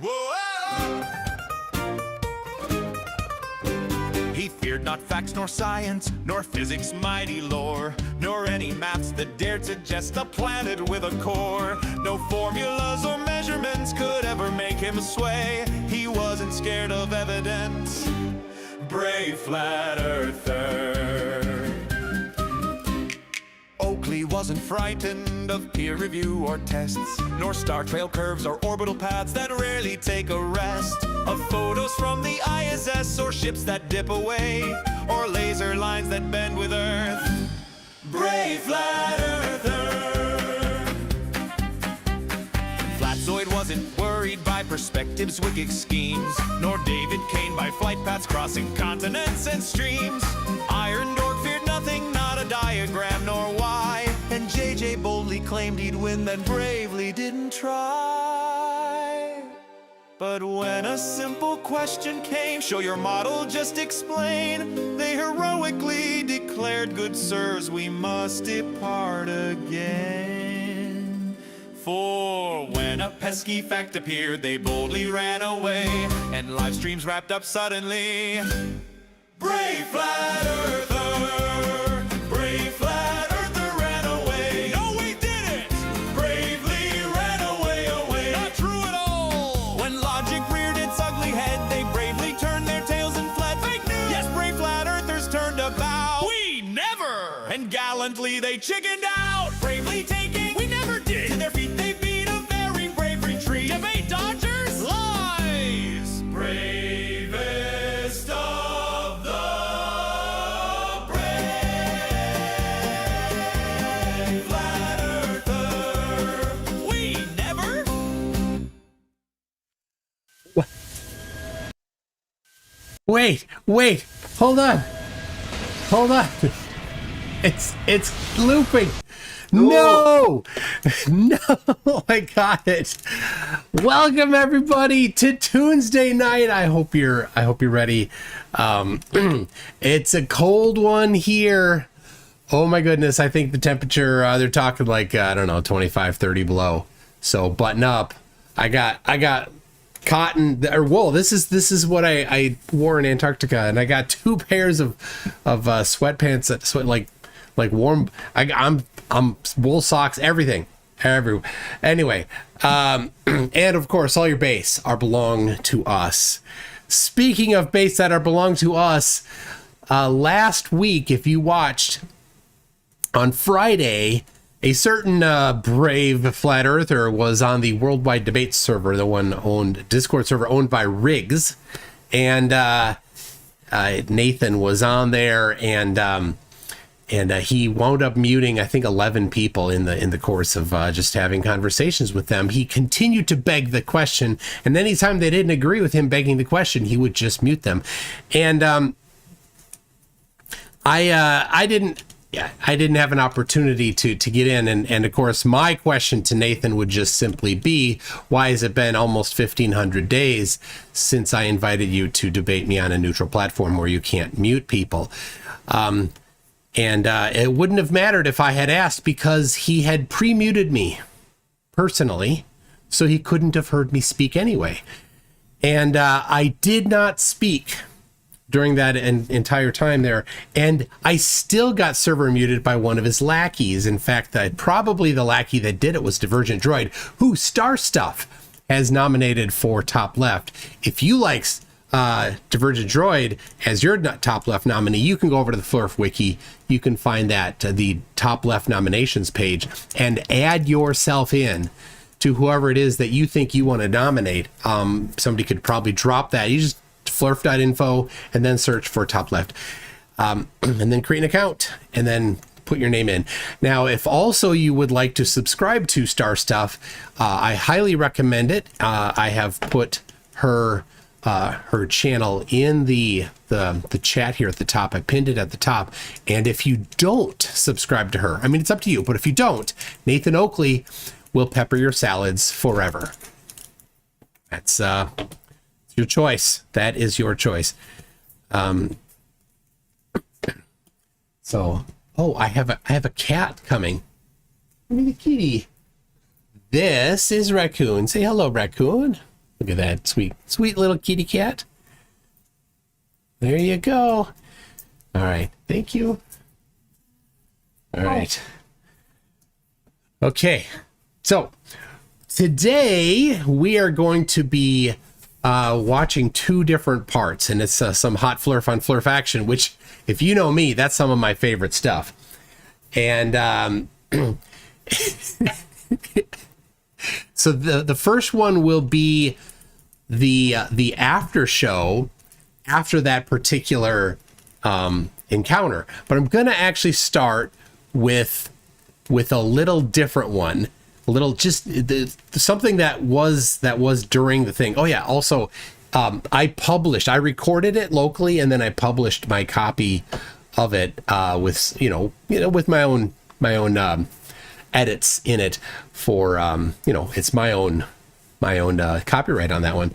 Whoa! He feared not facts nor science, nor physics' mighty lore, nor any maths that dared suggest a planet with a core. No formulas or measurements could ever make him sway. He wasn't scared of evidence. Brave flat earther. Oakley wasn't frightened of peer review or tests, nor star trail curves or orbital paths that rarely take a rest, of photos from the ISS or ships that dip away, or laser lines that bend with Earth. Brave flat earther. Flatzoid wasn't worried by perspectives, wicked schemes, nor David Kane by flight paths crossing continents and streams. Iron Dork feared nothing, not a diagram nor why, and JJ boldly claimed he'd win, then bravely didn't try. But when a simple question came, show your model, just explain, they heroically declared, good sirs, we must depart again. For when a pesky fact appeared, they boldly ran away, and live streams wrapped up suddenly. Brave flat earther, brave flat earther ran away. No, we didn't! Bravely ran away. Not true at all! When logic reared its ugly head, they bravely turned their tails and fled. Fake news! Yes, brave flat earthers turned about. We never! And gallantly they chickened out. Bravely taking, we never did. To their feet they beat a very brave retreat. Debate dodgers? Lies! Bravest of the brave flat earther. We never. Wait, hold on. It's looping. No, I got it. Welcome everybody to Tuesday night. I hope you're ready. It's a cold one here. Oh my goodness, I think the temperature, they're talking like, I don't know, 25, 30 below. So button up. I got cotton or wool. This is what I wore in Antarctica, and I got 2 pairs of sweatpants that sweat like warm. I'm wool socks, everything. Anyway, and of course all your base are belong to us. Speaking of base that are belong to us, last week, if you watched on Friday, a certain brave flat earther was on the worldwide debate server, the one owned Discord server owned by Riggs, and Nathan was on there, and he wound up muting, I think, 11 people in the course of just having conversations with them. He continued to beg the question, and anytime they didn't agree with him begging the question, he would just mute them. And I didn't have an opportunity to get in, and of course my question to Nathan would just simply be, why has it been almost 1,500 days since I invited you to debate me on a neutral platform where you can't mute people? And it wouldn't have mattered if I had asked, because he had pre-muted me personally, so he couldn't have heard me speak anyway. And I did not speak during that entire time there, and I still got server muted by one of his lackeys. In fact, probably the lackey that did it was Divergent Droid, who Star Stuff has nominated for top left. If you like Divergent Droid as your top left nominee, you can go over to the Flerf wiki. You can find that the top left nominations page and add yourself in to whoever it is that you think you want to nominate. Somebody could probably drop that. You just flerf.info and then search for top left, and then create an account and then put your name in. Now, if also you would like to subscribe to Star Stuff, I highly recommend it. I have put her channel in the chat here at the top. I pinned it at the top. And if you don't subscribe to her, I mean, it's up to you, but if you don't, Nathan Oakley will pepper your salads forever. That's your choice. That is your choice. So, oh, I have a cat coming. Look at the kitty. This is Raccoon. Say hello, Raccoon. Look at that sweet little kitty cat. There you go. All right. Thank you. All right. Okay. So today we are going to be watching two different parts, and it's some hot Flerf on Flerf action, which, if you know me, that's some of my favorite stuff. And so the first one will be the after show after that particular encounter, but I'm gonna actually start with a little different one, a little just something that was during the thing. Oh yeah, also I recorded it locally, and then I published my copy of it with with my own edits in it for it's my own copyright on that one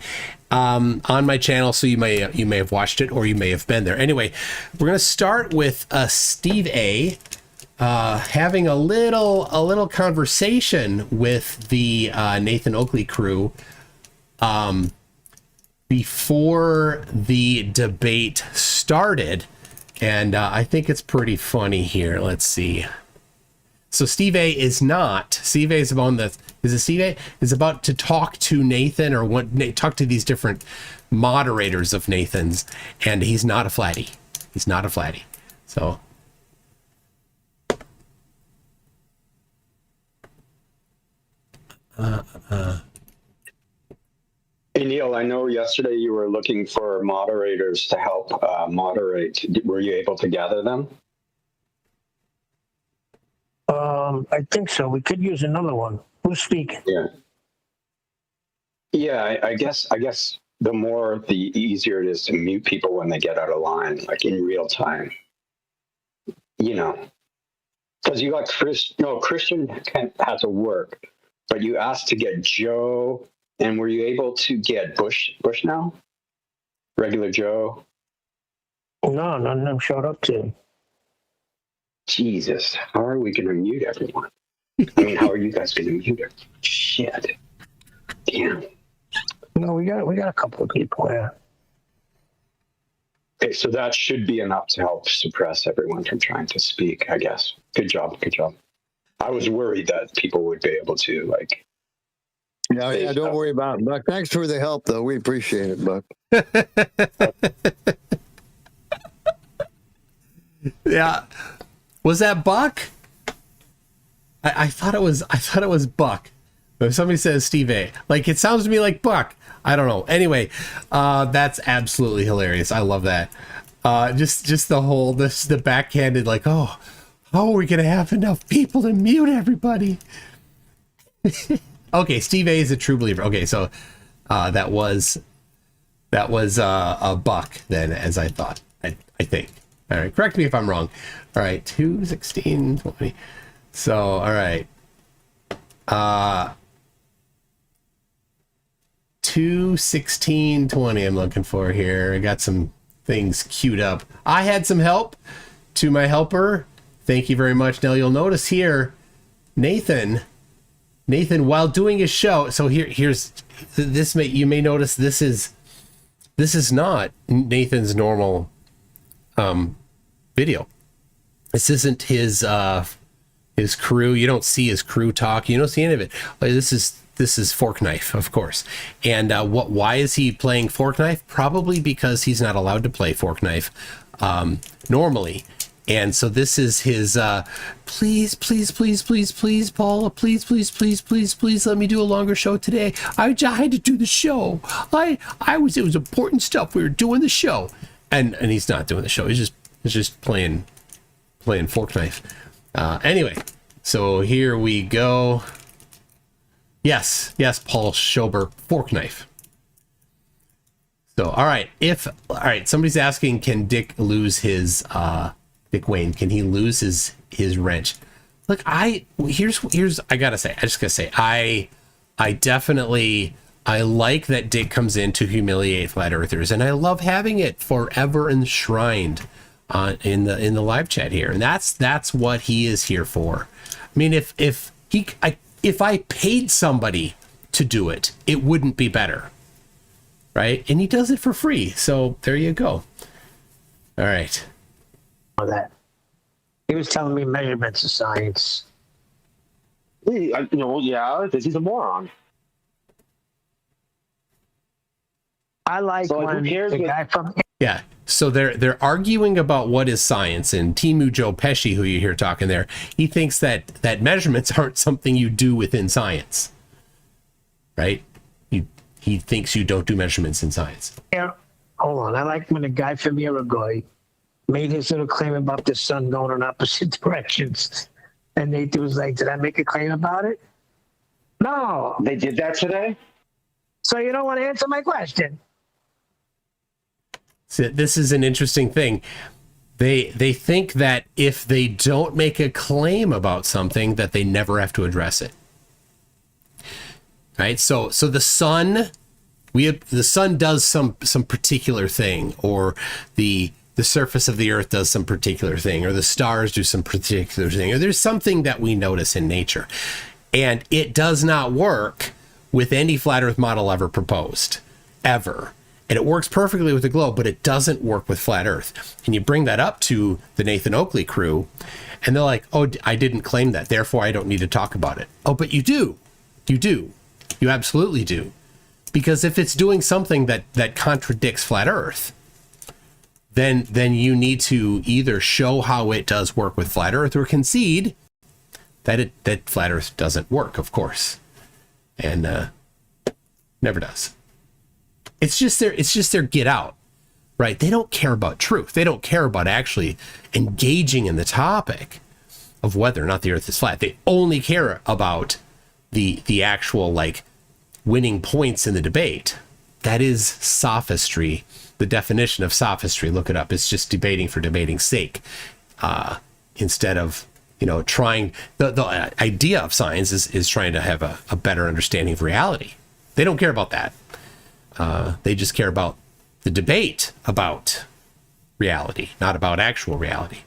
on my channel. So you may have watched it, or you may have been there. Anyway, we're gonna start with Steve A having a little conversation with the Nathan Oakley crew before the debate started, and I think it's pretty funny here. Let's see. So Steve A is about to talk to Nathan, or talk to these different moderators of Nathan's, and he's not a flatty. So Hey Neil, I know yesterday you were looking for moderators to help moderate. Were you able to gather them? I think so. We could use another one. Who's speaking? Yeah. I guess the easier it is to mute people when they get out of line, like in real time. Because you got Christian had to work, but you asked to get Joe, and were you able to get Bush now? Regular Joe? No, none of them showed up today. Jesus, how are we going to mute everyone? I mean, how are you guys going to mute her? Shit. Damn. No, we got a couple of people there. Okay, so that should be enough to help suppress everyone from trying to speak, I guess. Good job. I was worried that people would be able to, Yeah, don't worry about it, Buck. Thanks for the help, though. We appreciate it, Buck. Yeah. Was that Buck? I thought it was Buck. If somebody says Steve A, like, it sounds to me like Buck. I don't know. Anyway, that's absolutely hilarious. I love that. Just the backhanded, like, oh, how are we gonna have enough people to mute everybody? Okay, Steve A is a true believer. Okay, so that was a Buck then, as I thought. I think. All right, correct me if I'm wrong. All right, 2, 16, 20. So, all right. 2, 16, 20 I'm looking for here. I got some things queued up. I had some help to my helper. Thank you very much. Now you'll notice here, Nathan, while doing his show, so here's this. You may notice this is not Nathan's normal video. This isn't his crew. You don't see his crew talk. You don't see any of it. This is Fork Knife, of course. And why is he playing Fork Knife? Probably because he's not allowed to play Fork Knife normally. And so this is his please Paula, please let me do a longer show today. I had to do the show. It was important stuff. We were doing the show. And he's not doing the show. He's just playing Fork Knife. Anyway, so here we go. Yes, Paul Schober, Fork Knife. So, all right, somebody's asking, can Dick lose his Dick Wayne, can he lose his wrench? Look, here's I just gotta say, I definitely, I like that Dick comes in to humiliate flat earthers, and I love having it forever enshrined in the live chat here, and that's what he is here for. I mean, if I paid somebody to do it, it wouldn't be better. right? And he does it for free. So there you go. All right. That. He was telling me measurements of science. Yeah, this is a moron. I like So, like, who when cares the what- guy from Yeah. So they're arguing about what is science, and Timu Joe Pesci, who you hear talking there, he thinks that measurements aren't something you do within science, right? He thinks you don't do measurements in science. here. Hold on. I like when the guy from Uruguay made his little claim about the sun going in opposite directions. And Nathan was like, did I make a claim about it? No. They did that today? So you don't want to answer my question. So this is an interesting thing. They think that if they don't make a claim about something, that they never have to address it. Right? So the sun, the sun does some particular thing, or the surface of the earth does some particular thing, or the stars do some particular thing, or there's something that we notice in nature. And it does not work with any flat earth model ever proposed, ever. And it works perfectly with the globe, but it doesn't work with flat earth. And you bring that up to the Nathan Oakley crew, and they're like, oh, I didn't claim that, therefore I don't need to talk about it. Oh, but you do. You do. You absolutely do. Because if it's doing something that contradicts flat earth, then you need to either show how it does work with flat earth, or concede that flat earth doesn't work, of course. And never does. It's just their get out, right? They don't care about truth. They don't care about actually engaging in the topic of whether or not the earth is flat. They only care about the actual, like, winning points in the debate. That is sophistry. The definition of sophistry, look it up. It's just debating for debating's sake, instead of, trying. The idea of science is trying to have a better understanding of reality. They don't care about that. They just care about the debate about reality, not about actual reality.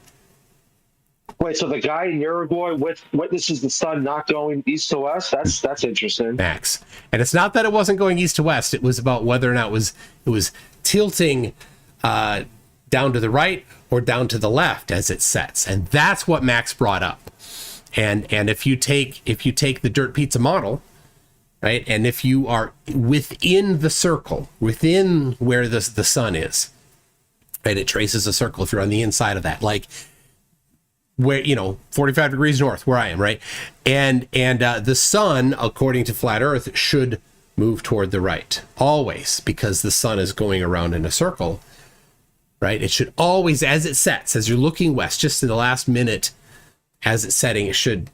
Wait, so the guy in Uruguay witnesses the sun not going east to west? That's interesting. Max. And it's not that it wasn't going east to west. It was about whether or not it was tilting down to the right or down to the left as it sets. And that's what Max brought up. And if you take the dirt pizza model, right, and if you are within the circle, within where the sun is, right, it traces a circle if you're on the inside of that, like where, 45 degrees north, where I am, right? And the sun, according to flat earth, should move toward the right always, because the sun is going around in a circle, right? It should always, as it sets, as you're looking west, just in the last minute as it's setting, it should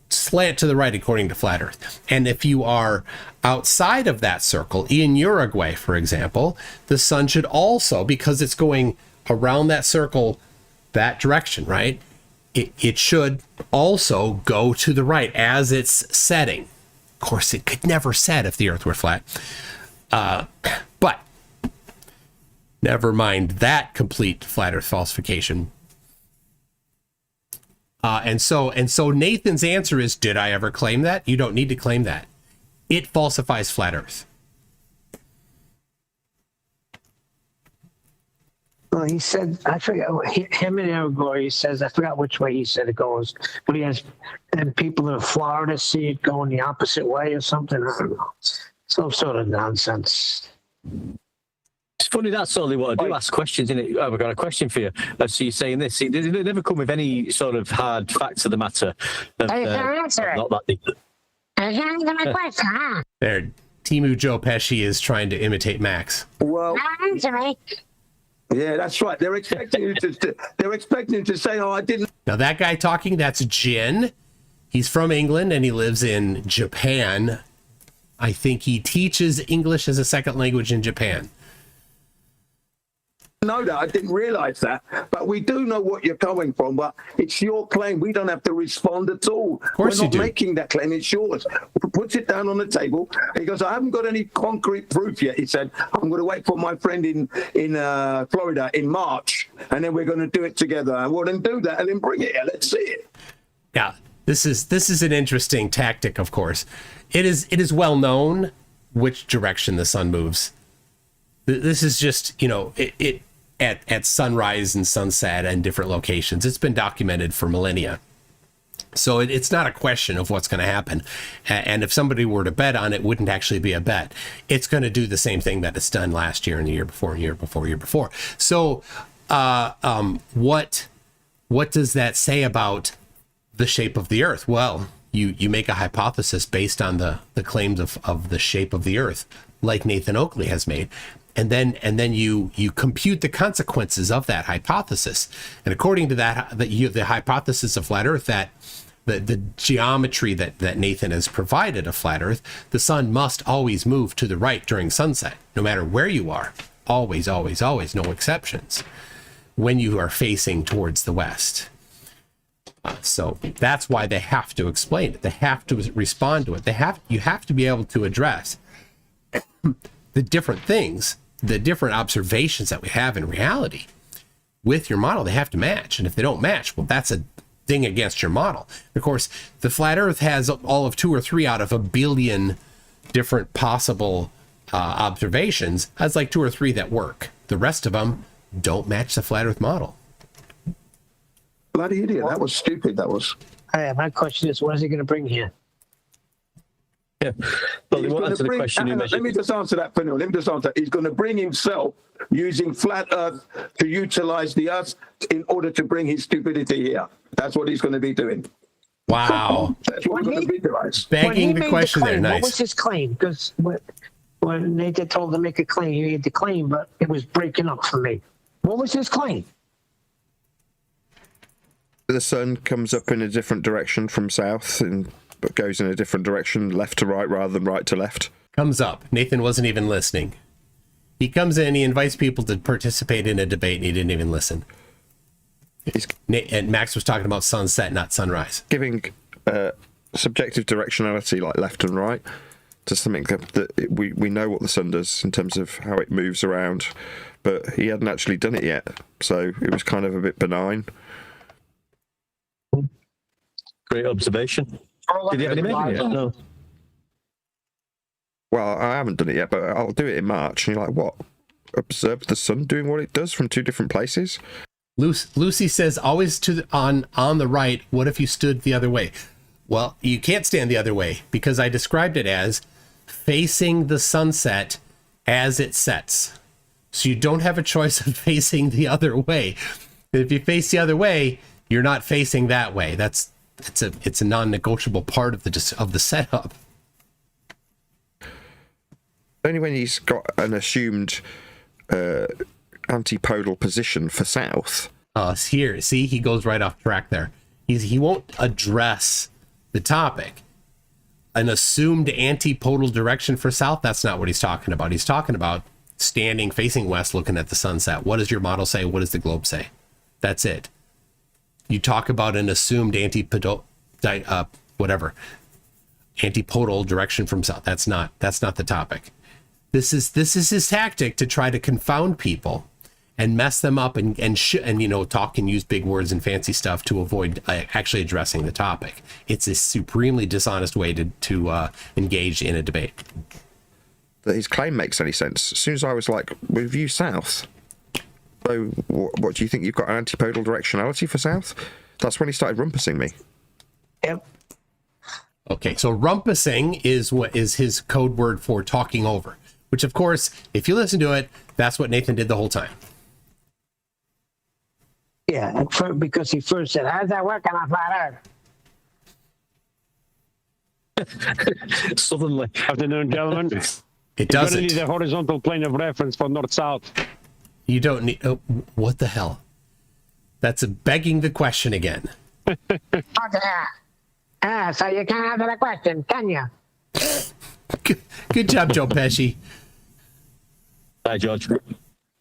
slant to the right according to flat earth. And if you are outside of that circle, in Uruguay, for example, the sun should also, because it's going around that circle that direction, right? It should also go to the right as it's setting. Of course, it could never set if the earth were flat. But never mind that complete flat earth falsification. And so Nathan's answer is, did I ever claim that? You don't need to claim that. It falsifies flat earth. Well, he said, I forget, him and Uruguay, he says, I forgot which way he said it goes, but he has, and people in Florida see it going the opposite way or something. I don't know. Some sort of nonsense. It's funny, that's only what I do, ask questions, innit? Oh, I've got a question for you. So you're saying this. See, they never come with any sort of hard facts of the matter. I can't answer it. Not that deep. I can't answer my question, huh? There, Timu Joe Pesci is trying to imitate Max. Well, Not answer me. yeah, that's right. They're expecting you to say, "Oh, I didn't." Now that guy talking, that's Jin. He's from England and he lives in Japan. I think he teaches English as a second language in Japan. Know that. I didn't realize that, but we do know what you're coming from. But it's your claim. We don't have to respond at all. Of course We're you not do. making that claim. It's yours. Puts it down on the table. He goes, I haven't got any concrete proof yet. He said, I'm going to wait for my friend in Florida in March, and then we're going to do it together. I will then do that and then bring it here. Let's see it. Yeah, this is an interesting tactic, of course. It is well known which direction the sun moves. This is just, it at sunrise and sunset and different locations. It's been documented for millennia. So it's not a question of what's going to happen. And if somebody were to bet on it, wouldn't actually be a bet. It's going to do the same thing that it's done last year and the year before and year before, year before. So what does that say about the shape of the Earth? Well, you make a hypothesis based on the claims of the shape of the Earth, like Nathan Oakley has made. And then you compute the consequences of that hypothesis. And according to the hypothesis of flat Earth, that the geometry that Nathan has provided of flat Earth, the sun must always move to the right during sunset, no matter where you are. Always, always, always, no exceptions, when you are facing towards the west. So that's why they have to explain it. They have to respond to it. You have to be able to address the different things, the different observations that we have in reality with your model. They have to match. And if they don't match, well, that's a thing against your model. Of course, the flat Earth has all of 2 or 3 out of a billion different possible observations. That's like 2 or 3 that work. The rest of them don't match the flat Earth model. Bloody idiot. That was stupid. That was. My question is, what is he going to bring here? Yeah. Well, they won't answer the question you mentioned. Let me just answer that for now. Let me just answer. He's going to bring himself using flat Earth to utilize the Earth in order to bring his stupidity here. That's what he's going to be doing. Wow. That's what he's going to be doing. Begging the question there. Nice. What was his claim? Because when Nathan told him to make a claim, he made the claim, but it was breaking up for me. What was his claim? The sun comes up in a different direction from south but goes in a different direction, left to right rather than right to left. Comes up. Nathan wasn't even listening. He comes in, he invites people to participate in a debate, and he didn't even listen. And Max was talking about sunset, not sunrise. Giving subjective directionality, like left and right, to something that we know what the sun does in terms of how it moves around, but he hadn't actually done it yet, so it was kind of a bit benign. Great observation. Did he have any make it yet? No. Well, I haven't done it yet, but I'll do it in March. And you're like, what? Observe the sun doing what it does from 2 different places? Lucy says, always on the right. What if you stood the other way? Well, you can't stand the other way, because I described it as facing the sunset as it sets. So you don't have a choice of facing the other way. If you face the other way, you're not facing that way. It's a non-negotiable part of the setup. Only when he's got an assumed antipodal position for south. Here, see, he goes right off track there. He won't address the topic. An assumed antipodal direction for south, that's not what he's talking about. He's talking about standing facing west, looking at the sunset. What does your model say? What does the globe say? That's it. You talk about an assumed antipodal direction from south. That's not the topic. This is his tactic to try to confound people and mess them up and talk and use big words and fancy stuff to avoid actually addressing the topic. It's a supremely dishonest way to engage in a debate. That his claim makes any sense. As soon as I was like, with you south. So what do you think, you've got an antipodal directionality for south? That's when he started rumpusing me. Yep. Okay, so rumpusing is what is his code word for talking over, which of course, if you listen to it, that's what Nathan did the whole time. Yeah, because he first said, "How's that work on a flat Earth?" Suddenly. Afternoon, gentlemen. It doesn't. You're going to need a horizontal plane of reference for north-south. You don't need... Oh, what the hell? That's begging the question again. Okay. So you can't answer the question, can you? Good job, Joe Pesci. Hi, George.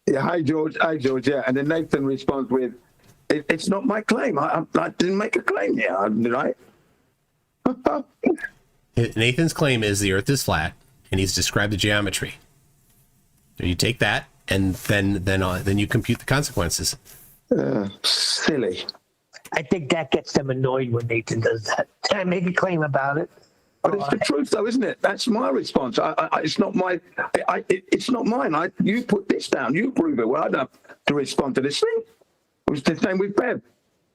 Yeah, hi, George. Hi, George. Yeah, and then Nathan responds with, "It's not my claim. I didn't make a claim here, right?" Nathan's claim is the Earth is flat, and he's described the geometry. So you take that, and then you compute the consequences. Silly. I think that gets them annoyed when Nathan does that. I make a claim about it. But it's the truth, though, isn't it? That's my response. It's not my. It's not mine. You put this down. You prove it. Well, I don't have to respond to this thing. It was the same with Bev.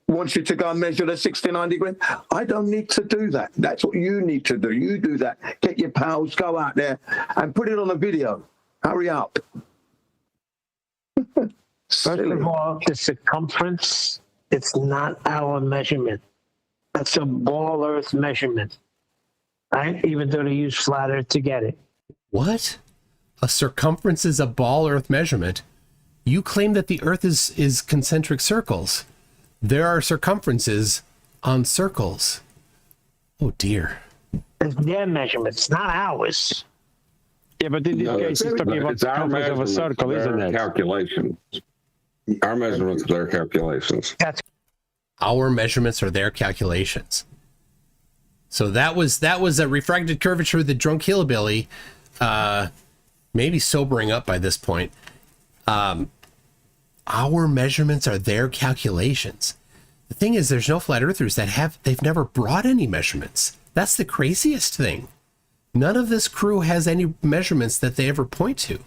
Wants you to go and measure the 69 degree. I don't need to do that. That's what you need to do. You do that. Get your pals, go out there and put it on a video. Hurry up. First of all, the circumference, it's not our measurement. That's a ball Earth measurement, right? Even though they use flat Earth to get it. What? A circumference is a ball Earth measurement? You claim that the Earth is concentric circles. There are circumferences on circles. Oh, dear. It's their measurements, not ours. Yeah, but in this case, he's talking about the circumference of a circle, isn't it? Calculations. Our measurements are their calculations. That's Our measurements are their calculations. So that was a refracted curvature of the drunk hillbilly, maybe sobering up by this point. Our measurements are their calculations. The thing is, there's no flat earthers they've never brought any measurements. That's the craziest thing. None of this crew has any measurements that they ever point to.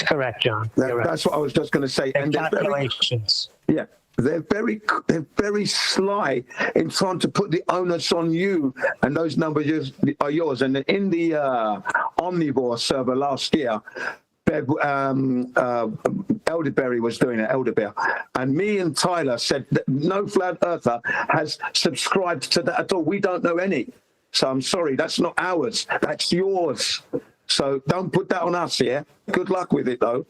correct, John. You're right. That's what I was just going to say. They're And calculations. they're very sly in trying to put the onus on you, and those numbers are yours. And in the Omnivore server last year, Elderberry was doing it, Elderbear. And me and Tyler said that no flat earther has subscribed to that at all. We don't know any. So I'm sorry, that's not ours. That's yours. So don't put that on us, yeah? Good luck with it, though.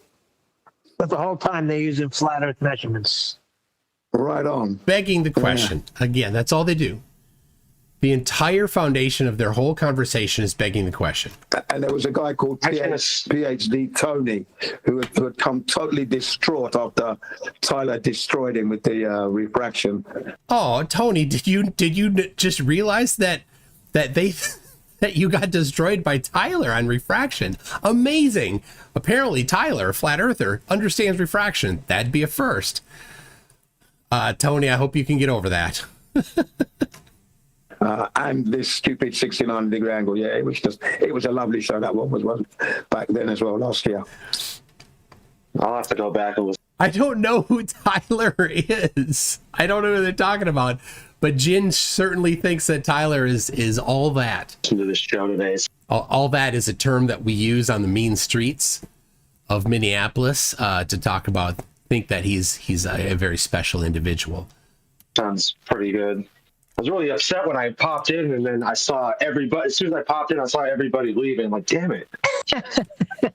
But the whole time they're using flat Earth measurements. Right on. Begging the question. Again, that's all they do. The entire foundation of their whole conversation is begging the question. And there was a guy called PhD Tony who had come totally distraught after Tyler destroyed him with the refraction. Oh, Tony, did you just realize that you got destroyed by Tyler on refraction? Amazing. Apparently Tyler, a flat earther, understands refraction. That'd be a first. Tony, I hope you can get over that. And this stupid 69-degree angle. Yeah, it was a lovely show. That one was back then as well, last year. I'll have to go back and listen. I don't know who Tyler is. I don't know who they're talking about. But Jin certainly thinks that Tyler is all that. To this show today. All that is a term that we use on the mean streets of Minneapolis to talk about. Think that he's a very special individual. Sounds pretty good. I was really upset when I popped in, and then I saw everybody. As soon as I popped in, I saw everybody leaving. I'm like, damn it!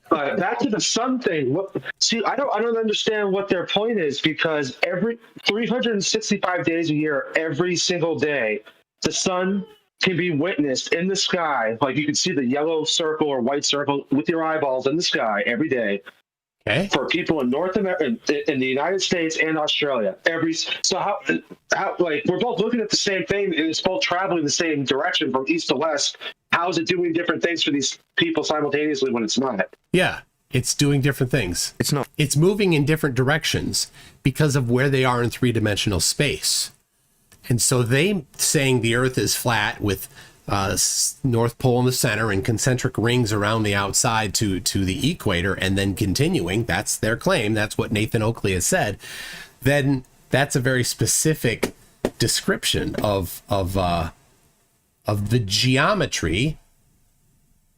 Back to the sun thing. I don't understand what their point is, because every 365 days a year, every single day, the sun can be witnessed in the sky. Like, you can see the yellow circle or white circle with your eyeballs in the sky every day. Okay. For people in North America, in the United States and Australia, so how like, we're both looking at the same thing, and it's both traveling the same direction from east to west. How is it doing different things for these people simultaneously when it's not? Yeah, it's doing different things. It's not. It's moving in different directions because of where they are in three-dimensional space. And so they saying the Earth is flat with North Pole in the center and concentric rings around the outside to the equator, and then continuing, that's their claim, that's what Nathan Oakley has said, then that's a very specific description of the geometry,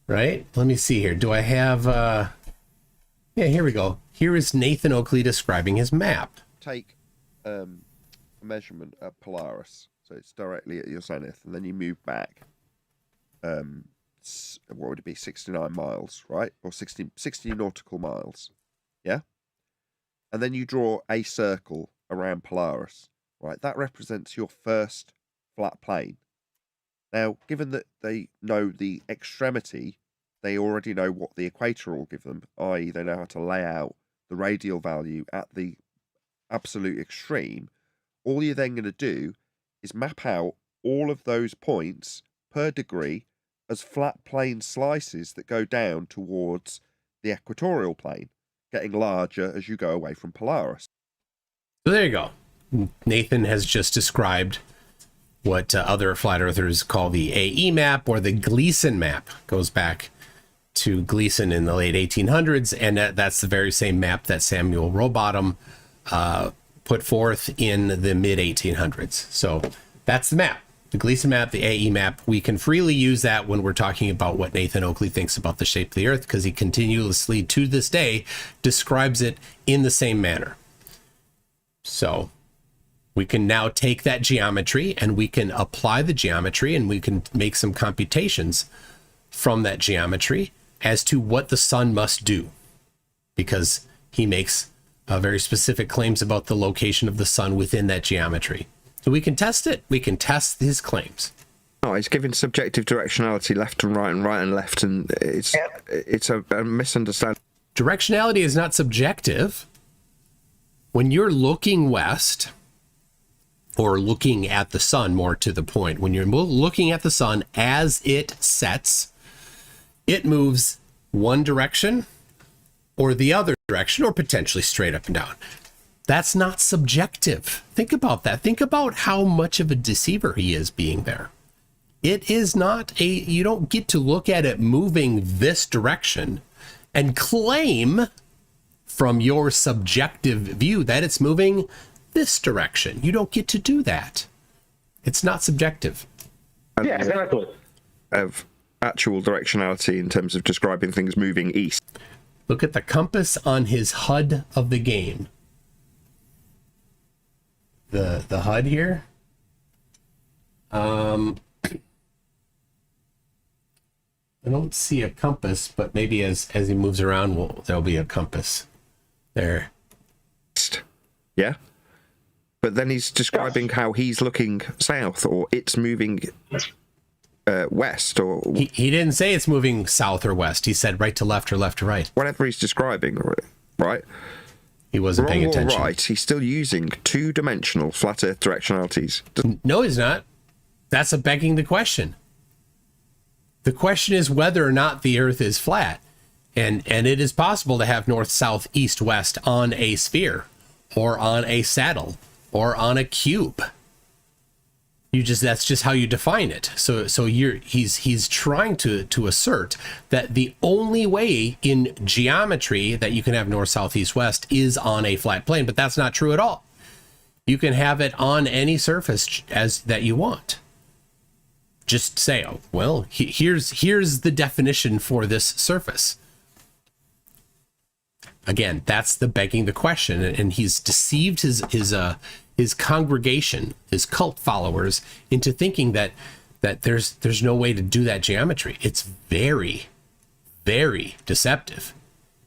right? Let me see here. Do I have yeah, here we go. Here is Nathan Oakley describing his map. Take a measurement at Polaris, so it's directly at your zenith, and then you move back. What would it be? 69 miles, right? Or 60 nautical miles. Yeah? And then you draw a circle around Polaris, right? That represents your first flat plane. Now, given that they know the extremity, they already know what the equator will give them, i.e. they know how to lay out the radial value at the absolute extreme. All you're then going to do is map out all of those points per degree as flat plane slices that go down towards the equatorial plane, getting larger as you go away from Polaris. So there you go. Nathan has just described what other flat earthers call the AE map, or the Gleason map. Goes back to Gleason in the late 1800s, and that's the very same map that Samuel Rowbottom put forth in the mid 1800s. So that's the map, the Gleason map, the AE map. We can freely use that when we're talking about what Nathan Oakley thinks about the shape of the Earth, because he continuously, to this day, describes it in the same manner. So we can now take that geometry and we can apply the geometry, and we can make some computations from that geometry as to what the sun must do, because he makes very specific claims about the location of the sun within that geometry. So we can test it. We can test his claims. Oh, he's giving subjective directionality left and right and left, and it's a misunderstanding. Directionality is not subjective. When you're looking west, or looking at the sun, more to the point, when you're looking at the sun as it sets, it moves one direction or the other direction, or potentially straight up and down. That's not subjective. Think about that. Think about how much of a deceiver he is being there. It is not you don't get to look at it moving this direction and claim from your subjective view that it's moving this direction. You don't get to do that. It's not subjective. Yeah, exactly. Of actual directionality in terms of describing things moving east. Look at the compass on his HUD of the game. The HUD here. I don't see a compass, but maybe as he moves around, there'll be a compass there. Yeah. But then he's describing how he's looking south, or it's moving west, or he didn't say it's moving south or west. He said right to left or left to right. Whatever he's describing, right? He wasn't paying attention. Right, he's still using two-dimensional flat Earth directionalities. No, he's not. That's begging the question. The question is whether or not the Earth is flat, and it is possible to have north, south, east, west on a sphere, or on a saddle, or on a cube. That's just how you define it. So he's trying to assert that the only way in geometry that you can have north, south, east, west is on a flat plane, but that's not true at all. You can have it on any surface as that you want. Just say, oh, well, here's the definition for this surface. Again, that's the begging the question, and he's deceived his congregation, his cult followers, into thinking that there's no way to do that geometry. It's very, very deceptive.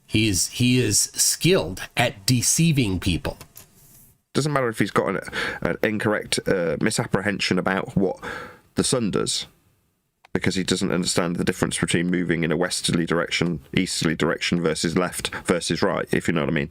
He is skilled at deceiving people. Doesn't matter if he's got an incorrect misapprehension about what the sun does, because he doesn't understand the difference between moving in a westerly direction, easterly direction versus left versus right, if you know what I mean.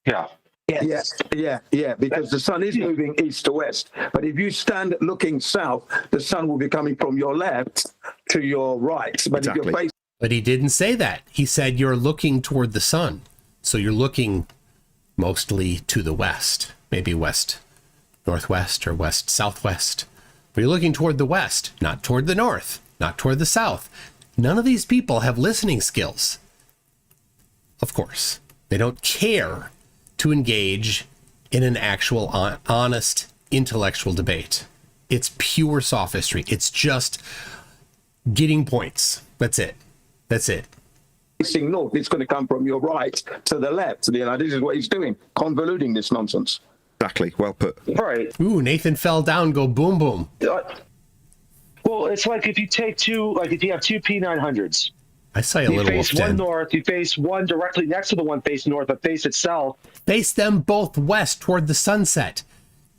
Yeah. Yeah, because the sun is moving east to west. But if you stand looking south, the sun will be coming from your left to your right. But exactly. if you're facing... But he didn't say that. He said you're looking toward the sun. So you're looking mostly to the west, maybe west northwest or west southwest. But you're looking toward the west, not toward the north, not toward the south. None of these people have listening skills. Of course, they don't care to engage in an actual honest intellectual debate. It's pure sophistry. It's just getting points. That's it. Facing north, it's going to come from your right to the left. This is what he's doing, convoluting this nonsense. Exactly. Well put. Right. Ooh, Nathan fell down. Go boom, boom. Well, it's like if you take if you have two P900s. I saw you a you little face one north, you face one directly next to the one face north, but face it south. Face them both west toward the sunset.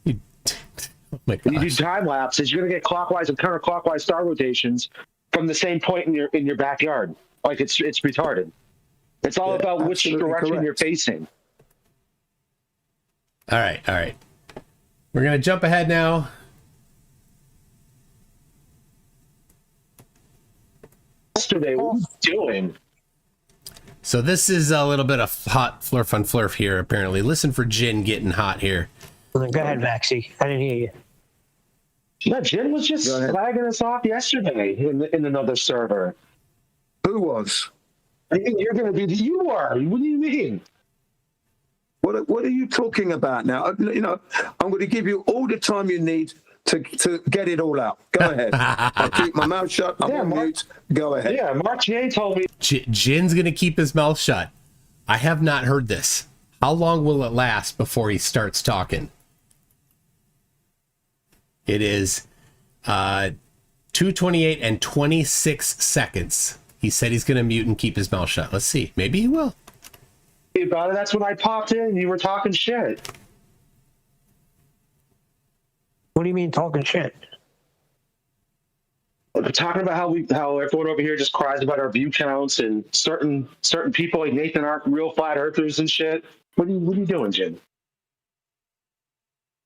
Oh my gosh. You do time lapses, you're going to get clockwise and counterclockwise star rotations from the same point in your backyard. Like it's retarded. It's all about which direction you're facing. All right. We're going to jump ahead now. Yesterday, what are you doing? So this is a little bit of hot Flerf on Flerf here, apparently. Listen for Jin getting hot here. Go ahead, Vaxie. I didn't hear you. No, Jin was just slagging us off yesterday in another server. Who was? You're going to be. You are. What do you mean? What are you talking about now? You know, I'm going to give you all the time you need to get it all out. Go ahead. I'll keep my mouth shut. I'm on mute. Go ahead. Yeah, Mark J told me. Jin's going to keep his mouth shut. I have not heard this. How long will it last before he starts talking? It is 2:28 and 26 seconds. He said he's going to mute and keep his mouth shut. Let's see. Maybe he will. About it. That's when I popped in. You were talking shit. What do you mean talking shit? We're talking about how everyone over here just cries about our view counts and certain people like Nathan aren't real flat earthers and shit. What are you doing, Jin?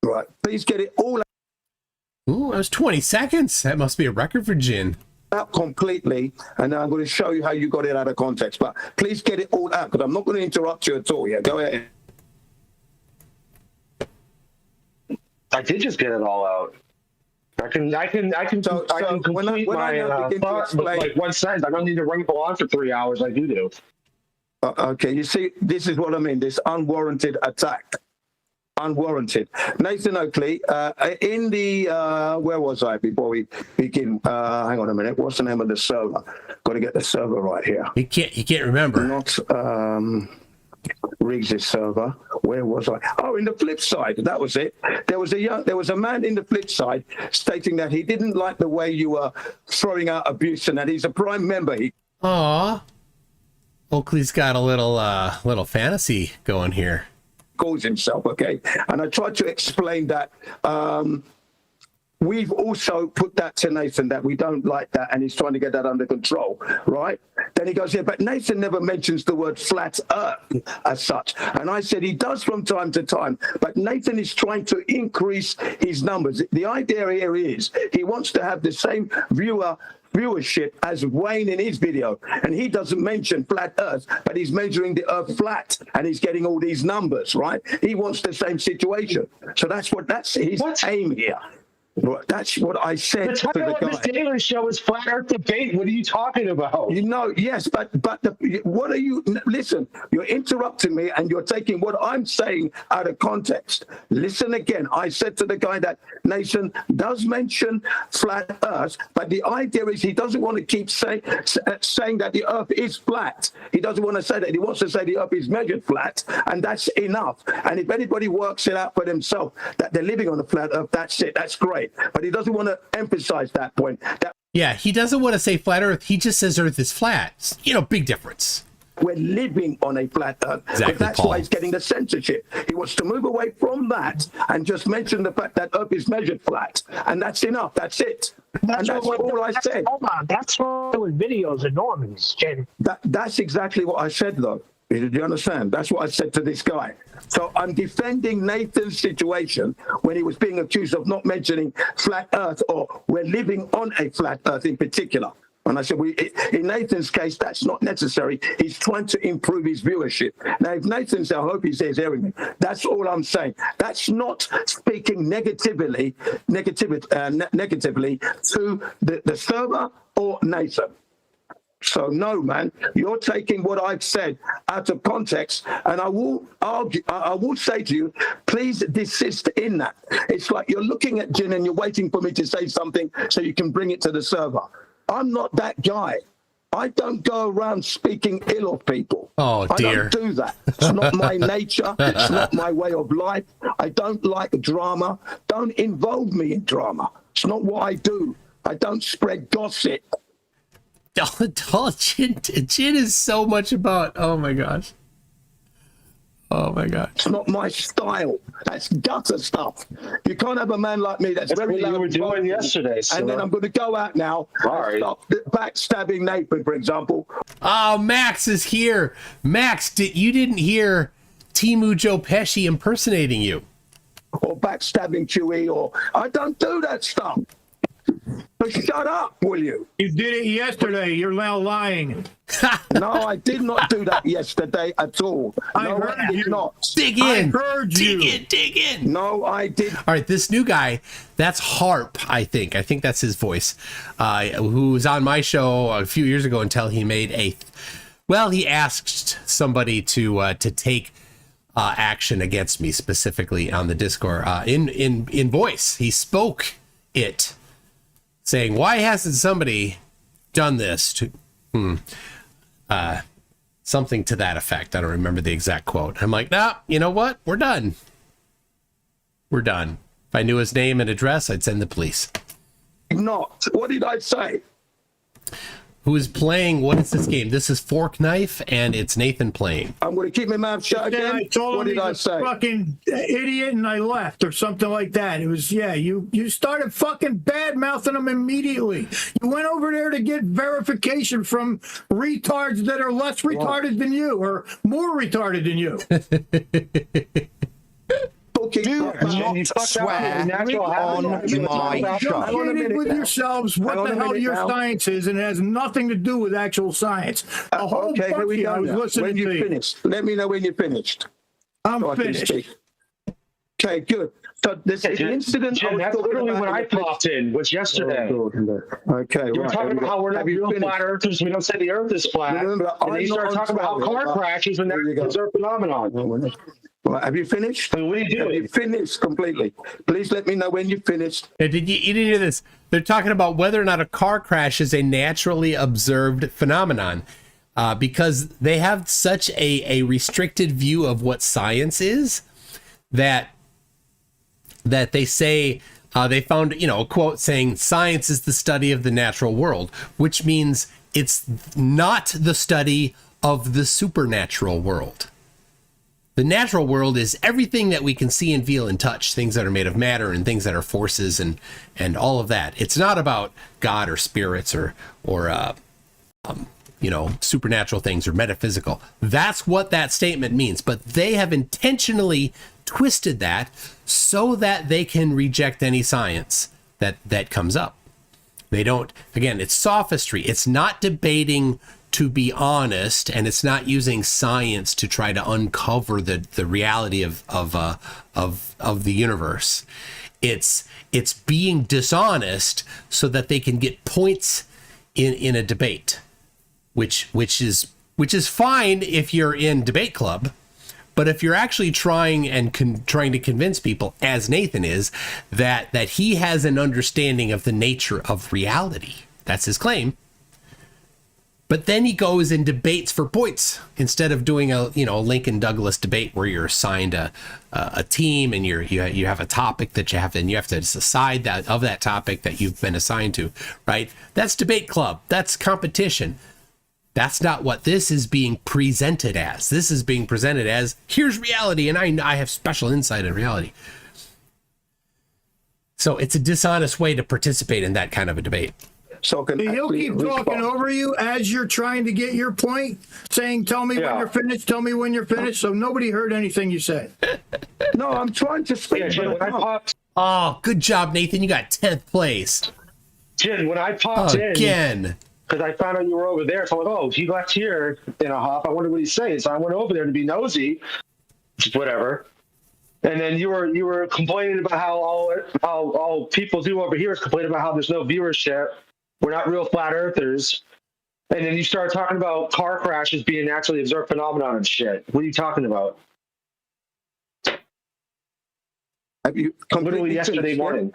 Right. Please get it all Ooh, that was 20 seconds. That must be a record for Jin. out completely, and I'm going to show you how you got it out of context. But please get it all out, because I'm not going to interrupt you at all. Yeah, go ahead. I did just get it all out. I can complete my thought with like 1 sentence. I don't need to ramble on for 3 hours like you do. Okay, you see, this is what I mean. This unwarranted attack. Unwarranted. Nathan Oakley, in the where was I before we begin? Hang on a minute. What's the name of the server? Got to get the server right here. You can't remember. Not Riggs' server. Where was I? Oh, in the flip side. That was it. There was a man in the flip side stating that he didn't like the way you were throwing out abuse, and that he's a prime member. Aw. Oakley's got a little fantasy going here. Calls himself, okay? And I tried to explain that we've also put that to Nathan, that we don't like that, and he's trying to get that under control, right? Then he goes, yeah, but Nathan never mentions the word flat earth as such. And I said he does from time to time, but Nathan is trying to increase his numbers. The idea here is he wants to have the same viewership as Wayne in his video, and he doesn't mention flat earth, but he's measuring the earth flat, and he's getting all these numbers, right? He wants the same situation. So that's his aim here. That's what I said to the guy. The title of this daily show is Flat Earth Debate. What are you talking about? You know, yes, but what are you? Listen, you're interrupting me, and you're taking what I'm saying out of context. Listen again. I said to the guy that Nathan does mention flat Earth, but the idea is he doesn't want to keep saying that the Earth is flat. He doesn't want to say that. He wants to say the Earth is measured flat, and that's enough. And if anybody works it out for themselves that they're living on a flat Earth, that's it. That's great. But he doesn't want to emphasize that point. Yeah, he doesn't want to say flat Earth. He just says Earth is flat. You know, big difference. We're living on a flat Earth. Exactly, that's Paul. why he's getting the censorship. He wants to move away from that and just mention the fact that Earth is measured flat. And that's enough. That's it. That's all I said. Hold on. That's what with videos are normies, Jen. That's exactly what I said, though. Do you understand? That's what I said to this guy. So I'm defending Nathan's situation when he was being accused of not mentioning flat Earth, or we're living on a flat Earth in particular. And I said, in Nathan's case, that's not necessary. He's trying to improve his viewership. Now, if Nathan says, I hope he says hearing me, that's all I'm saying. That's not speaking negatively to the server or Nathan. So no, man, you're taking what I've said out of context, and I will say to you, please desist in that. It's like you're looking at Jin and you're waiting for me to say something so you can bring it to the server. I'm not that guy. I don't go around speaking ill of people. Oh, dear. I don't do that. It's not my nature. It's not my way of life. I don't like drama. Don't involve me in drama. It's not what I do. I don't spread gossip. Jin is so much about, oh my gosh. Oh my God. It's not my style. That's gutter stuff. You can't have a man like me that's very loud. You were doing yesterday, sir. And then I'm going to go out now. Sorry. Stop backstabbing Nathan, for example. Oh, Max is here. Max, you didn't hear Timu Joe Pesci impersonating you. Or backstabbing Chewie, or I don't do that stuff. So shut up, will you? You did it yesterday. You're now lying. No, I did not do that yesterday at all. I No, heard I did you. not. Dig in. I heard you. Dig in. No, I did. All right, this new guy, that's Harp, I think. I think that's his voice, who was on my show a few years ago until he made he asked somebody to take action against me, specifically on the Discord, in voice. He spoke it, saying, why hasn't somebody done this to something to that effect. I don't remember the exact quote. I'm like, nah, you know what? We're done. We're done. If I knew his name and address, I'd send the police. Not. What did I say? Who is playing? What is this game? This is Fork Knife, and it's Nathan playing. I'm going to keep my mouth shut Then again. I told What him did I he's a say? fucking idiot, and I left, or something like that. It was, yeah, you started fucking bad-mouthing him immediately. You went over there to get verification from retards that are less retarded than you, or more retarded than you. Do not swear on my show. Negotiated with yourselves what the hell your science is, and it has nothing to do with actual science. The whole Okay, here we bunch of you, I go. was listening When to you you. finished, let me know when you're finished. I'm so I can finished. speak. Okay, good. So this incident. Jim, that's literally when I popped in, was yesterday. Okay, You were right. talking about how we're not real flat earthers. We don't say the earth is flat. Remember, And then you started talking about how car crashes and that's a phenomenon. Right, have you finished? I mean, what are you doing? Have you finished completely? Please let me know when you've finished. You didn't hear this? They're talking about whether or not a car crash is a naturally observed phenomenon, because they have such a restricted view of what science is that they say they found a quote saying science is the study of the natural world, which means it's not the study of the supernatural world. The natural world is everything that we can see and feel and touch, things that are made of matter and things that are forces and all of that. It's not about God or spirits or supernatural things or metaphysical. That's what that statement means. But they have intentionally twisted that so that they can reject any science that comes up. They don't, again, it's sophistry. It's not debating to be honest, and it's not using science to try to uncover the reality of the universe. It's being dishonest so that they can get points in a debate, which is fine if you're in debate club, but if you're actually trying to convince people, as Nathan is, that he has an understanding of the nature of reality, that's his claim. But then he goes and debates for points instead of doing a Lincoln Douglas debate where you're assigned a team and you have a topic that you have and you have to decide that topic that you've been assigned to, right? That's debate club. That's competition. That's not what this is being presented as. This is being presented as here's reality and I have special insight in reality. So it's a dishonest way to participate in that kind of a debate. So he'll keep talking over you as you're trying to get your point, saying, tell me when you're finished, tell me when you're finished. So nobody heard anything you said. No, I'm trying to speak. Jim, when I popped, good job, Nathan. You got 10th place. Jim, when I popped in, again, because I found out you were over there, so I'm like, oh, he left here in a hop. I wonder what he's saying. So I went over there to be nosy, whatever. And then you were complaining about how all people do over here is complaining about how there's no viewership. We're not real flat earthers. And then you start talking about car crashes being a naturally observed phenomenon and shit. What are you talking about? Have you literally yesterday morning?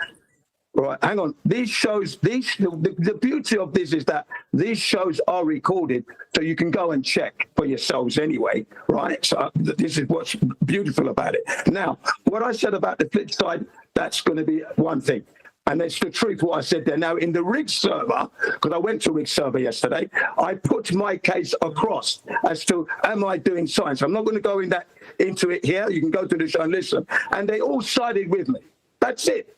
Right, hang on. These shows, the beauty of this is that these shows are recorded, so you can go and check for yourselves anyway, right? So this is what's beautiful about it. Now, what I said about the flip side, that's going to be one thing. And it's the truth what I said there. Now, in the rig server, because I went to rig server yesterday, I put my case across as to, am I doing science? I'm not going to go into it here. You can go to the show and listen. And they all sided with me. That's it.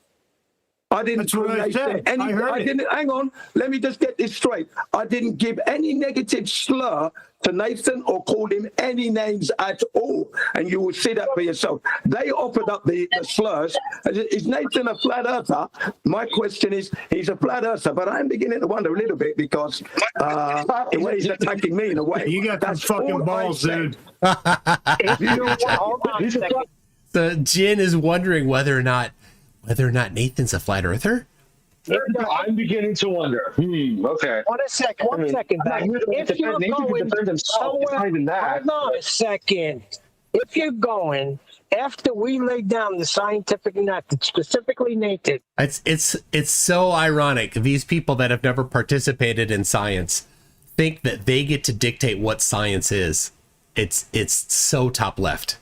I didn't. That's what I said. I heard it. didn't. Hang on. Let me just get this straight. I didn't give any negative slur to Nathan or called him any names at all. And you will see that for yourself. They offered up the slurs. Is Nathan a flat earther? My question is, he's a flat earther, but I'm beginning to wonder a little bit because the way he's attacking me in a way. You got those fucking balls, dude. The Jin is wondering whether or not Nathan's a flat earther. I'm beginning to wonder. Okay. One second. If you're going somewhere, hold on a second. If you're going after we lay down the scientific method, specifically Nathan. It's so ironic. These people that have never participated in science think that they get to dictate what science is. It's so top left.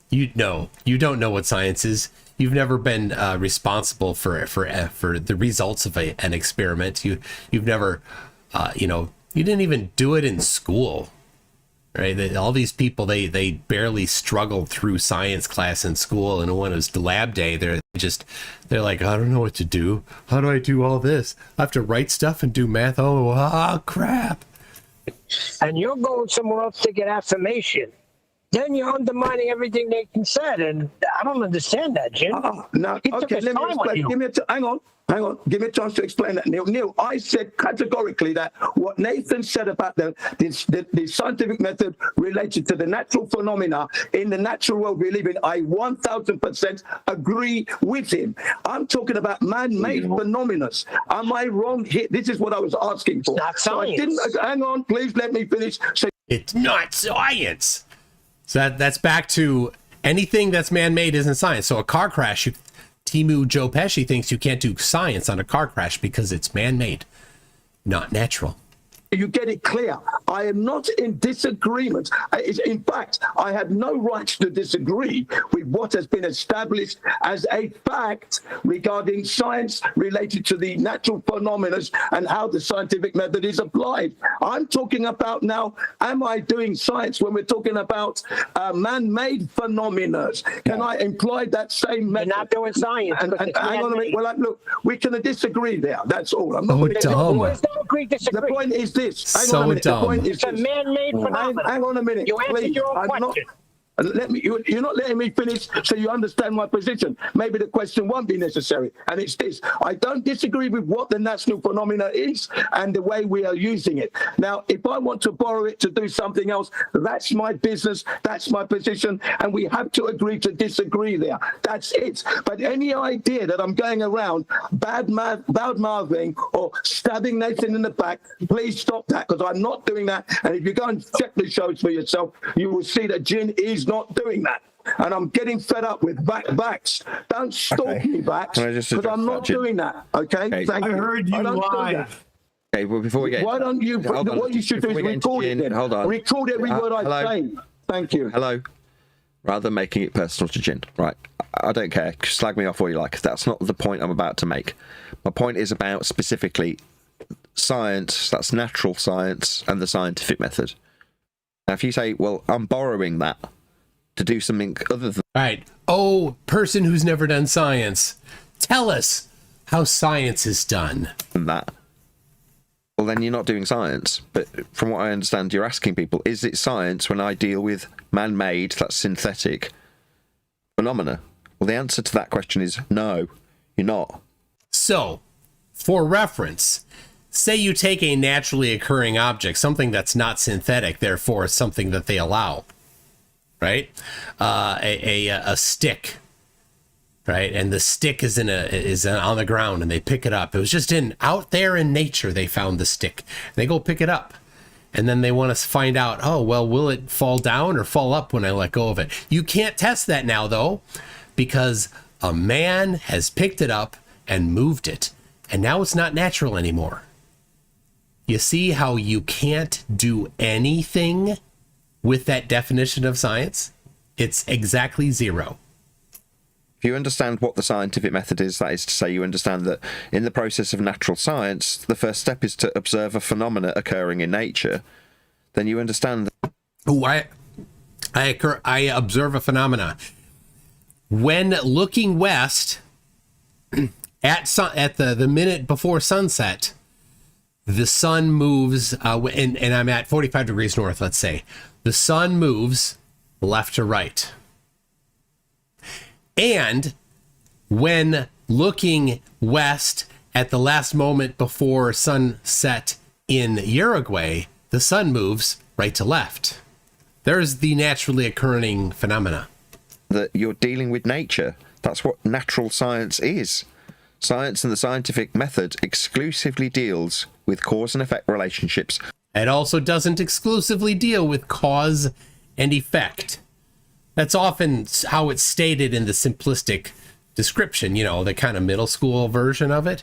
You don't know what science is. You've never been responsible for the results of an experiment. You've never, you didn't even do it in school, right? All these people, they barely struggled through science class in school, and when it was the lab day, they're like, I don't know what to do. How do I do all this? I have to write stuff and do math. Oh, crap! And you're going somewhere else to get affirmation. Then you're undermining everything Nathan said, and I don't understand that, Jim. No, okay, let me explain. Hang on. Give me a chance to explain that, Neil. Neil, I said categorically that what Nathan said about the scientific method related to the natural phenomena in the natural world we live in, I 1000% agree with him. I'm talking about man-made phenomena. Am I wrong here? This is what I was asking for. It's not science. Hang on, please let me finish. It's not science. So that's back to anything that's man-made isn't science. So a car crash, Timu Joe Pesci thinks you can't do science on a car crash because it's man-made, not natural. You get it clear. I am not in disagreement. In fact, I have no right to disagree with what has been established as a fact regarding science related to the natural phenomena and how the scientific method is applied. I'm talking about now, am I doing science when we're talking about man-made phenomena? Can I employ that same method? You're not doing science. And hang on a minute. Well, look, we can disagree there. That's all. I'm not going to The point is this. Hang so on a minute. dumb. The point is it's a man-made phenomenon. Hang on a minute. You answered your own question. You're not letting me finish so you understand my position. Maybe the question won't be necessary. And it's this. I don't disagree with what the national phenomena is and the way we are using it. Now, if I want to borrow it to do something else, that's my business, that's my position, and we have to agree to disagree there. That's it. But any idea that I'm going around bad-mouthing or stabbing Nathan in the back, please stop that, because I'm not doing that. And if you go and check the shows for yourself, you will see that Jin is not doing that. And I'm getting fed up with backs. Don't stalk me, backs, because I'm not doing that. Okay? Thank you. I heard you live. Okay, well, before we get... Why don't you... What you should do is record it then. Hold on. Record every word I say. Thank you. Hello. Rather than making it personal to Jin. Right. I don't care. Slag me off all you like. That's not the point I'm about to make. My point is about specifically science, that's natural science, and the scientific method. Now, if you say, well, I'm borrowing that to do something other than... Right. Oh, person who's never done science, tell us how science is done. ...than that. Well, then you're not doing science. But from what I understand, you're asking people, is it science when I deal with man-made, that's synthetic, phenomena? Well, the answer to that question is no, you're not. So, for reference, say you take a naturally occurring object, something that's not synthetic, therefore something that they allow, right? A stick, right? And the stick is on the ground, and they pick it up. It was just out there in nature they found the stick. They go pick it up, and then they want to find out, oh, well, will it fall down or fall up when I let go of it? You can't test that now, though, because a man has picked it up and moved it, and now it's not natural anymore. You see how you can't do anything with that definition of science? It's exactly zero. If you understand what the scientific method is, that is to say you understand that in the process of natural science, the first step is to observe a phenomena occurring in nature, then you understand that... Oh, I observe a phenomena. When looking west at the minute before sunset, the sun moves, and I'm at 45 degrees north, let's say. The sun moves left to right. And when looking west at the last moment before sunset in Uruguay, the sun moves right to left. There's the naturally occurring phenomena. That you're dealing with nature. That's what natural science is. Science and the scientific method exclusively deals with cause and effect relationships. It also doesn't exclusively deal with cause and effect. That's often how it's stated in the simplistic description, you know, the kind of middle school version of it.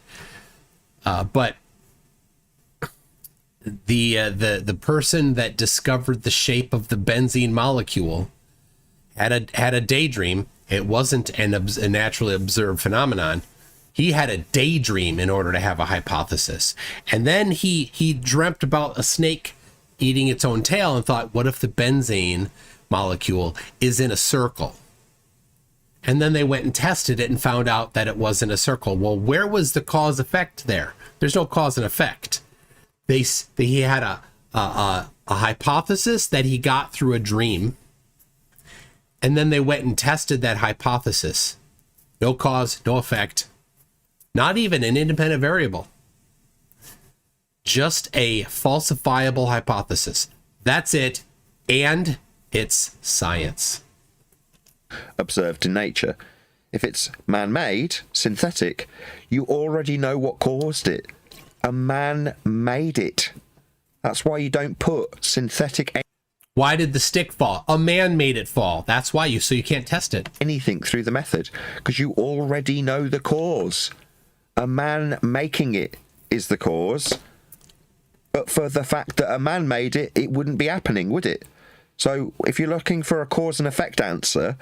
But the person that discovered the shape of the benzene molecule had a daydream. It wasn't a naturally observed phenomenon. He had a daydream in order to have a hypothesis. And then he dreamt about a snake eating its own tail and thought, what if the benzene molecule is in a circle? And then they went and tested it and found out that it wasn't a circle. Well, where was the cause effect there? There's no cause and effect. He had a hypothesis that he got through a dream. And then they went and tested that hypothesis. No cause, no effect. Not even an independent variable. Just a falsifiable hypothesis. That's it. And it's science. Observed in nature. If it's man-made, synthetic, you already know what caused it. A man made it. That's why you don't put synthetic... Why did the stick fall? A man made it fall. That's why so you can't test it. Anything through the method, because you already know the cause. A man making it is the cause. But for the fact that a man made it, it wouldn't be happening, would it? So if you're looking for a cause and effect answer,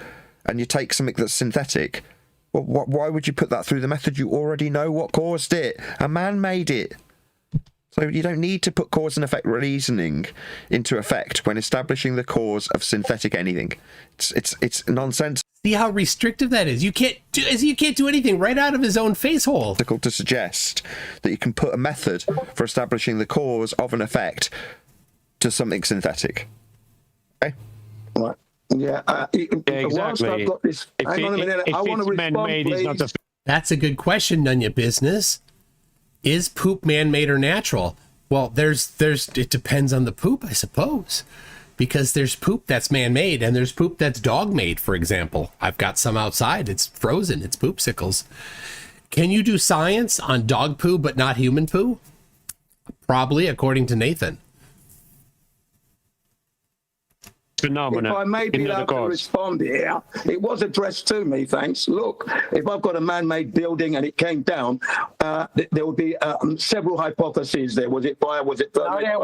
and you take something that's synthetic, well, why would you put that through the method? You already know what caused it. A man made it. So you don't need to put cause and effect reasoning into effect when establishing the cause of synthetic anything. It's nonsense. See how restrictive that is. You can't do anything right out of his own face hole. Difficult to suggest that you can put a method for establishing the cause of an effect to something synthetic. Okay. Right. Yeah. Whilst I've got this, hang on a minute. I want to respond, please. That's a good question, none your business. Is poop man-made or natural? Well, it depends on the poop, I suppose, because there's poop that's man-made and there's poop that's dog-made. For example, I've got some outside. It's frozen. It's poopsicles. Can you do science on dog poo but not human poo? Probably, according to Nathan. Phenomena. If I may be allowed to respond here, it was addressed to me, thanks. Look, if I've got a man-made building and it came down, there would be several hypotheses there. Was it fire? Was it thermite?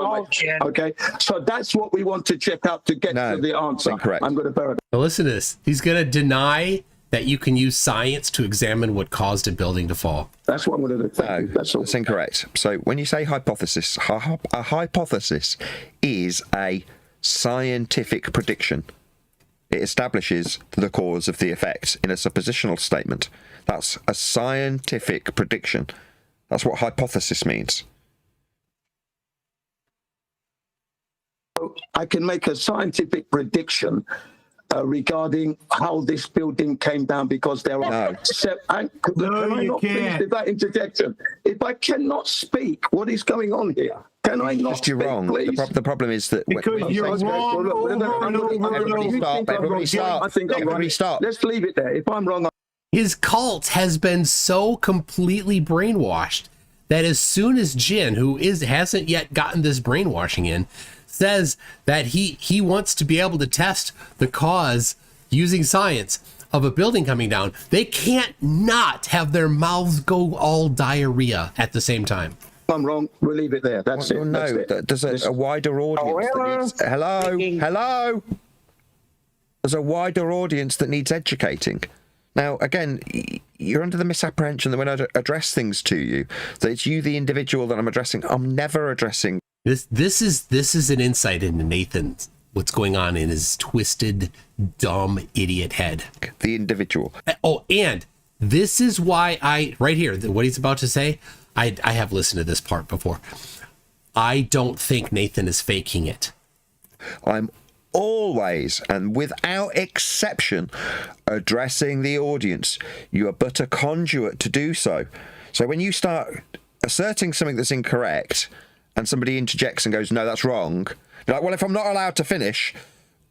Okay, so that's what we want to check out to get to the answer. Incorrect. I'm going to verify. Now listen to this. He's going to deny that you can use science to examine what caused a building to fall. That's what I'm going to do. No, that's incorrect. So when you say hypothesis, a hypothesis is a scientific prediction. It establishes the cause of the effect in a suppositional statement. That's a scientific prediction. That's what hypothesis means. I can make a scientific prediction regarding how this building came down because there are... No, you can't. With that interjection. If I cannot speak, what is going on here? Can I not speak, you're wrong. Please? The problem is that... Because you're wrong. Everybody stop. Everybody stop. Let's leave it there. If I'm wrong... His cult has been so completely brainwashed that as soon as Jin, who hasn't yet gotten this brainwashing in, says that he wants to be able to test the cause using science of a building coming down, they can't not have their mouths go all diarrhea at the same time. I'm wrong. We'll leave it there. That's it. No, there's a wider audience that needs... Hello? There's a wider audience that needs educating. Now, again, you're under the misapprehension that when I address things to you, that it's you, the individual, that I'm addressing. I'm never addressing... This is an insight into Nathan's, what's going on in his twisted, dumb, idiot head. The individual. Oh, and This is why right here, what he's about to say, I have listened to this part before. I don't think Nathan is faking it. I'm always and without exception addressing the audience. You are but a conduit to do so. So when you start asserting something that's incorrect and somebody interjects and goes, no, that's wrong, you're like, well, if I'm not allowed to finish,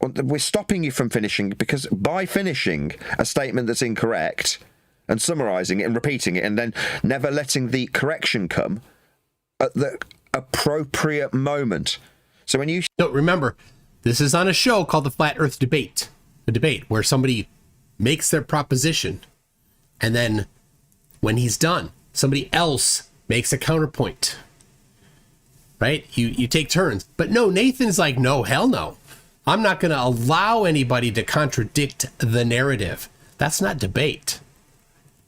we're stopping you from finishing, because by finishing a statement that's incorrect and summarising it and repeating it and then never letting the correction come at the appropriate moment. So when you... No, remember, this is on a show called the Flat Earth Debate. A debate where somebody makes their proposition, and then when he's done, somebody else makes a counterpoint. Right? You take turns. But no, Nathan's like, no, hell no. I'm not going to allow anybody to contradict the narrative. That's not debate.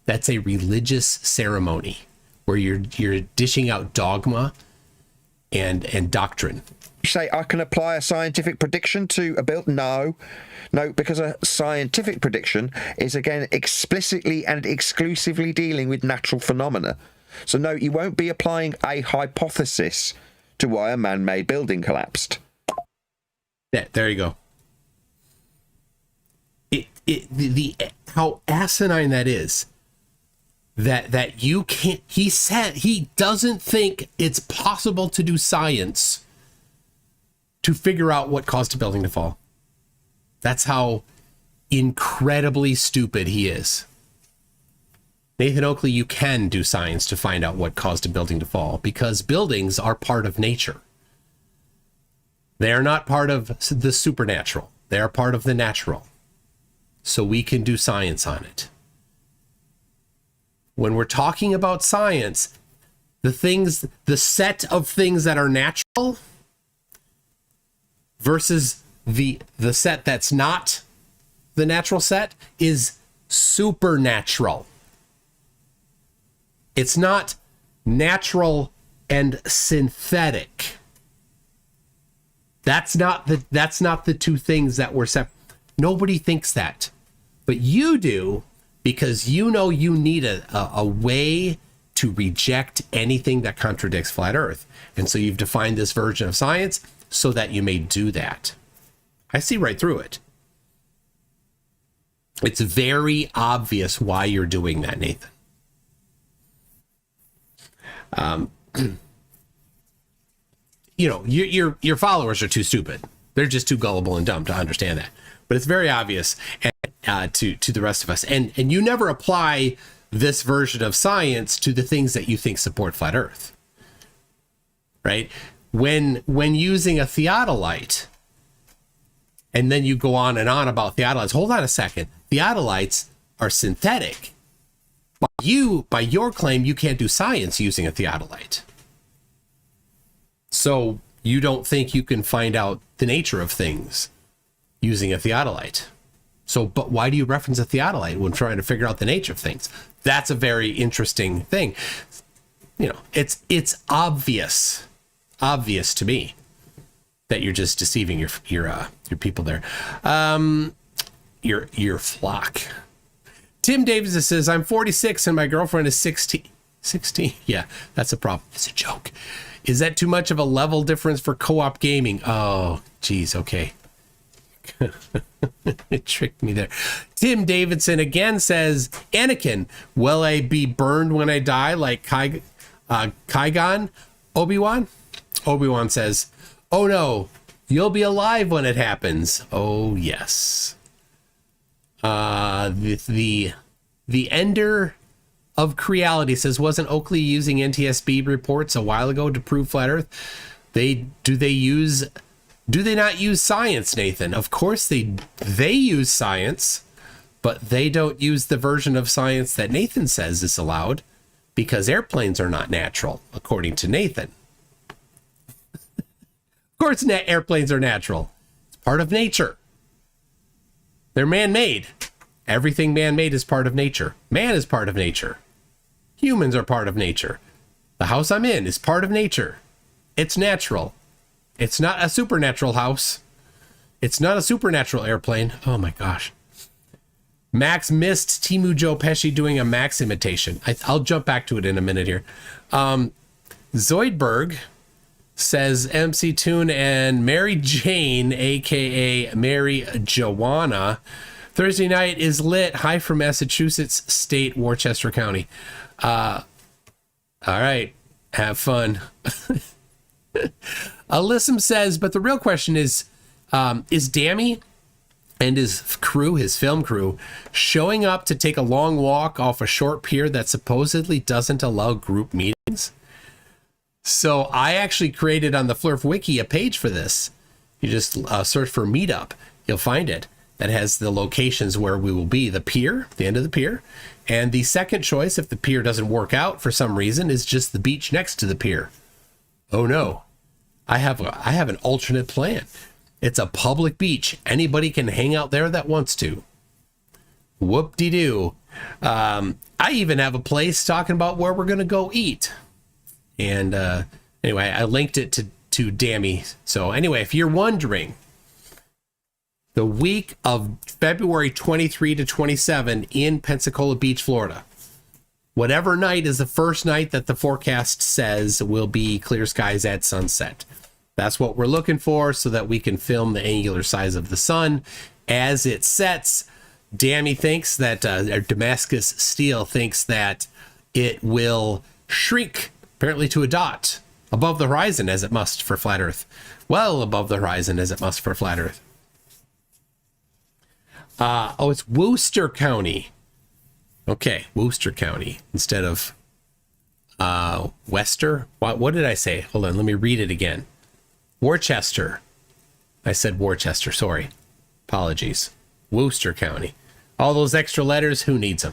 That's a religious ceremony where you're dishing out dogma and doctrine. You say, I can apply a scientific prediction to a build? No, because a scientific prediction is, again, explicitly and exclusively dealing with natural phenomena. So no, you won't be applying a hypothesis to why a man-made building collapsed. Yeah, there you go. How asinine that is. That you can't. He said he doesn't think it's possible to do science to figure out what caused a building to fall. That's how incredibly stupid he is. Nathan Oakley, you can do science to find out what caused a building to fall, because buildings are part of nature. They are not part of the supernatural. They are part of the natural. So we can do science on it. When we're talking about science, the set of things that are natural versus the set that's not the natural set is supernatural. It's not natural and synthetic. That's not the two things that were separate. Nobody thinks that, but you do, because you know you need a way to reject anything that contradicts flat Earth. And so you've defined this version of science so that you may do that. I see right through it. It's very obvious why you're doing that, Nathan. Your followers are too stupid. They're just too gullible and dumb to understand that. But it's very obvious to the rest of us. And you never apply this version of science to the things that you think support flat Earth. Right? When using a theodolite, and then you go on and on about theodolites. Hold on a second. Theodolites are synthetic. By your claim, you can't do science using a theodolite. So you don't think you can find out the nature of things using a theodolite. So, but why do you reference a theodolite when trying to figure out the nature of things? That's a very interesting thing. It's obvious to me that you're just deceiving your people there, your flock. Tim Davis says, I'm 46 and my girlfriend is 16. 16? Yeah, that's a problem. It's a joke. Is that too much of a level difference for co-op gaming? Oh, geez, okay. It tricked me there. Tim Davidson again says, Anakin, will I be burned when I die like Qui-Gon? Obi-Wan? Obi-Wan says, oh no, you'll be alive when it happens. Oh yes. The Ender of Creality says, wasn't Oakley using NTSB reports a while ago to prove flat Earth? Do they not use science, Nathan? Of course they use science, but they don't use the version of science that Nathan says is allowed, because airplanes are not natural, according to Nathan. Of course, airplanes are natural. It's part of nature. They're man-made. Everything man-made is part of nature. Man is part of nature. Humans are part of nature. The house I'm in is part of nature. It's natural. It's not a supernatural house. It's not a supernatural airplane. Oh my gosh. Max missed Timu Joe Pesci doing a Max imitation. I'll jump back to it in a minute here. Zoidberg says MC Toon and Mary Jane, aka Mary Joanna. Thursday night is lit. Hi from Massachusetts State, Worcester County. All right, have fun. Alyssum says, but the real question is Dammy and his crew, his film crew, showing up to take a long walk off a short pier that supposedly doesn't allow group meetings? So I actually created on the Flerf Wiki a page for this. You just search for Meetup. You'll find it. That has the locations where we will be. The pier, the end of the pier. And the second choice, if the pier doesn't work out for some reason, is just the beach next to the pier. Oh no, I have an alternate plan. It's a public beach. Anybody can hang out there that wants to. Whoop-de-doo. I even have a place talking about where we're going to go eat. And anyway, I linked it to Dammy. So anyway, if you're wondering, the week of February 23 to 27 in Pensacola Beach, Florida, whatever night is the first night that the forecast says will be clear skies at sunset. That's what we're looking for so that we can film the angular size of the sun as it sets. Dammy thinks that, or Damascus Steel thinks that it will shrink apparently to a dot above the horizon as it must for flat Earth. Well above the horizon as it must for flat Earth. It's Worcester County. Okay, Worcester County instead of Wester. What did I say? Hold on, let me read it again. Worcester. I said Worcester, sorry. Apologies. Worcester County. All those extra letters, who needs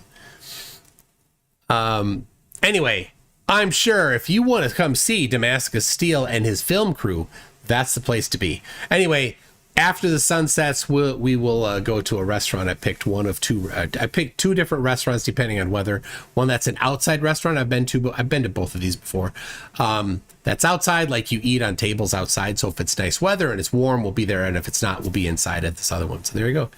them? Anyway, I'm sure if you want to come see Damascus Steel and his film crew, that's the place to be. Anyway, after the sun sets, we will go to a restaurant. I picked one of two. I picked two different restaurants depending on weather. One that's an outside restaurant. I've been to both of these before. That's outside, like you eat on tables outside. So if it's nice weather and it's warm, we'll be there. And if it's not, we'll be inside at this other one. So there you go.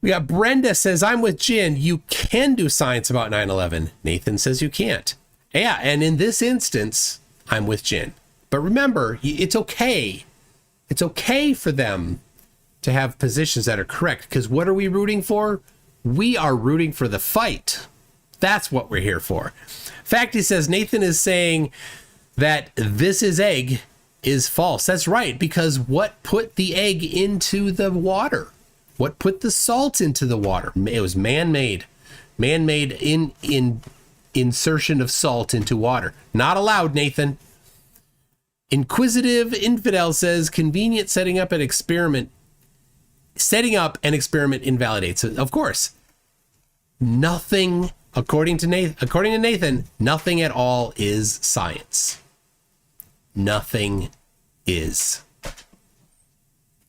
We got Brenda says, I'm with Jin. You can do science about 9/11. Nathan says you can't. Yeah, and in this instance, I'm with Jin. But remember, it's okay. It's okay for them to have positions that are correct. Because what are we rooting for? We are rooting for the fight. That's what we're here for. Fact, he says, Nathan is saying that this is egg is false. That's right. Because what put the egg into the water? What put the salt into the water? It was man-made. Man-made insertion of salt into water. Not allowed, Nathan. Inquisitive Infidel says convenient setting up an experiment invalidates it. Of course. Nothing, according to Nathan, nothing at all is science. Nothing is.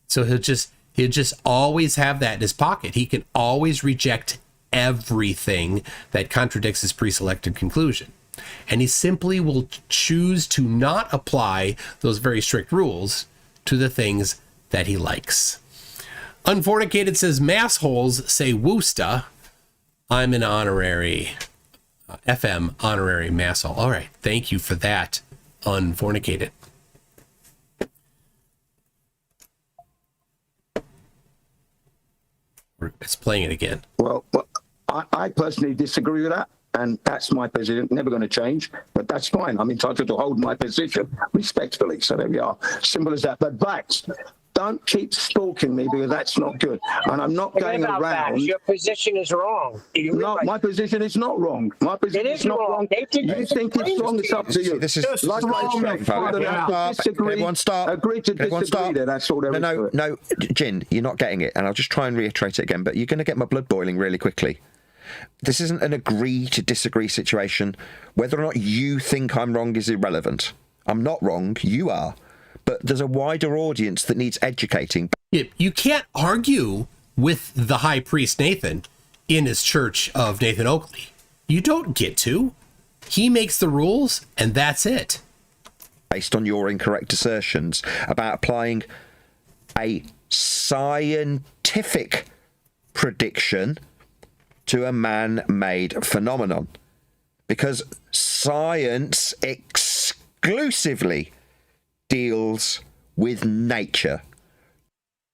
So he'll just always have that in his pocket. He can always reject everything that contradicts his pre-selected conclusion. And he simply will choose to not apply those very strict rules to the things that he likes. Unfornicated says, mass holes say Woosta. I'm an honorary FM honorary mass hole. All right. Thank you for that, Unfornicated. It's playing it again. Well, I personally disagree with that. And that's my position, never going to change, but that's fine. I'm entitled to hold my position respectfully. So there we are. Simple as that. But Vax, don't keep stalking me because that's not good. And I'm not going around. Vax, your position is wrong. No, my position is not wrong. My position is not wrong. You think it's wrong, it's up to you. This is like I said, everyone start. Agree to disagree there. That's all there is. No, Jin, you're not getting it. And I'll just try and reiterate it again, but you're going to get my blood boiling really quickly. This isn't an agree to disagree situation. Whether or not you think I'm wrong is irrelevant. I'm not wrong, you are. But there's a wider audience that needs educating. You can't argue with the high priest Nathan in his church of Nathan Oakley. You don't get to. He makes the rules, and that's it. Based on your incorrect assertions about applying a scientific prediction to a man-made phenomenon, because science exclusively deals with nature,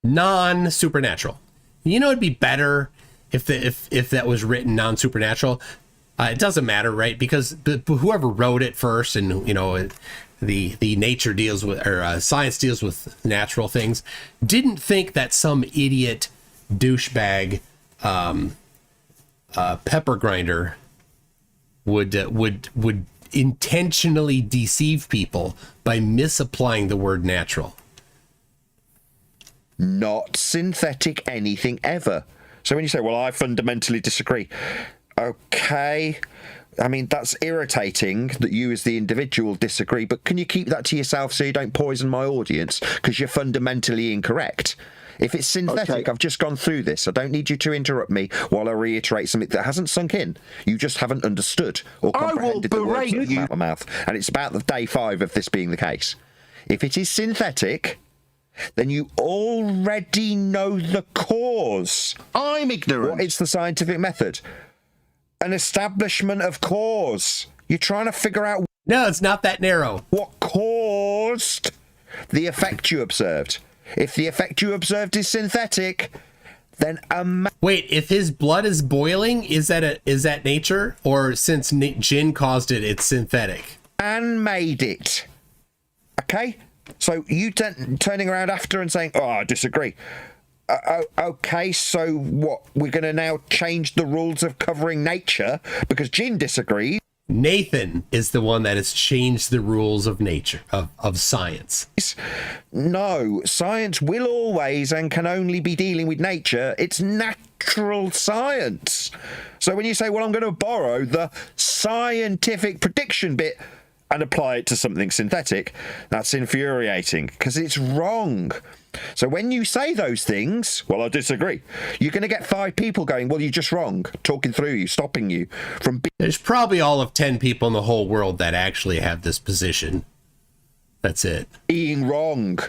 non-supernatural. You know, it'd be better if that was written non-supernatural. It doesn't matter, right? Because whoever wrote it first, and you know, the nature deals with, or science deals with natural things, didn't think that some idiot douchebag pepper grinder would intentionally deceive people by misapplying the word natural. Not synthetic anything ever. So when you say, well, I fundamentally disagree, okay, I mean, that's irritating that you as the individual disagree, but can you keep that to yourself so you don't poison my audience because you're fundamentally incorrect? If it's synthetic, I've just gone through this. I don't need you to interrupt me while I reiterate something that hasn't sunk in. You just haven't understood or comprehended the words that come out of my mouth. And it's about the day 5 of this being the case. If it is synthetic, then you already know the cause. I'm ignorant. What is the scientific method? An establishment of cause. You're trying to figure out... No, it's not that narrow. What caused the effect you observed. If the effect you observed is synthetic, then wait, if his blood is boiling, is that nature? Or since Jin caused it, it's synthetic? And made it. Okay? So you turning around after and saying, oh, I disagree. Okay, so what? We're going to now change the rules of covering nature because Jin disagrees? Nathan is the one that has changed the rules of nature, of science. No, science will always and can only be dealing with nature. It's natural science. So when you say, well, I'm going to borrow the scientific prediction bit and apply it to something synthetic, that's infuriating because it's wrong. So when you say those things, well, I disagree, you're going to get 5 people going, well, you're just wrong, talking through you, stopping you from... There's probably all of 10 people in the whole world that actually have this position. That's it. Being wrong.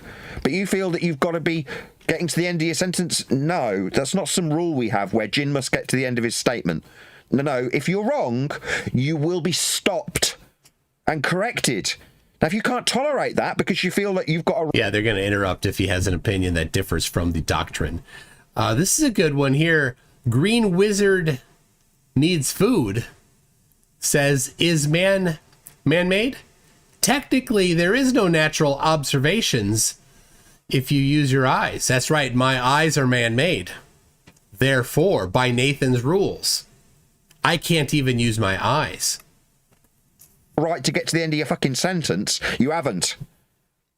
But you feel that you've got to be getting to the end of your sentence? No, that's not some rule we have where Jin must get to the end of his statement. No, if you're wrong, you will be stopped and corrected. Now, if you can't tolerate that because you feel that you've got a... Yeah, they're going to interrupt if he has an opinion that differs from the doctrine. This is a good one here. Green Wizard Needs Food says, is man-made? Technically, there is no natural observations if you use your eyes. That's right, my eyes are man-made. Therefore, by Nathan's rules, I can't even use my eyes. Right to get to the end of your fucking sentence, you haven't.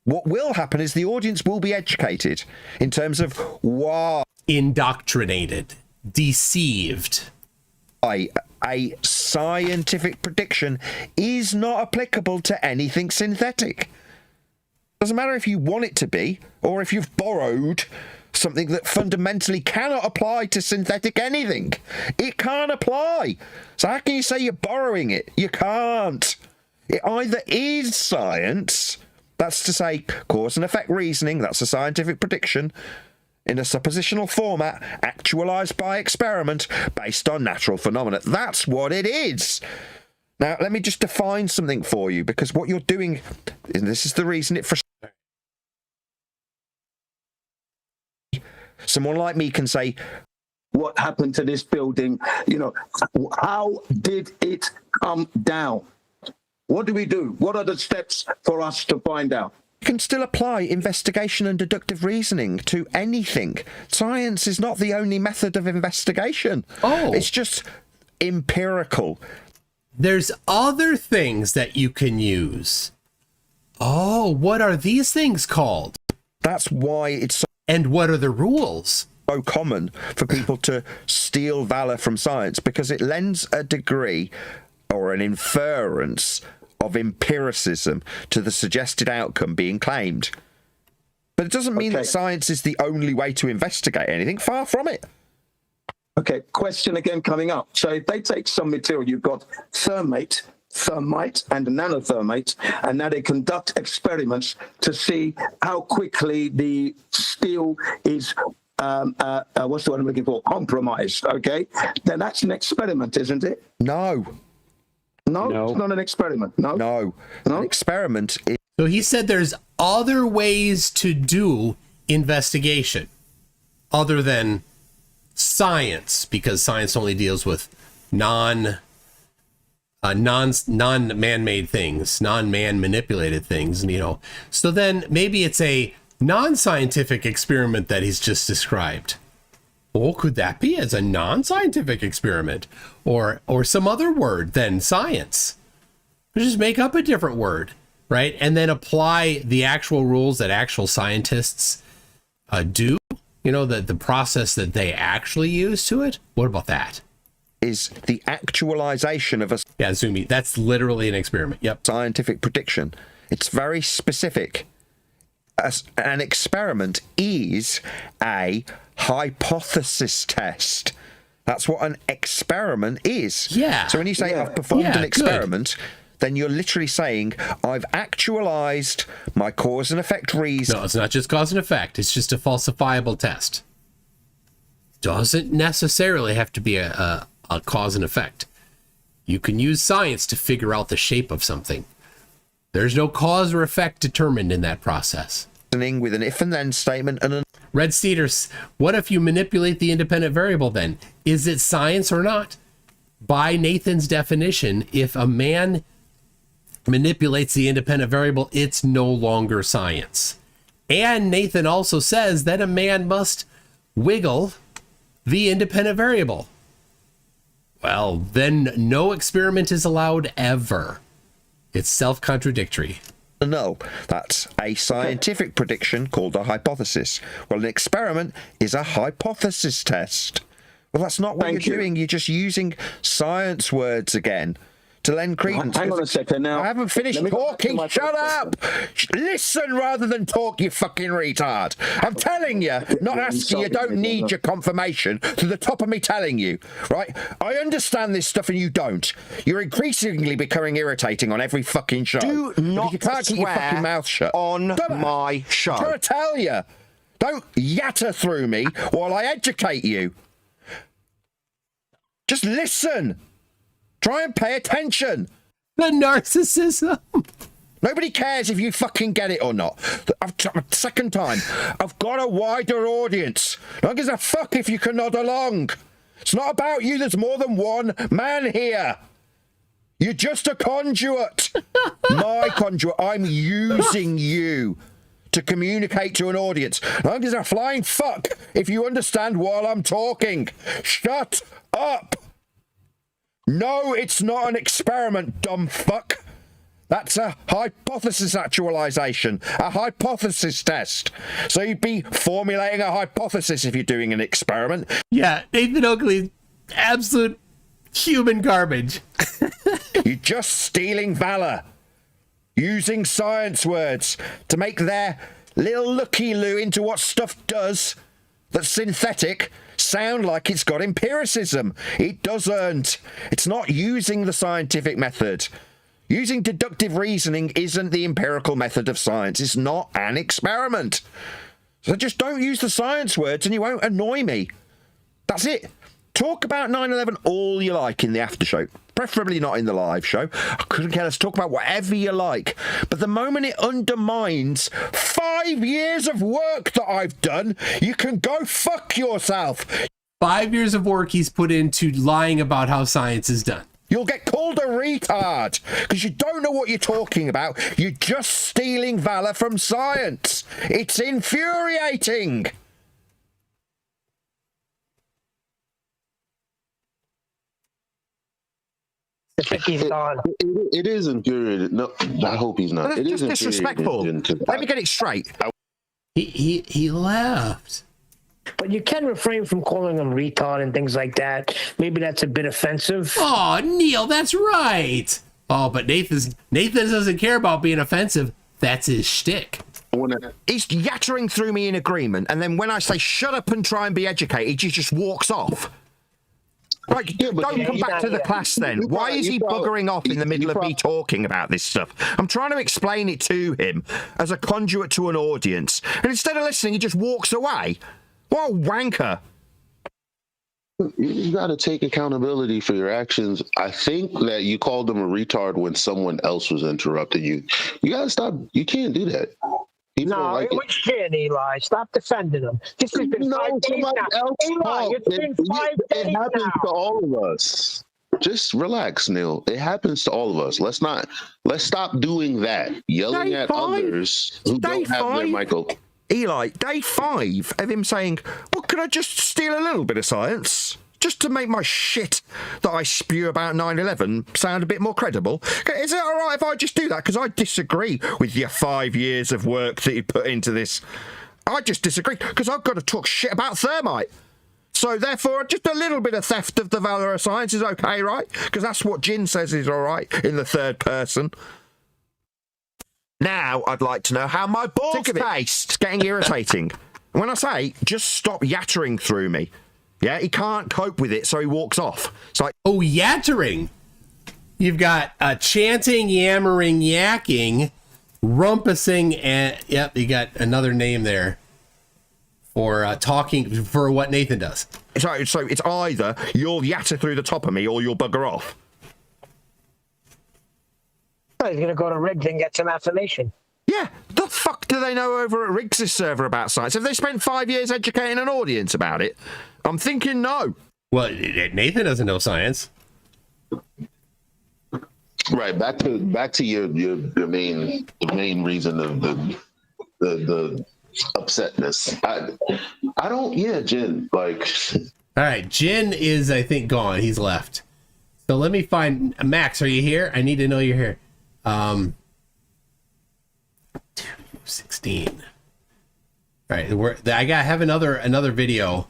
What will happen is the audience will be educated in terms of why... Indoctrinated, deceived. A scientific prediction is not applicable to anything synthetic. Doesn't matter if you want it to be, or if you've borrowed something that fundamentally cannot apply to synthetic anything. It can't apply. So how can you say you're borrowing it? You can't. It either is science, that's to say cause and effect reasoning, that's a scientific prediction, in a suppositional format, actualized by experiment, based on natural phenomena. That's what it is. Now, let me just define something for you, because what you're doing, and this is the reason it frustrates. Someone like me can say, what happened to this building? You know, how did it come down? What do we do? What are the steps for us to find out? You can still apply investigation and deductive reasoning to anything. Science is not the only method of investigation. Oh. It's just empirical. There's other things that you can use. Oh, what are these things called? That's why it's so... And what are the rules? So common for people to steal valor from science, because it lends a degree or an inference of empiricism to the suggested outcome being claimed. But it doesn't mean that science is the only way to investigate anything. Far from it. Okay, question again coming up. So if they take some material, you've got thermate thermite and nanothermite, and now they conduct experiments to see how quickly the steel is what's the word I'm looking for? Compromised. Okay, then that's an experiment, isn't it? No. No, it's not an experiment. No. An experiment is... So he said there's other ways to do investigation other than science, because science only deals with non-man-made things, non-man manipulated things, you know. So then maybe it's a non-scientific experiment that he's just described. Well, could that be as a non-scientific experiment, or some other word than science? Just make up a different word, right? And then apply the actual rules that actual scientists do, you know, the process that they actually use to it. What about that? Is the actualization of a... Yeah, Zumi, that's literally an experiment. Yep. Scientific prediction. It's very specific. An experiment is a hypothesis test. That's what an experiment is. Yeah. So when you say I've performed an experiment, then you're literally saying I've actualized my cause and effect reason. No, it's not just cause and effect. It's just a falsifiable test. Doesn't necessarily have to be a cause and effect. You can use science to figure out the shape of something. There's no cause or effect determined in that process. With an if and then statement and an... Red Cedars, what if you manipulate the independent variable then? Is it science or not? By Nathan's definition, if a man manipulates the independent variable, it's no longer science. And Nathan also says that a man must wiggle the independent variable. Well, then no experiment is allowed ever. It's self-contradictory. No, that's a scientific prediction called a hypothesis. Well, an experiment is a hypothesis test. Well, that's not what you're doing. You're just using science words again to lend credence. Hang on a second now. I haven't finished talking. Shut up! Listen rather than talk, you fucking retard. I'm telling you, not asking you, don't need your confirmation to the top of me telling you, right? I understand this stuff and you don't. You're increasingly becoming irritating on every fucking show. Do not you can't keep your fucking mouth shut. On my show. I'm trying to tell you. Don't yatter through me while I educate you. Just listen. Try and pay attention. The narcissism. Nobody cares if you fucking get it or not. Second time. I've got a wider audience. Don't give a fuck if you can nod along. It's not about you. There's more than one man here. You're just a conduit. My conduit. I'm using you to communicate to an audience. Don't give a flying fuck if you understand while I'm talking. Shut up. No, it's not an experiment, dumb fuck. That's a hypothesis actualization, a hypothesis test. So you'd be formulating a hypothesis if you're doing an experiment. Yeah, Nathan Oakley, absolute human garbage. You're just stealing valor, using science words to make their little looky-loo into what stuff does that's synthetic sound like it's got empiricism. It doesn't. It's not using the scientific method. Using deductive reasoning isn't the empirical method of science. It's not an experiment. So just don't use the science words and you won't annoy me. That's it. Talk about 9/11 all you like in the after show. Preferably not in the live show. I couldn't care less. Talk about whatever you like. But the moment it undermines 5 years of work that I've done, you can go fuck yourself. 5 years of work he's put into lying about how science is done. You'll get called a retard because you don't know what you're talking about. You're just stealing valor from science. It's infuriating. It is infuriating. No, I hope he's not. It is disrespectful. Let me get it straight. He left. But you can refrain from calling them retard and things like that. Maybe that's a bit offensive. Oh, Neil, that's right. Oh, but Nathan doesn't care about being offensive. That's his shtick. He's yattering through me in agreement, and then when I say shut up and try and be educated, he just walks off. Right, don't come back to the class then. Why is he buggering off in the middle of me talking about this stuff? I'm trying to explain it to him as a conduit to an audience, and instead of listening, he just walks away. What a wanker. You got to take accountability for your actions. I think that you called him a retard when someone else was interrupting you. You got to stop. You can't do that. People don't like it was Chin, Eli. Stop defending him. This has been 5 days now. Eli, it's been 5 days It happens now. to all of us. Just relax, Neil. It happens to all of us. Let's stop doing that. Yelling Day at 5. others who don't have their mic open. Eli, day 5 of him saying, well, could I just steal a little bit of science? Just to make my shit that I spew about 9/11 sound a bit more credible? Is it all right if I just do that? Because I disagree with your 5 years of work that you put into this. I just disagree, because I've got to talk shit about thermite. So therefore, just a little bit of theft of the valor of science is okay, right? Because that's what Jin says is all right in the third person. Now, I'd like to know how my balls taste. It's getting irritating. When I say, just stop yattering through me. Yeah, he can't cope with it, so he walks off. It's like, oh, yattering. You've got chanting, yammering, yakking, rumpusing, and yep, you got another name there for talking, for what Nathan does. So it's either you'll yatter through the top of me or you'll bugger off. He's going to go to Riggs and get some affirmation. Yeah, the fuck do they know over at Riggs' server about science? Have they spent 5 years educating an audience about it? I'm thinking no. Well, Nathan doesn't know science. Right, back to your main reason of the upsetness. I don't. Yeah, Jin. Like, all right, Jin is, I think, gone. He's left. So let me find Max. Are you here? I need to know you're here. 216. All right, I have another video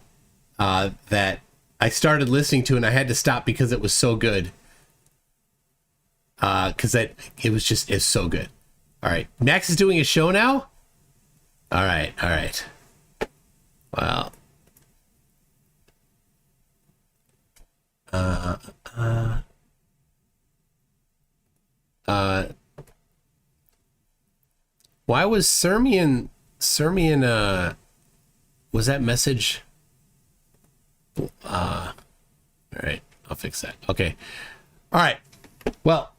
that I started listening to, and I had to stop because it was so good. Because it's so good. All right, Max is doing a show now. All right. Well. Why was Sermian, was that message? All right, I'll fix that. Okay. All right. Well,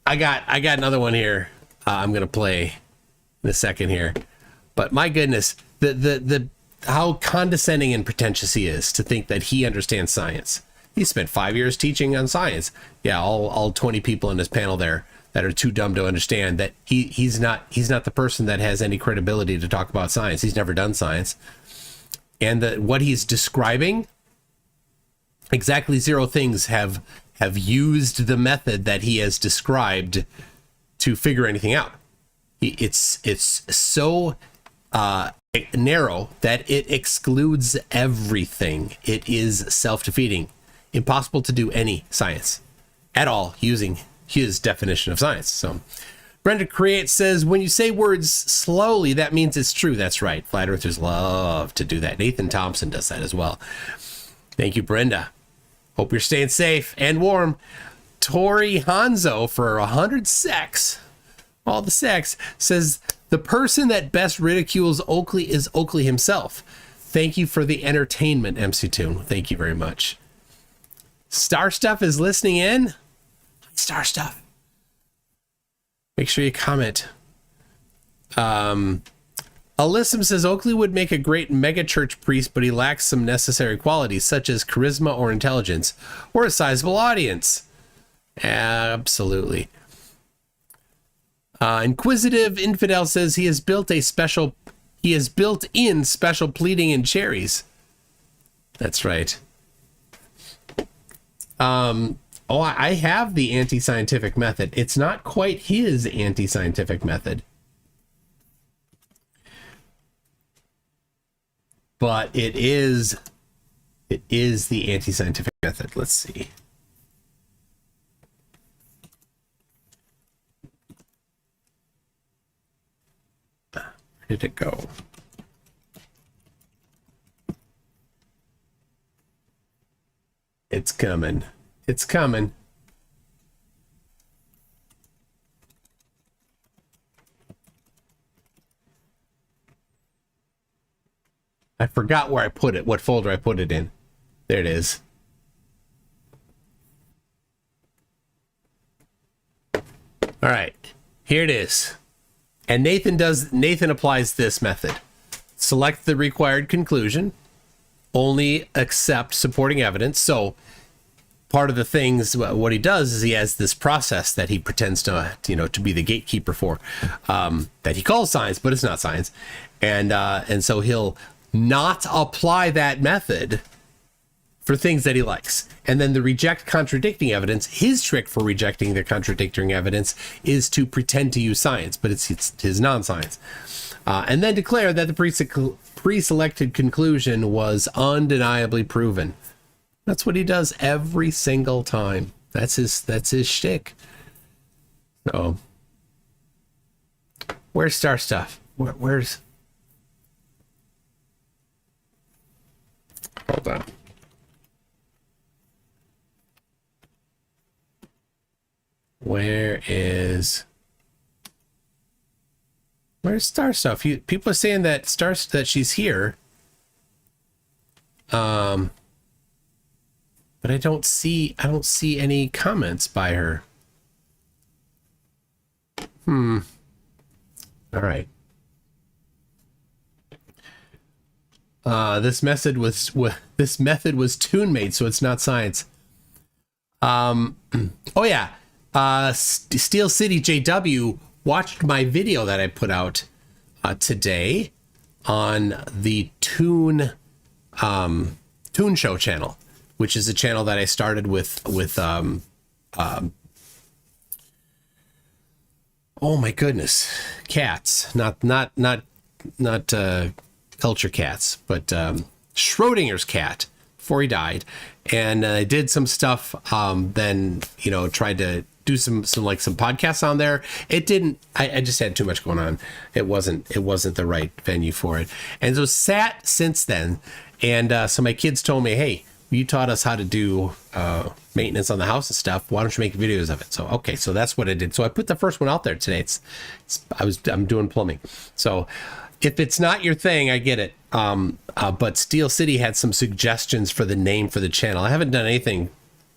I got another one here. I'm going to play in a second here, but my goodness, the how condescending and pretentious he is to think that he understands science. He spent 5 years teaching on science. Yeah, all 20 people in this panel there that are too dumb to understand that he's not the person that has any credibility to talk about science. He's never done science. And what he's describing, exactly 0 things have used the method that he has described to figure anything out. It's so narrow that it excludes everything. It is self-defeating. Impossible to do any science at all using his definition of science. So Brenda Create says, when you say words slowly, that means it's true. That's right. Flat earthers love to do that. Nathan Thompson does that as well. Thank you, Brenda. Hope you're staying safe and warm. Tori Hanzo for 100 sex. All the sex says, the person that best ridicules Oakley is Oakley himself. Thank you for the entertainment, MC Toon. Thank you very much. Star Stuff is listening in. Star Stuff. Make sure you comment. Alyssum says Oakley would make a great megachurch priest, but he lacks some necessary qualities such as charisma or intelligence or a sizable audience. Absolutely. Inquisitive Infidel says he has built in special pleading and cherries. That's right. I have the anti-scientific method. It's not quite his anti-scientific method, but it is the anti-scientific method. Let's see. Where did it go? It's coming. It's coming. I forgot where I put it, what folder I put it in. There it is. All right, here it is. And Nathan applies this method. Select the required conclusion. Only accept supporting evidence. So part of the things, what he does is he has this process that he pretends to be the gatekeeper for, that he calls science, but it's not science. And so he'll not apply that method for things that he likes. And then the reject contradicting evidence, his trick for rejecting the contradicting evidence is to pretend to use science, but it's his non-science. And then declare that the pre-selected conclusion was undeniably proven. That's what he does every single time. That's his shtick. So, where's Star Stuff? Where's... Hold on. Where's Star Stuff? People are saying that that she's here. But I don't see any comments by her. All right. This method was tune made, so it's not science. Oh yeah. Steel City JW watched my video that I put today on the Toon Show channel, which is a channel that I started with oh my goodness, cats, not culture cats, but Schrodinger's cat before he died. And I did some stuff, then, tried to do some podcasts on there. It didn't, I just had too much going on. It wasn't the right venue for it. And so sat since then. And so my kids told me, hey, you taught us how to do maintenance on the house and stuff. Why don't you make videos of it? So, okay, so that's what I did. So I put the first one out there today. I'm doing plumbing. So if it's not your thing, I get it. But Steel City had some suggestions for the name for the channel. I haven't done anything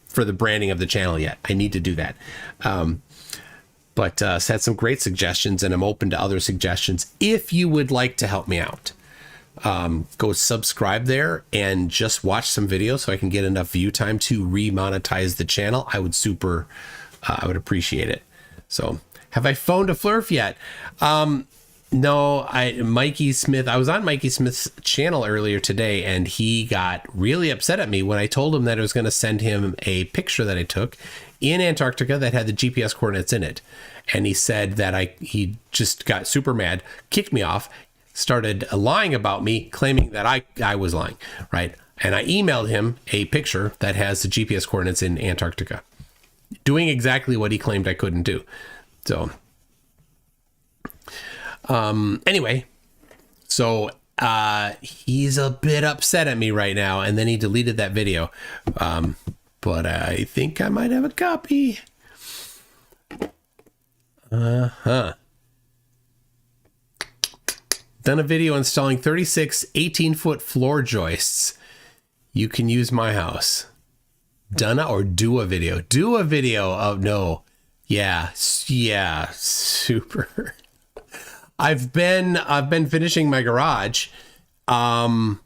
for the branding of the channel yet. I need to do that. But it's had some great suggestions, and I'm open to other suggestions. If you would like to help me out, go subscribe there and just watch some videos so I can get enough view time to remonetize the channel. I would appreciate it. So have I phoned a Flerf yet? No, Mikey Smith, I was on Mikey Smith's channel earlier today, and he got really upset at me when I told him that I was going to send him a picture that I took in Antarctica that had the GPS coordinates in it. And he said that he just got super mad, kicked me off, started lying about me, claiming that I was lying, right? And I emailed him a picture that has the GPS coordinates in Antarctica, doing exactly what he claimed I couldn't do. So anyway, so he's a bit upset at me right now, and then he deleted that video. But I think I might have a copy. Done a video installing 36 18-foot floor joists. You can use my house. Done or do a video. Do a video of no. Yeah, super. I've been finishing my garage, and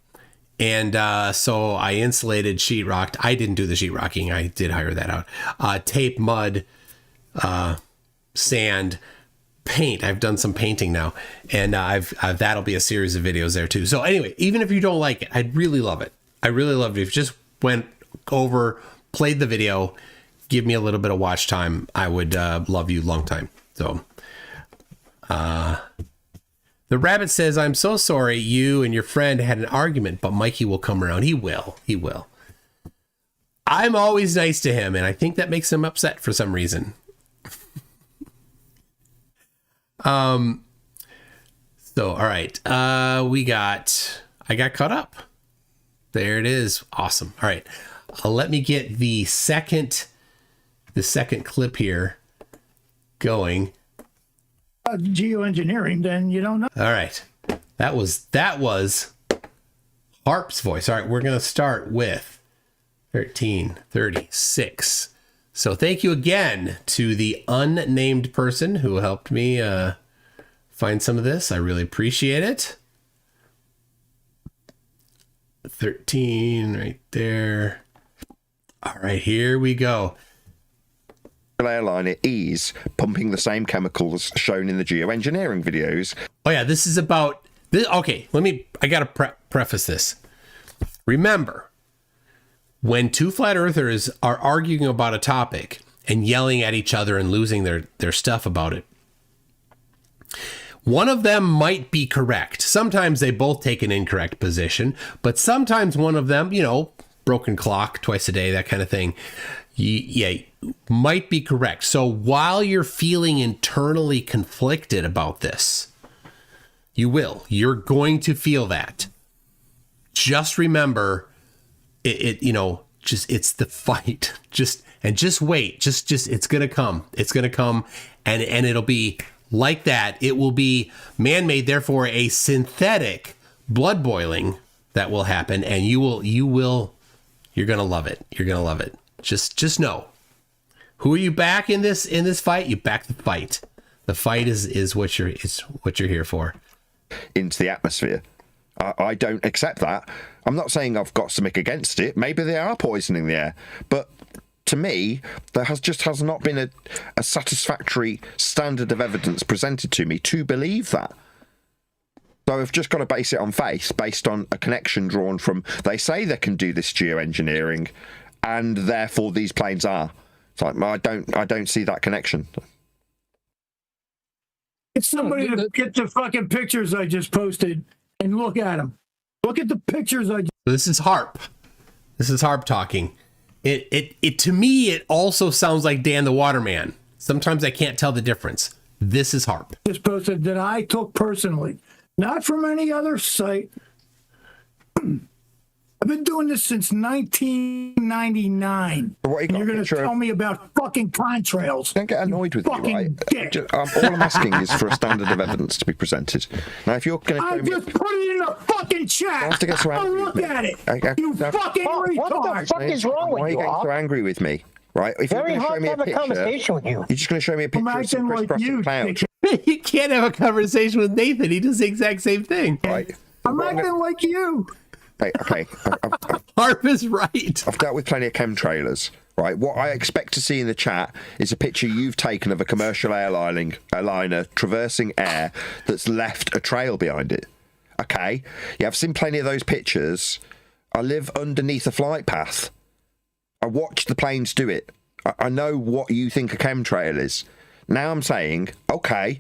so I insulated, sheetrocked. I didn't do the sheetrocking. I did hire that out. Tape, mud, sand, paint. I've done some painting now, and I've that'll be a series of videos there too. So anyway, even if you don't like it, I'd really love it. I really loved it. If you just went over, played the video, give me a little bit of watch time, I would love you long time. So. The rabbit says, I'm so sorry you and your friend had an argument, but Mikey will come around. He will. I'm always nice to him, and I think that makes him upset for some reason. So, all right. I got caught up. There it is. Awesome. All right. let me get the second clip here going. Geoengineering, then you don't know. All right. That was Harp's voice. All right, we're going to start with 1336. So thank you again to the unnamed person who helped me find some of this. I really appreciate it. 13 right there. All right, here we go. Airliner is pumping the same chemicals shown in the geoengineering videos. Oh yeah, this is about this. Okay, I gotta preface this. Remember, when two flat earthers are arguing about a topic and yelling at each other and losing their stuff about it, one of them might be correct. Sometimes they both take an incorrect position, but sometimes one of them, broken clock twice a day, that kind of thing, might be correct. So while you're feeling internally conflicted about this, you're going to feel that. Just remember it's the fight. Just wait. Just it's going to come. It's going to come and it'll be like that. It will be man-made, therefore a synthetic blood boiling that will happen, and you're going to love it. You're going to love it. Just know. Who are you back in this fight? You back the fight. The fight is what you're here for. Into the atmosphere. I don't accept that. I'm not saying I've got something against it. Maybe they are poisoning the air, but to me, there has not been a satisfactory standard of evidence presented to me to believe that. So I've just got to base it on faith, based on a connection drawn from, they say they can do this geoengineering, and therefore these planes are. It's like, I don't see that connection. It's somebody to get the fucking pictures I just posted and look at them. Look at the pictures I just... This is Harp. This is Harp talking. It to me, it also sounds like Dan the Waterman. Sometimes I can't tell the difference. This is Harp. Just posted that I took personally, not from any other site. I've been doing this since 1999. You're going to tell me about fucking contrails. Don't get annoyed with me, right? All I'm asking is for a standard of evidence to be presented. Now, if you're going to... I just put it in the fucking chat. Look at it. You fucking retard. What the fuck is wrong with you? Why are you getting so angry with me? Right? If Very hard to have a conversation with you. You're just going to show me a picture of some crisscrossing clouds. You can't have a conversation with Nathan. He does the exact same thing. Right. I'm acting like you. Okay. Harp is right. I've dealt with plenty of chemtrailers, right? What I expect to see in the chat is a picture you've taken of a commercial airliner traversing air that's left a trail behind it. Okay? Yeah, I've seen plenty of those pictures. I live underneath a flight path. I watch the planes do it. I know what you think a chemtrail is. Now I'm saying, okay,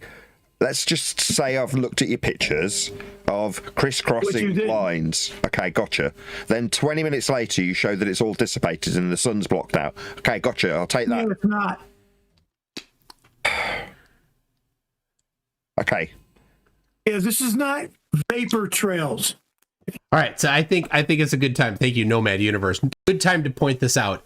let's just say I've looked at your pictures of crisscrossing lines. Okay, gotcha. Then 20 minutes later, you show that it's all dissipated and the sun's blocked out. Okay, gotcha. I'll take that. No, it's not. Okay. Yeah, this is not vapor trails. All right, so I think it's a good time. Thank you, Nomad Universe. Good time to point this out.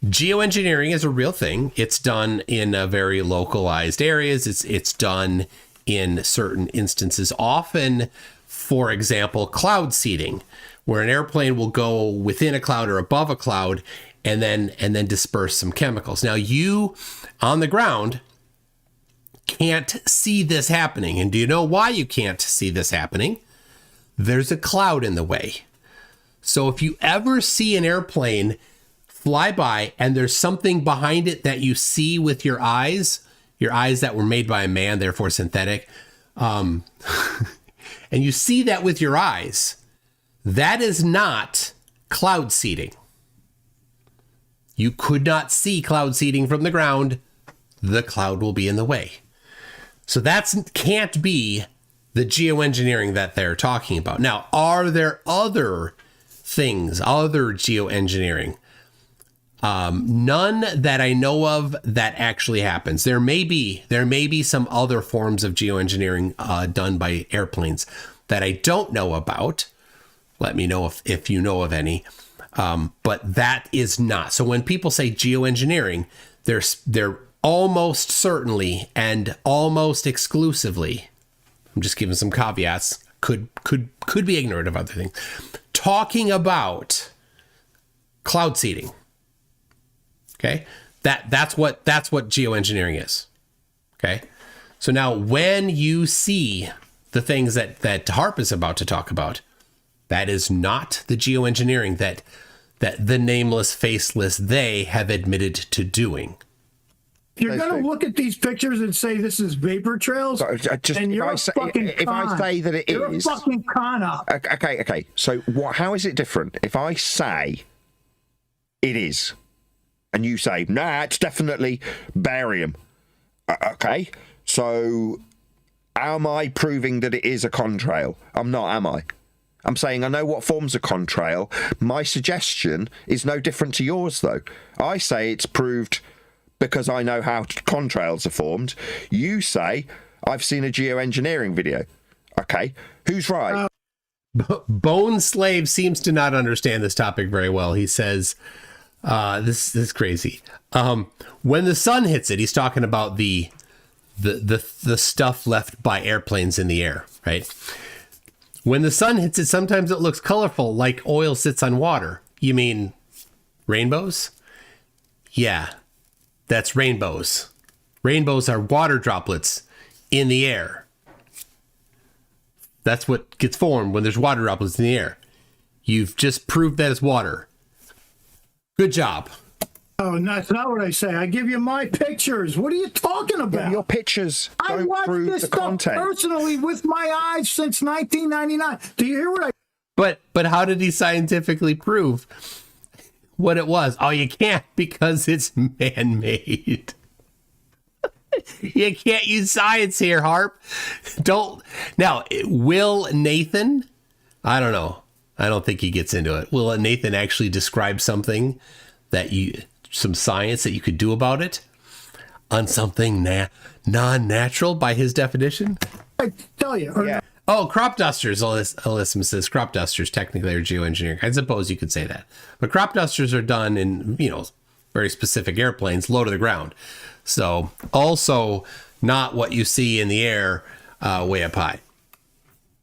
Geoengineering is a real thing. It's done in very localized areas. It's done in certain instances. Often, for example, cloud seeding, where an airplane will go within a cloud or above a cloud, and then disperse some chemicals. Now, you on the ground can't see this happening. And do you know why you can't see this happening? There's a cloud in the way. So if you ever see an airplane fly by and there's something behind it that you see with your eyes that were made by a man, therefore synthetic, and you see that with your eyes, that is not cloud seeding. You could not see cloud seeding from the ground. The cloud will be in the way. So that can't be the geoengineering that they're talking about. Now, are there other things, other geoengineering? None that I know of that actually happens. There may be some other forms of geoengineering done by airplanes that I don't know about. Let me know if you know of any. But that is not. So when people say geoengineering, they're almost certainly and almost exclusively, I'm just giving some caveats, could be ignorant of other things, talking about cloud seeding. Okay? That's what geoengineering is. Okay? So now when you see the things that Harp is about to talk about, that is not the geoengineering that the nameless, faceless they have admitted to doing. If you're going to look at these pictures and say this is vapor trails, then you're a fucking con. If I say that it you're is, a fucking con up. Okay. So how is it different? If I say it is, and you say, nah, it's definitely barium. Okay. So am I proving that it is a contrail? I'm not, am I? I'm saying I know what forms a contrail. My suggestion is no different to yours, though. I say it's proved because I know how contrails are formed. You say I've seen a geoengineering video. Okay, who's right? Bone Slave seems to not understand this topic very well. He says, this is crazy. When the sun hits it, he's talking about the stuff left by airplanes in the air, right? When the sun hits it, sometimes it looks colorful, like oil sits on water. You mean rainbows? Yeah, that's rainbows. Rainbows are water droplets in the air. That's what gets formed when there's water droplets in the air. You've just proved that it's water. Good job. Oh, no, that's not what I say. I give you my pictures. What are you talking about? Your pictures I don't watched prove this the stuff content. personally with my eyes since 1999. Do you hear what I... But how did he scientifically prove what it was? Oh, you can't because it's man-made. You can't use science here, Harp. Don't. Now, will Nathan, I don't know. I don't think he gets into it. Will Nathan actually describe something some science that you could do about it on something non-natural by his definition? I tell you. Yeah. Oh, crop dusters. Alyssa says crop dusters technically are geoengineering. I suppose you could say that. But crop dusters are done in, very specific airplanes low to the ground. So also not what you see in the air way up high.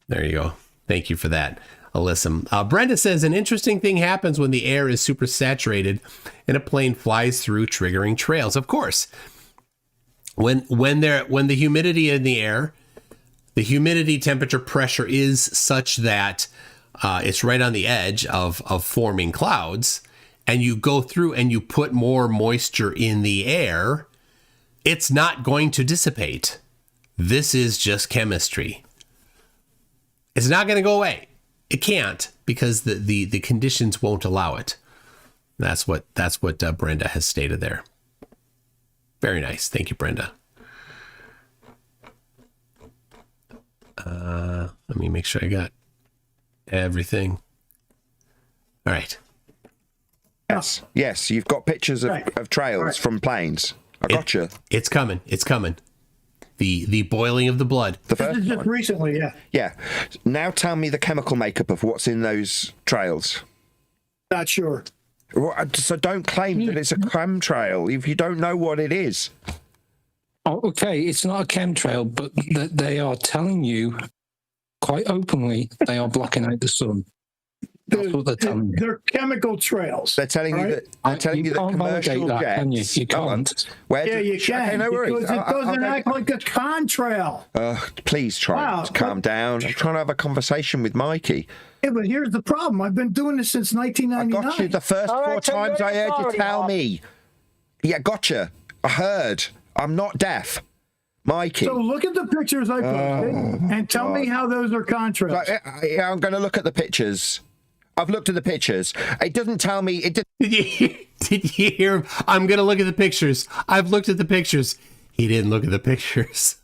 There you go. Thank you for that, Alyssa. Brenda says an interesting thing happens when the air is super saturated and a plane flies through, triggering trails. Of course, when the humidity in the air, the humidity, temperature, pressure is such that it's right on the edge of forming clouds, and you go through and you put more moisture in the air, it's not going to dissipate. This is just chemistry. It's not going to go away. It can't, because the conditions won't allow it. That's what Brenda has stated there. Very nice. Thank you, Brenda. Let me make sure I got everything. All right. Yes, you've got pictures of trails from planes. I gotcha. It's coming. It's coming. The boiling of the blood. This is just recently, yeah. Yeah. Now tell me the chemical makeup of what's in those trails. Not sure. So don't claim that it's a chemtrail if you don't know what it is. Oh, okay, it's not a chemtrail, but they are telling you quite openly they are blocking out the sun. That's what they're telling you. They're chemical trails. They're telling you that. They're telling you that commercial that, jets. Can you? You can't. You can. Okay, no worries. Because it doesn't act like a contrail. Please try to calm down. I'm trying to have a conversation with Mikey. Yeah, but here's the problem. I've been doing this since 1999. I got you the first 4 times I heard you tell me. Yeah, gotcha. I heard. I'm not deaf. Mikey. So look at the pictures I posted and tell me how those are contrails. Yeah, I'm going to look at the pictures. I've looked at the pictures. It doesn't tell me. Did you hear him? I'm going to look at the pictures. I've looked at the pictures. He didn't look at the pictures.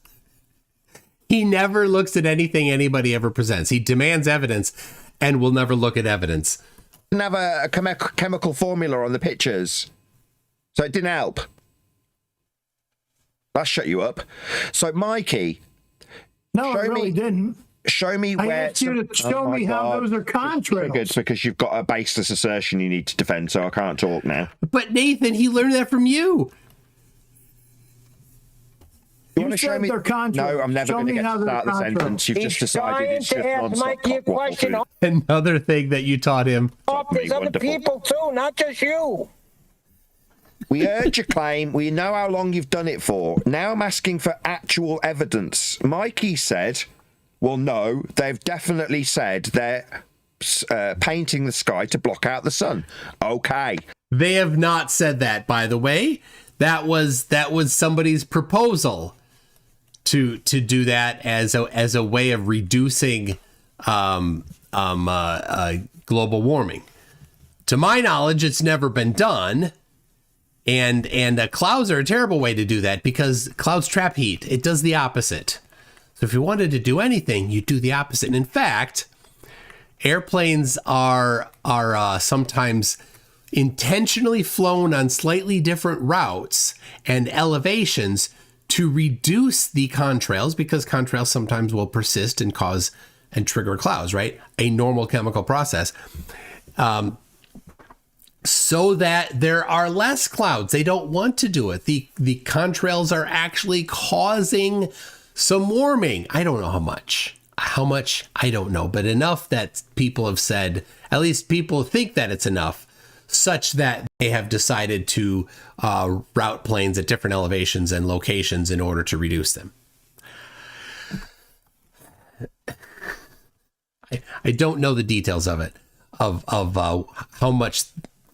He never looks at anything anybody ever presents. He demands evidence and will never look at evidence. Didn't have a chemical formula on the pictures, so it didn't help. That shut you up. So, Mikey. No, it really didn't. show me I where. asked you to show me how those are contrails. Good, because you've got a baseless assertion you need to defend, so I can't talk now. But Nathan, he learned that from you. You want to show me? No, I'm never going to get to start the sentence. You've just decided it's just non-stop cock-waffle. Another thing that you taught him. There's other people too, not just you. We heard your claim. We know how long you've done it for. Now I'm asking for actual evidence. Mikey said, well, no, they've definitely said they're painting the sky to block out the sun. Okay. They have not said that, by the way. That was somebody's proposal to do that as a way of reducing global warming. To my knowledge, it's never been done. And clouds are a terrible way to do that because clouds trap heat. It does the opposite. So if you wanted to do anything, you do the opposite. And in fact, airplanes are sometimes intentionally flown on slightly different routes and elevations to reduce the contrails, because contrails sometimes will persist and cause and trigger clouds, right? A normal chemical process. So that there are less clouds. They don't want to do it. The contrails are actually causing some warming. I don't know how much. How much, I don't know, but enough that people have said, at least people think that it's enough, such that they have decided to route planes at different elevations and locations in order to reduce them. I don't know the details of it, of how much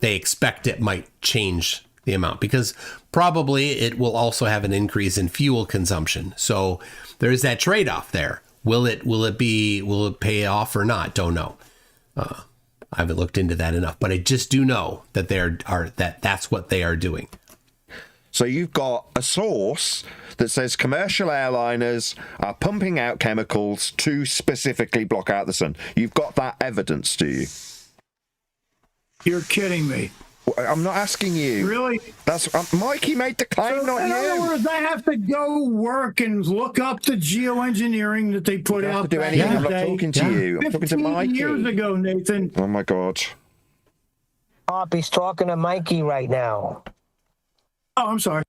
they expect it might change the amount, because probably it will also have an increase in fuel consumption. So there's that trade-off there. Will it pay off or not? Don't know. I haven't looked into that enough, but I just do know that that's what they are doing. So you've got a source that says commercial airliners are pumping out chemicals to specifically block out the sun. You've got that evidence, do you? You're kidding me. I'm not asking you. Really? That's Mikey made the claim, not you. In other words, I have to go work and look up the geoengineering that they put out. Do anything. I'm not talking to you. I'm talking to Mikey. 15 years ago, Nathan. Oh my God. Pop, he's talking to Mikey right now. Oh, I'm sorry.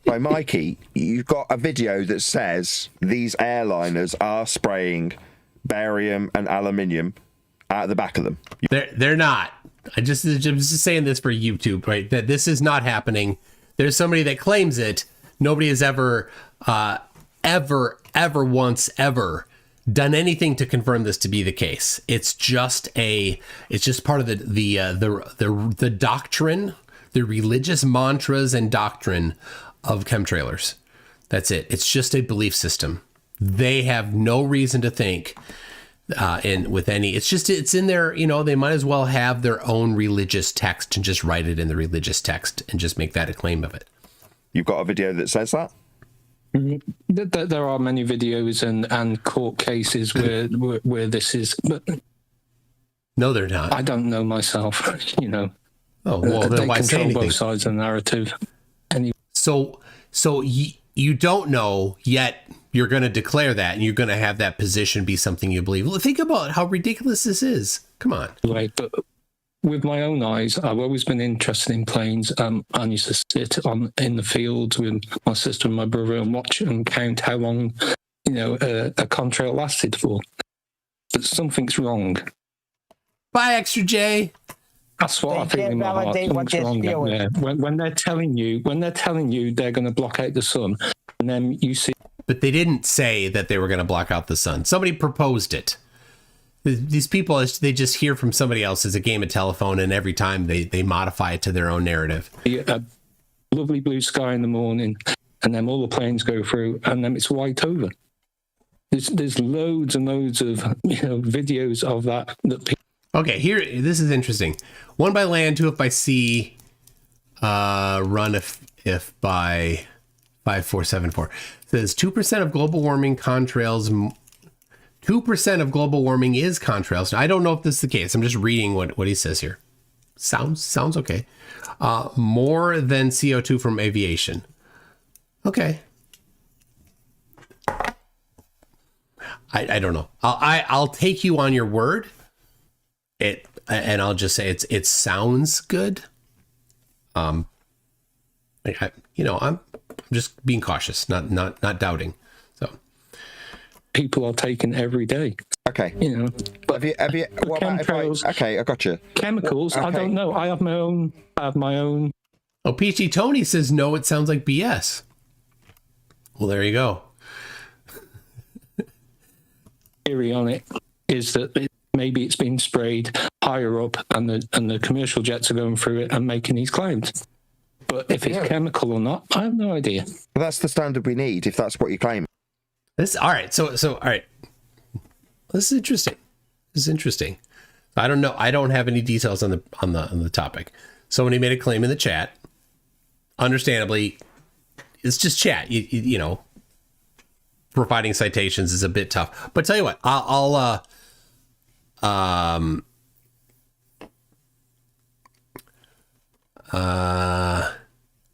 By Mikey, you've got a video that says these airliners are spraying barium and aluminium out the back of them. They're not. I'm just saying this for YouTube, right? That this is not happening. There's somebody that claims it. Nobody has ever once done anything to confirm this to be the case. It's just part of the doctrine, the religious mantras and doctrine of chemtrailers. That's it. It's just a belief system. They have no reason to think it's in their, they might as well have their own religious text and just write it in the religious text and just make that a claim of it. You've got a video that says that? There are many videos and court cases where this is, but no, they're not. I don't know myself, Oh, well, they then why say control anything? both sides of the narrative. So you don't know yet. You're going to declare that, and you're going to have that position be something you believe. Well, think about how ridiculous this is. Come on. Right, but with my own eyes, I've always been interested in planes. I used to sit in the fields with my sister and my brother and watch and count how long, a contrail lasted for. But something's wrong. Bye, Extra J. That's what I feel in my heart. Something's wrong there. When they're telling you they're going to block out the sun, and then you see. But they didn't say that they were going to block out the sun. Somebody proposed it. These people, they just hear from somebody else as a game of telephone, and every time they modify it to their own narrative. A lovely blue sky in the morning, and then all the planes go through, and then it's white over. There's loads and loads of videos of that people. Okay, here, this is interesting. 1 by land, 2 if by sea, run if by 5474. Says 2% of global warming contrails. 2% of global warming is contrails. Now, I don't know if this is the case. I'm just reading what he says here. Sounds okay. More than CO2 from aviation. Okay. I don't know. I'll take you on your word. And I'll just say it sounds good. I'm just being cautious, not doubting. So people are taken every day. Okay. But have you what about okay, I got you. Chemicals, okay. I don't know. I have my own. Oh, Peachy Tony says no, it sounds like BS. Well, there you go. Theory on it is that maybe it's been sprayed higher up and the commercial jets are going through it and making these claims. But if it's chemical or not, I have no idea. Well, that's the standard we need if that's what you claim. All right. So all right. This is interesting. I don't know. I don't have any details on the topic. Somebody made a claim in the chat. Understandably, it's just chat. You know, providing citations is a bit tough. But tell you what,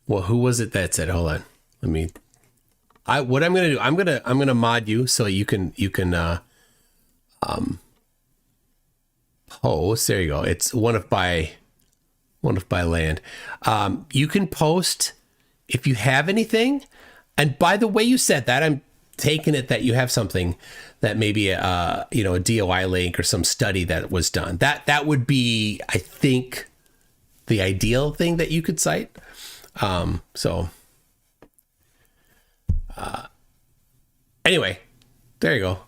well, who was it that said? Hold on. What I'm gonna do? I'm gonna mod you so you can post. There you go. It's one of by land. You can post if you have anything. And by the way you said that, I'm taking it that you have something that maybe a DOI link or some study that was done. That would be, I think, the ideal thing that you could cite. Anyway, there you go.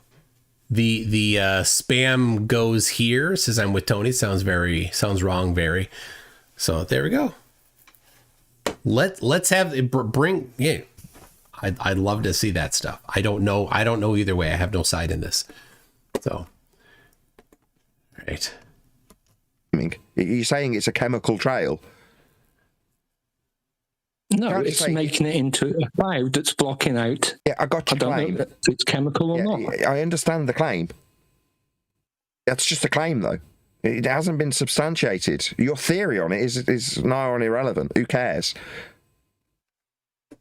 The spam goes here. Says I'm with Tony. Sounds wrong. Very. So there we go. Let's have it bring. Yeah, I'd love to see that stuff. I don't know either way. I have no side in this. So, right. You're saying it's a chemical trail? No, it's making it into a cloud that's blocking out. Yeah, I got your claim. Know if it's chemical or not. I understand the claim. That's just a claim, though. It hasn't been substantiated. Your theory on it is nigh on irrelevant. Who cares?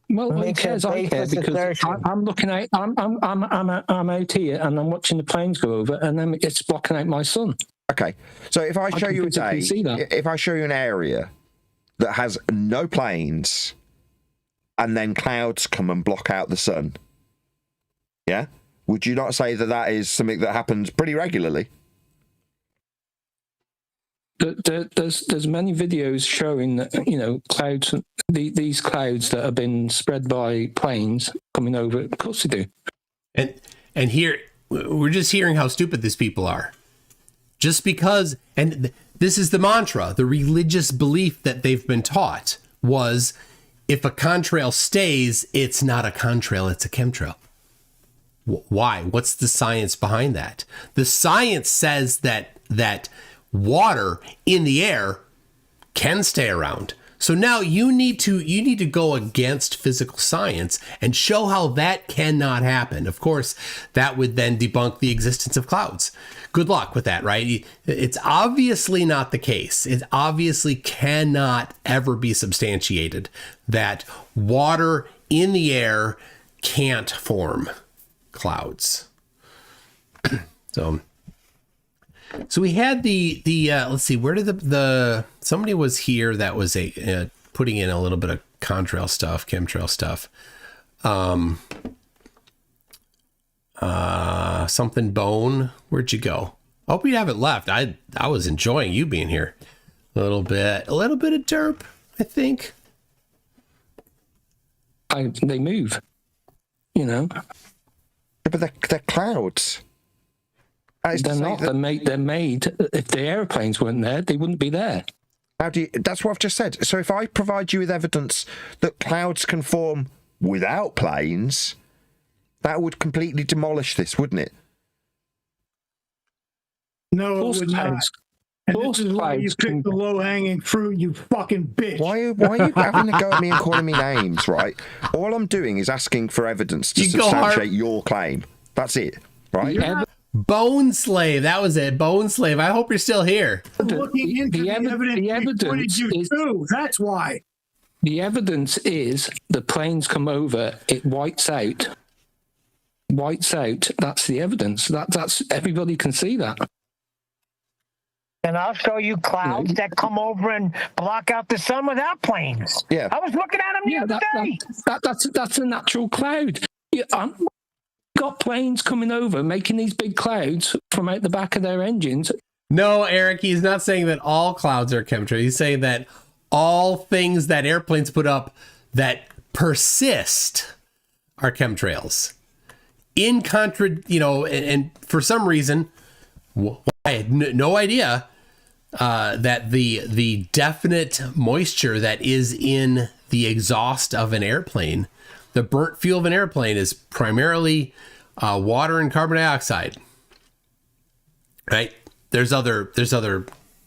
Well, who cares? I care because I'm looking at. I'm out here and I'm watching the planes go over, and then it's blocking out my sun. Okay, so if I show you a day, if I show you an area that has no planes, and then clouds come and block out the sun, yeah, would you not say that is something that happens pretty regularly? There's many videos showing that clouds, these clouds that have been spread by planes coming over. Of course they do. And here we're just hearing how stupid these people are. Just because, and this is the mantra, the religious belief that they've been taught was, if a contrail stays, it's not a contrail, it's a chemtrail. Why? What's the science behind that? The science says that water in the air can stay around. So now you need to go against physical science and show how that cannot happen. Of course, that would then debunk the existence of clouds. Good luck with that, right? It's obviously not the case. It obviously cannot ever be substantiated that water in the air can't form clouds. So we had the let's see, where did the somebody was here that was putting in a little bit of chemtrail stuff. Something bone. Where'd you go? I hope you haven't left. I was enjoying you being here. A little bit of derp, I think. They move, But they're clouds. They're not. They're made. If the airplanes weren't there, they wouldn't be there. That's what I've just said. So if I provide you with evidence that clouds can form without planes, that would completely demolish this, wouldn't it? No, it would not. And this is why you pick the low-hanging fruit, you fucking bitch. Why are you having to go at me and calling me names, right? All I'm doing is asking for evidence to substantiate your claim. That's it, right? Bone Slave, that was it. Bone Slave. I hope you're still here. Looking into the evidence you too. That's why. The evidence is the planes come over, it wipes out whites out, that's the evidence. That's everybody can see that. And I'll show you clouds that come over and block out the sun without planes. Yeah. I was looking at them the other day. That's a natural cloud. Got planes coming over, making these big clouds from out the back of their engines. No, Eric, he's not saying that all clouds are chemtrails. He's saying that all things that airplanes put up that persist are chemtrails. And for some reason, I had no idea that the definite moisture that is in the exhaust of an airplane, the burnt fuel of an airplane, is primarily water and carbon dioxide. Right? There's other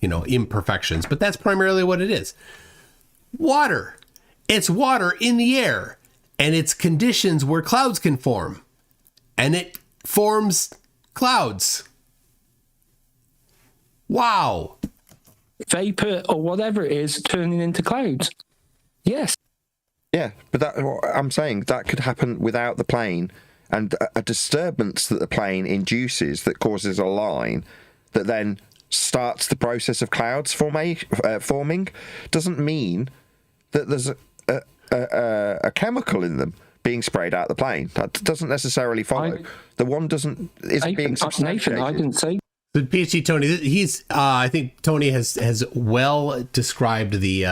imperfections, but that's primarily what it is. Water. It's water in the air, and it's conditions where clouds can form, and it forms clouds. Wow. Vapor or whatever it is turning into clouds. Yes. Yeah, but I'm saying that could happen without the plane, and a disturbance that the plane induces that causes a line that then starts the process of clouds forming doesn't mean that there's a chemical in them being sprayed out the plane. That doesn't necessarily follow. Isn't being substantiated. Nathan, I didn't say. The PhD Tony, I think Tony has well described the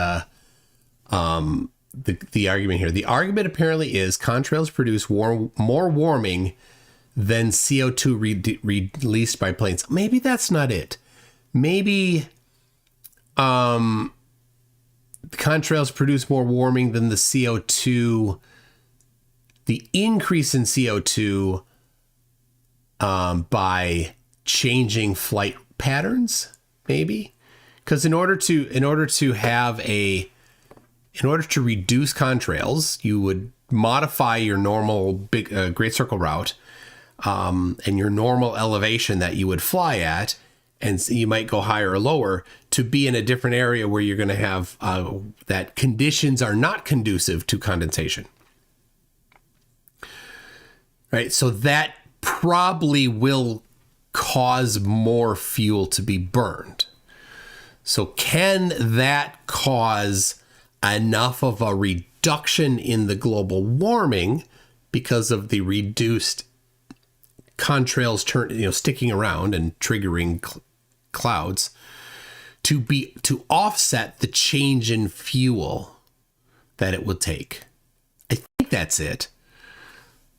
argument here. The argument apparently is contrails produce more warming than CO2 released by planes. Maybe that's not it. Maybe contrails produce more warming than the CO2, the increase in CO2 by changing flight patterns, maybe. Because in order to reduce contrails, you would modify your normal big Great Circle route and your normal elevation that you would fly at, and you might go higher or lower to be in a different area where you're going to have that conditions are not conducive to condensation. Right, so that probably will cause more fuel to be burned. So can that cause enough of a reduction in the global warming because of the reduced contrails sticking around and triggering clouds to offset the change in fuel that it would take? I think that's it.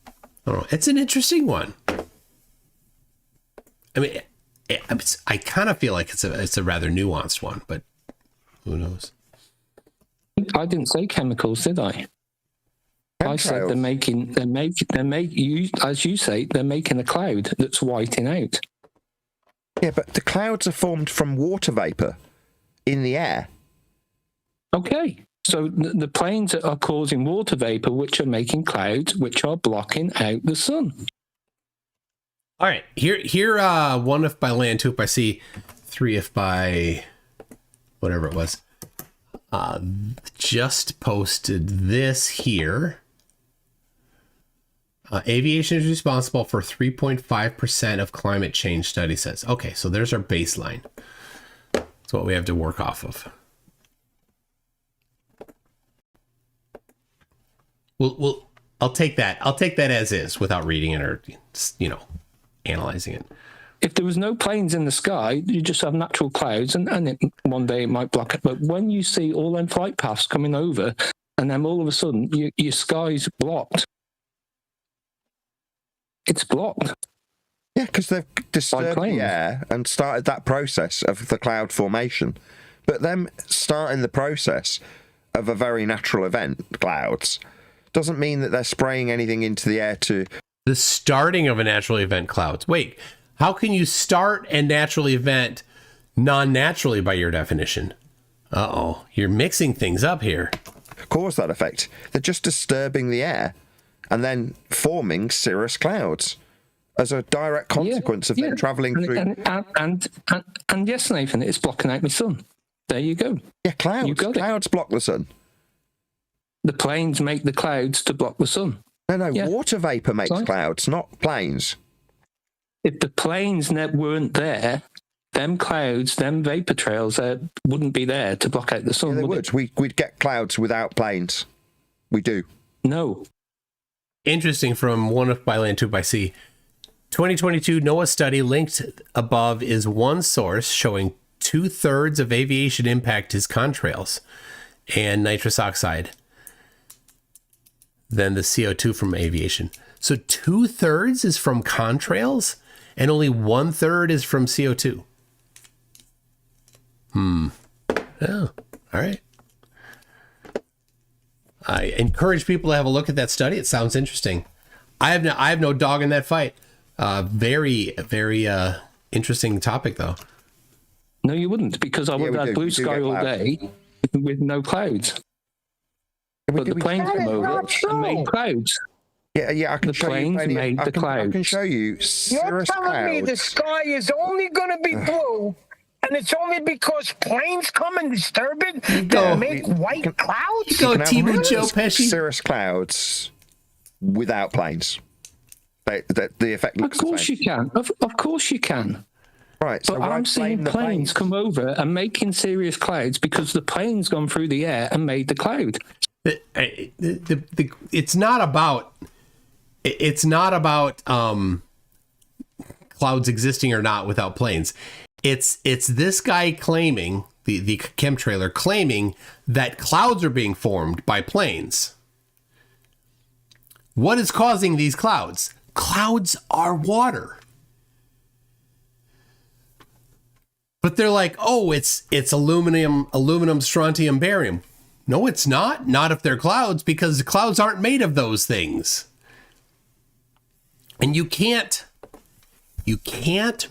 I don't know. It's an interesting one. I mean, I kind of feel like it's a rather nuanced one, but who knows? I didn't say chemicals, did I? I said as you say, they're making a cloud that's whiting out. Yeah, but the clouds are formed from water vapor in the air. Okay, so the planes are causing water vapor, which are making clouds, which are blocking out the sun. All right, here, 1 if by land, 2 if by sea, 3 if by whatever it was. Just posted this here. Aviation is responsible for 3.5% of climate change, study says. Okay, so there's our baseline. That's what we have to work off of. Well, I'll take that. I'll take that as is without reading it or, analyzing it. If there was no planes in the sky, you just have natural clouds, and one day it might block it. But when you see all them flight paths coming over, and then all of a sudden your sky's blocked, it's blocked. Yeah, because they've disturbed the air and started that process of the cloud formation. But them starting the process of a very natural event, clouds, doesn't mean that they're spraying anything into the air to... The starting of a natural event, clouds. Wait, how can you start a natural event non-naturally by your definition? Uh-oh, you're mixing things up here. Cause that effect. They're just disturbing the air and then forming cirrus clouds as a direct consequence of them travelling through... And yes, Nathan, it's blocking out the sun. There you go. Yeah, clouds. Clouds block the sun. The planes make the clouds to block the sun. No, water vapor makes clouds, not planes. If the planes weren't there, them clouds, them vapor trails wouldn't be there to block out the sun. Yeah, they would. We'd get clouds without planes. We do. No. Interesting from One by Land, Two by Sea. 2022 NOAA study linked above is one source showing 2/3 of aviation impact is contrails and nitrous oxide than the CO2 from aviation. So 2/3 is from contrails and only 1/3 is from CO2. Oh, all right. I encourage people to have a look at that study. It sounds interesting. I have no dog in that fight. Very, very interesting topic, though. No, you wouldn't, because I would have blue sky all day with no clouds. But the planes come over and made clouds. Yeah, I can show you. The planes made the clouds. I can show you. You're telling me the sky is only going to be blue, and it's only because planes come and disturb it to make white clouds? Go, Timu Joe Pesci. Cirrus clouds without planes. The effect looks Of course you can. Of course you can. Right, but I'm seeing planes come over and making serious clouds because the plane's gone through the air and made the cloud. It's not about clouds existing or not without planes. It's this guy claiming, the chemtrailer claiming that clouds are being formed by planes. What is causing these clouds? Clouds are water. But they're like, oh, it's aluminum, strontium, barium. No, it's not. Not if they're clouds, because clouds aren't made of those things. And you can't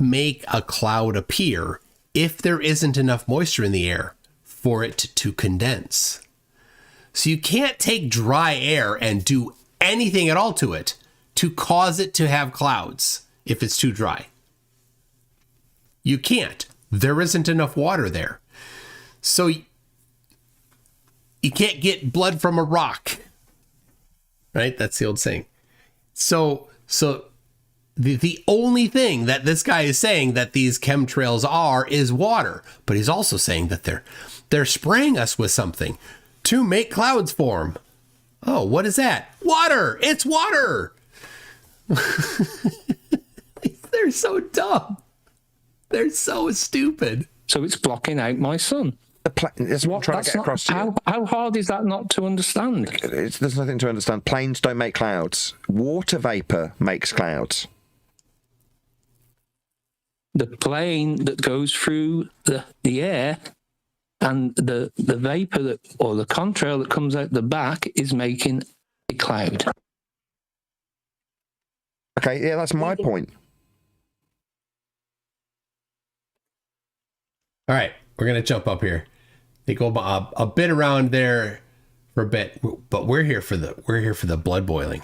make a cloud appear if there isn't enough moisture in the air for it to condense. So you can't take dry air and do anything at all to it to cause it to have clouds if it's too dry. You can't. There isn't enough water there. So you can't get blood from a rock. Right? That's the old saying. So the only thing that this guy is saying that these chemtrails are is water, but he's also saying that they're spraying us with something to make clouds form. Oh, what is that? Water! It's water! They're so dumb. They're so stupid. So it's blocking out my sun. That's what I'm trying to get across to you. How hard is that not to understand? There's nothing to understand. Planes don't make clouds. Water vapor makes clouds. The plane that goes through the air and the vapor or the contrail that comes out the back is making a cloud. Okay, yeah, that's my point. All right, we're gonna jump up here. They go a bit around there for a bit, but we're here for the blood boiling.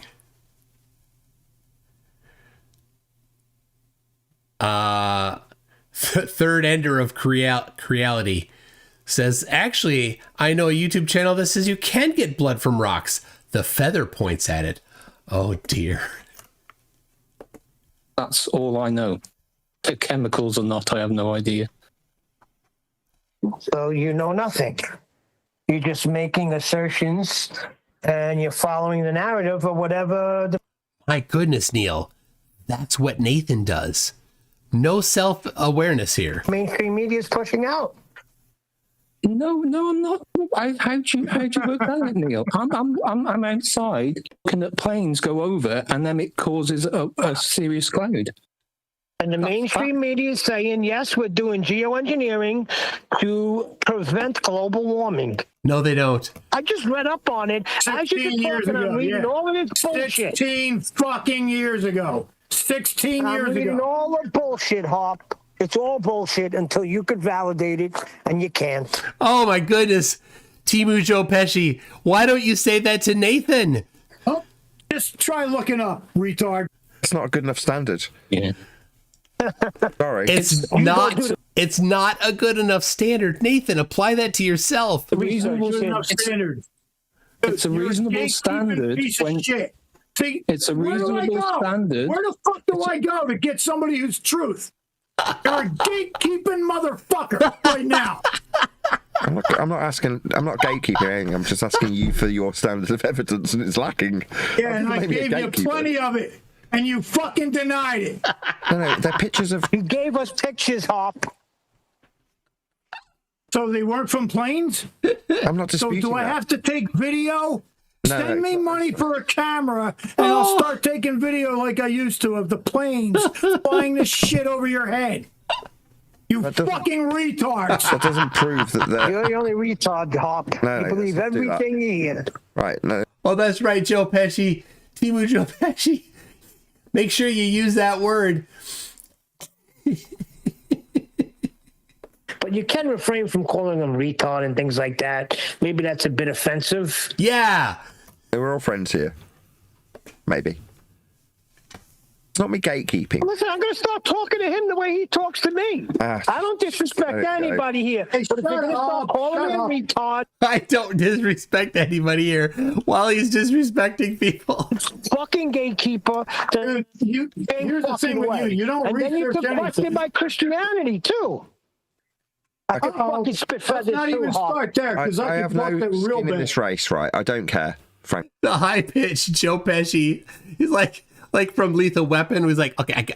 Third ender of Creality says, actually, I know a YouTube channel that says you can get blood from rocks. The Feather points at it. Oh dear. That's all I know. The chemicals or not, I have no idea. So you know nothing. You're just making assertions and you're following the narrative or whatever. My goodness, Neil. That's what Nathan does. No self-awareness here. Mainstream media is pushing out. No, I'm not. How'd you work that out, Neil? I'm outside looking at planes go over and then it causes a serious cloud. And the mainstream media is saying, yes, we're doing geoengineering to prevent global warming. No, they don't. I just read up on it. As you're talking, I'm reading all of this bullshit. 16 fucking years ago. 16 years I'm reading ago. all the bullshit, Hop. It's all bullshit until you could validate it, and you can't. Oh, my goodness. Timu Joe Pesci, why don't you say that to Nathan? Oh, just try looking up, retard. It's not a good enough standard. Yeah. Sorry. It's not a good enough standard. Nathan, apply that to yourself. Good enough standard. It's a reasonable standard piece of shit. See, It's a where do I reasonable go? standard. Where the fuck do I go to get somebody who's truth? You're a gatekeeping motherfucker right now. I'm not gatekeeping. I'm just asking you for your standard of evidence, and it's lacking. Yeah, and I gave you plenty of it, and you fucking denied it. No, they're pictures of. You gave us pictures, Hop. So they weren't from planes? I'm not disputing. So do I have to take video? No, Send me money for a camera, and I'll start taking video like I used to of the planes flying this shit over your head. You fucking retards. That doesn't prove that they're. You're the only retard, Hop. No, you believe everything you hear. Right, no. Well, that's right, Joe Pesci. Timu Joe Pesci. Make sure you use that word. But you can refrain from calling them retard and things like that. Maybe that's a bit offensive. Yeah. We're all friends here. Maybe. It's not me gatekeeping. Listen, I'm going to start talking to him the way he talks to me. I don't disrespect anybody here. But if you're going to start calling him retard. I don't disrespect anybody here while he's disrespecting people. Fucking gatekeeper. Here's the thing with you. You don't and research then you can anything. question my Christianity, too. I can fucking spit feathers Let's not too, even Hop. start there, because I I have can fuck no that real skin in bad. this race, right? I don't care, Frank. The high pitched Joe Pesci. He's like from Lethal Weapon. Was like, okay.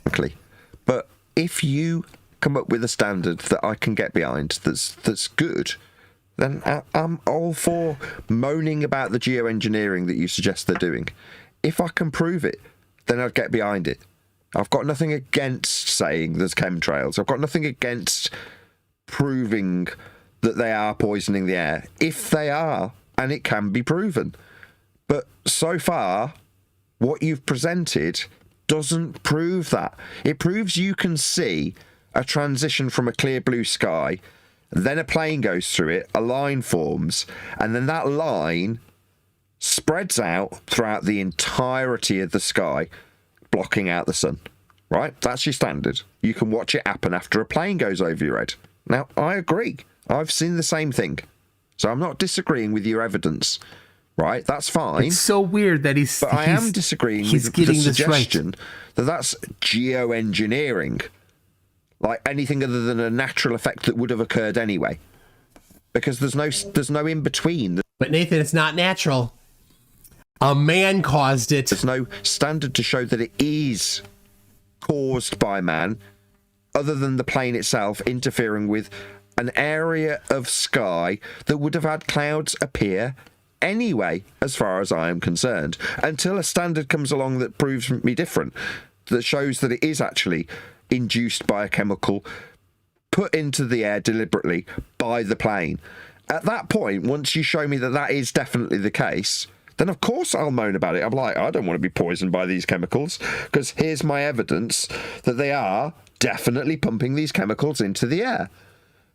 Exactly. But if you come up with a standard that I can get behind, that's good, then I'm all for moaning about the geoengineering that you suggest they're doing. If I can prove it, then I'd get behind it. I've got nothing against saying there's chemtrails. I've got nothing against proving that they are poisoning the air, if they are, and it can be proven. But so far, what you've presented doesn't prove that. It proves you can see a transition from a clear blue sky, then a plane goes through it, a line forms, and then that line spreads out throughout the entirety of the sky, blocking out the sun. Right? That's your standard. You can watch it happen after a plane goes over your head. Now, I agree. I've seen the same thing. So I'm not disagreeing with your evidence. Right? That's fine. It's so weird that But I am disagreeing with the suggestion that that's geoengineering. Like anything other than a natural effect that would have occurred anyway. Because there's no in between. But Nathan, it's not natural. A man caused it. There's no standard to show that it is caused by man, other than the plane itself interfering with an area of sky that would have had clouds appear anyway, as far as I am concerned, until a standard comes along that proves me different, that shows that it is actually induced by a chemical put into the air deliberately by the plane. At that point, once you show me that that is definitely the case, then of course I'll moan about it. I'm like, I don't want to be poisoned by these chemicals, because here's my evidence that they are definitely pumping these chemicals into the air.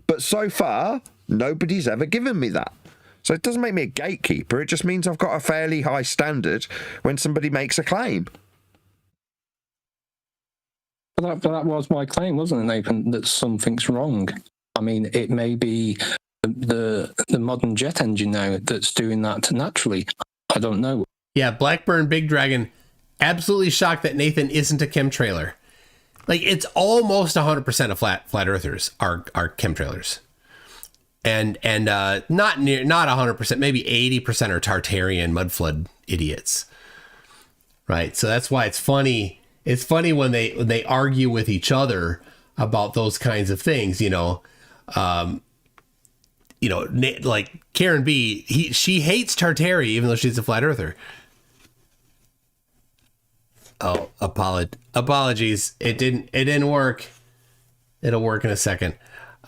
But so far, nobody's ever given me that. So it doesn't make me a gatekeeper. It just means I've got a fairly high standard when somebody makes a claim. But that was my claim, wasn't it, Nathan, that something's wrong. I mean, it may be the modern jet engine now that's doing that naturally. I don't know. Yeah, Blackburn Big Dragon, absolutely shocked that Nathan isn't a chemtrailer. Like, it's almost 100% of flat earthers are chemtrailers. And not 100%, maybe 80% are Tartarian mudflood idiots. Right? So that's why it's funny. It's funny when they argue with each other about those kinds of things, like Karen B, she hates Tartary even though she's a flat earther. Oh, apologies. It didn't work. It'll work in a second.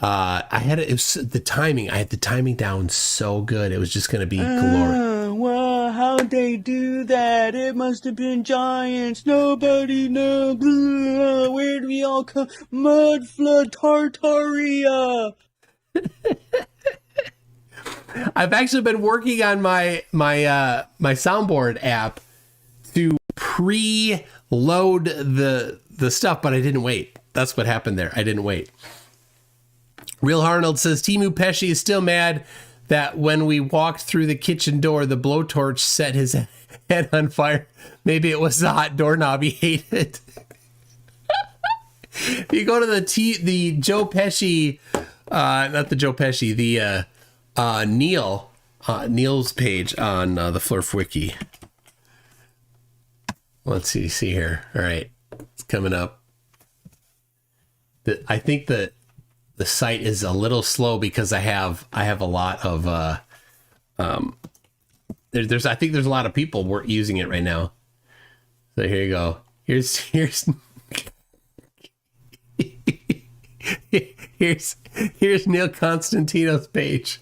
I had the timing down so good. It was just going to be glorious. Well, how'd they do that? It must have been giants. Nobody knows. Where do we all come? Mud flood Tartaria. I've actually been working on my soundboard app to pre-load the stuff, but I didn't wait. That's what happened there. I didn't wait. Real Arnold says Timu Pesci is still mad that when we walked through the kitchen door, the blowtorch set his head on fire. Maybe it was the hot doorknob he hated. If you go to the Joe Pesci, not the Joe Pesci, the Neil's page on the Flerf wiki. Let's see here. All right, it's coming up. I think the site is a little slow because I have a lot of I think there's a lot of people using it right now. So here you go. Here's Neil Constantino's page.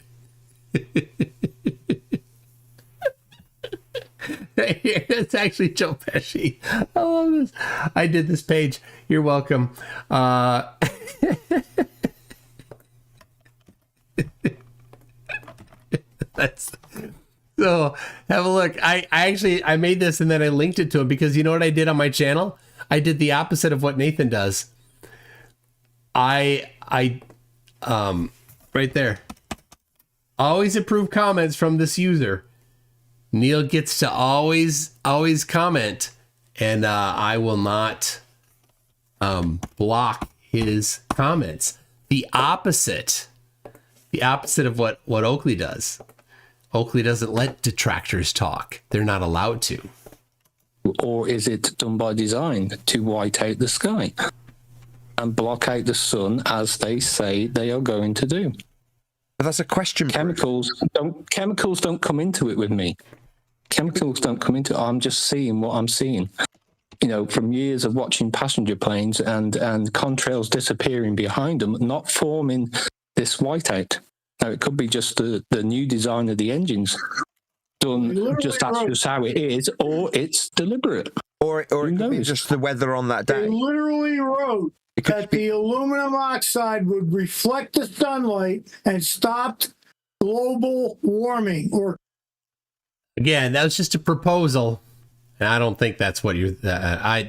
Here, it's actually Joe Pesci. I love this. I did this page. You're welcome. That's so. Have a look. I made this and then I linked it to him because you know what I did on my channel? I did the opposite of what Nathan does. I right there. Always approve comments from this user. Neil gets to always comment, and I will not block his comments. The opposite of what Oakley does. Oakley doesn't let detractors talk. They're not allowed to. Or is it done by design to white out the sky and block out the sun as they say they are going to do? But that's a question. Chemicals don't come into it with me. Chemicals don't come into it. I'm just seeing what I'm seeing. You know, from years of watching passenger planes and contrails disappearing behind them, not forming this whiteout. Now, it could be just the new design of the engines done just that's just how it is, or it's deliberate. Or it could be just the weather on that day. They literally wrote that the aluminum oxide would reflect the sunlight and stopped global warming. Or again, that was just a proposal, and I don't think that's what you're.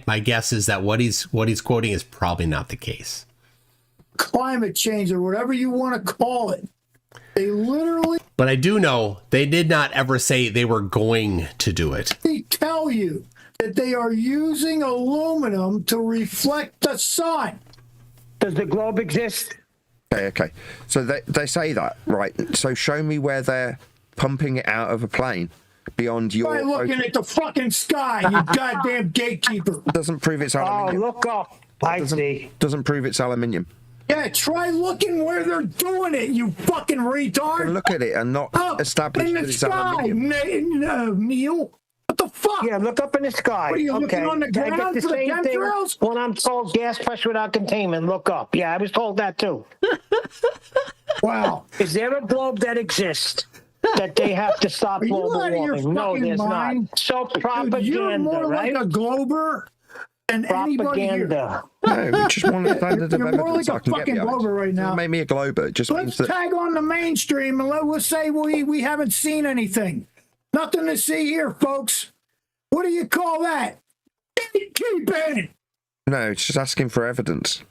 My guess is that what he's quoting is probably not the case. Climate change, or whatever you want to call it. They literally. But I do know they did not ever say they were going to do it. They tell you that they are using aluminum to reflect the sun. Does the globe exist? Okay. So they say that, right? So show me where they're pumping it out of a plane beyond your. By looking at the fucking sky, you goddamn gatekeeper. Doesn't prove it's aluminium. Oh, look up. I see. Doesn't prove it's aluminium. Yeah, try looking where they're doing it, you fucking retard. Look at it and not establish that it's aluminium. Neil. What the fuck? Yeah, look up in the sky. What are you looking on the ground I get the for the same thing chemtrails? when I'm told gas pressure without containment. Look up. Yeah, I was told that too. Wow. Is there a globe that exists that they have to stop global warming? No, there's not. So propaganda, you're more right? like a glober than anybody here. Propaganda. No, we just want a standard of You're more evidence like I a can get fucking behind. glober right now. Doesn't make me a glober. It just means Let's that tag on the mainstream and we'll say we haven't seen anything. Nothing to see here, folks. What do you call that? Gatekeeping. no, it's just asking for evidence.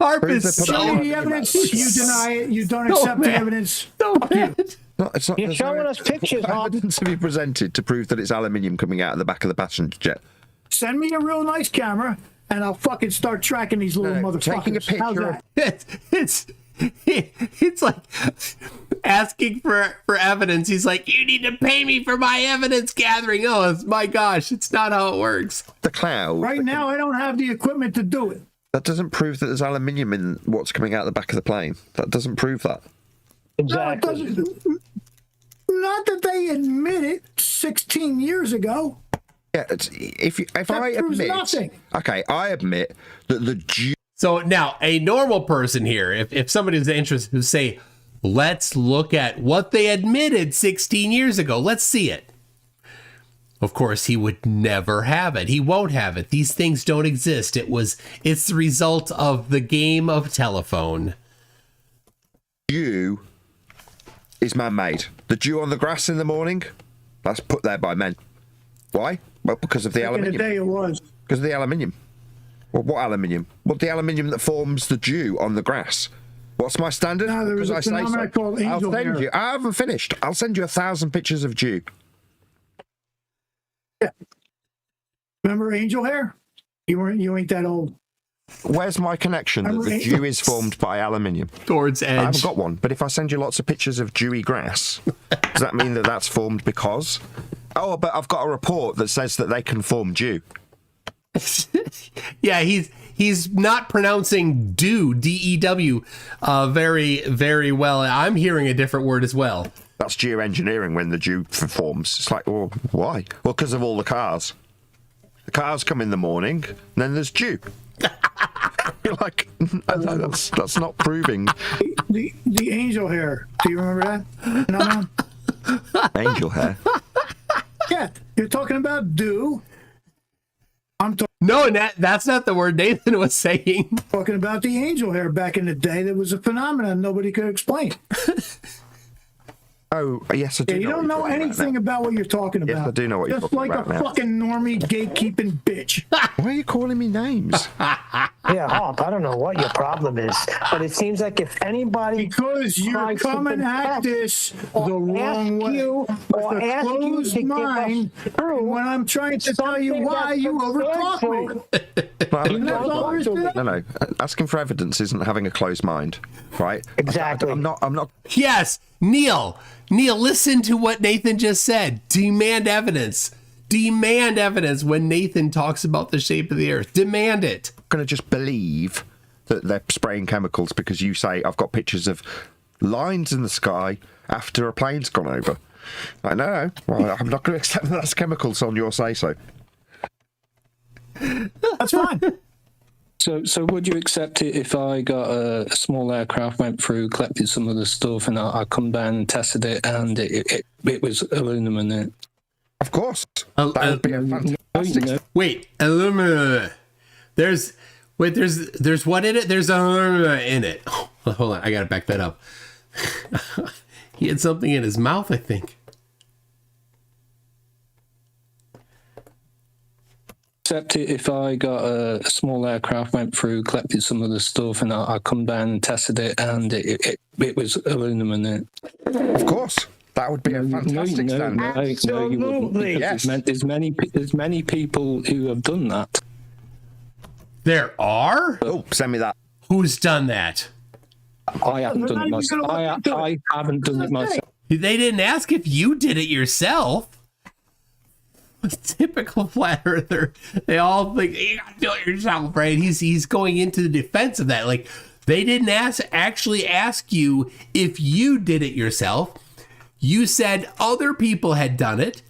Harp Prove is the Show so. me the evidence. You deny it. You don't accept the evidence. Fuck you. No, it's not. You're there's showing us pictures, Hob. evidence to be presented to prove that it's aluminium coming out of the back of the passenger jet. Send me a real nice camera, and I'll fucking start tracking these little No, motherfuckers. taking a picture How's of- that? It's like asking for evidence. He's like, you need to pay me for my evidence gathering. Oh, my gosh, it's not how it works. The cloud. Right now, I don't have the equipment to do it. That doesn't prove that there's aluminium in what's coming out of the back of the plane. That doesn't prove that. Exactly. No, it doesn't. Not that they admit it 16 years ago. Yeah, if I proves admit, nothing. okay, I admit that the Jew. So now a normal person here, if somebody's interested, would say, let's look at what they admitted 16 years ago. Let's see it. Of course, he would never have it. He won't have it. These things don't exist. It's the result of the game of telephone. Dew is man-made. The dew on the grass in the morning, that's put there by men. Why? Well, because of the Back in the aluminium. day, it was. Because of the aluminium. Well, what aluminium? Well, the aluminium that forms the dew on the grass. What's my standard? No, there was a phenomenon called angel hair. I haven't finished. I'll send you 1,000 pictures of Jew. Yeah. Remember angel hair? You ain't that old. Where's my connection that the Jew is formed by aluminium? Towards edge. I haven't got one, but if I send you lots of pictures of dewy grass, does that mean that that's formed because? Oh, but I've got a report that says that they can form dew. Yeah, he's not pronouncing dew, D-E-W, very, very well. I'm hearing a different word as well. That's geoengineering when the dew forms. It's like, well, why? Well, because of all the cars. The cars come in the morning, and then there's dew. You're like, that's not proving. The angel hair. Do you remember that? No. Angel hair? Yeah, you're talking about dew. I'm talking. No, that's not the word Nathan was saying. Talking about the angel hair back in the day. That was a phenomenon nobody could explain. Oh, yes, I do. Yeah, you don't know anything about what you're talking about. Yes, I do know what you're talking about. Just like a fucking normie gatekeeping bitch. Why are you calling me names? Yeah, Hop, I don't know what your problem is, but it seems like if anybody because you're coming at this the wrong way, with a closed mind, when I'm trying to tell you why you overtalk me. No. Asking for evidence isn't having a closed mind, right? Exactly. I'm not. Yes, Neil, listen to what Nathan just said. Demand evidence. Demand evidence when Nathan talks about the shape of the earth. Demand it. I'm going to just believe that they're spraying chemicals because you say I've got pictures of lines in the sky after a plane's gone over. I know. Well, I'm not going to accept that that's chemicals on your say-so. That's fine. So would you accept it if I got a small aircraft, went through, collected some of the stuff, and I come down and tested it, and it was aluminum in it? Of course. That would be a fantastic... Wait, aluminum. There's what in it? There's aluminum in it. Oh, hold on, I gotta back that up. He had something in his mouth, I think. Accept it if I got a small aircraft, went through, collected some of the stuff, and I come down and tested it, and it was aluminum in it. Of course. That would be a fantastic standard. No, you wouldn't. Yes. There's many people who have done that. There are? Oh, send me that. Who's done that? I haven't done it myself. I haven't done it myself. They didn't ask if you did it yourself. Typical flat earther. They all think you gotta do it yourself, right? He's going into the defense of that. Like, they didn't actually ask you if you did it yourself. You said other people had done it,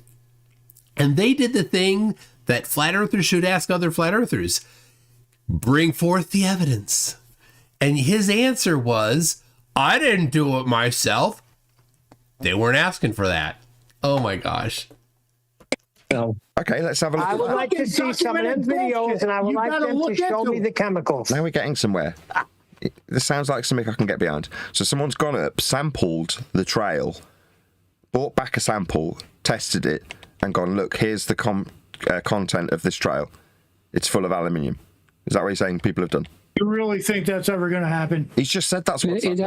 and they did the thing that flat earthers should ask other flat earthers. Bring forth the evidence. And his answer was, I didn't do it myself. They weren't asking for that. Oh my gosh. No. Okay, let's have a look. I would like to see some of them videos, and I would like them to show me the chemicals. Now we're getting somewhere. This sounds like something I can get behind. So someone's gone up, sampled the trail, brought back a sample, tested it, and gone, look, here's the content of this trail. It's full of aluminium. Is that what you're saying people have done? You really think that's ever going to happen? He's just said that's what's happened.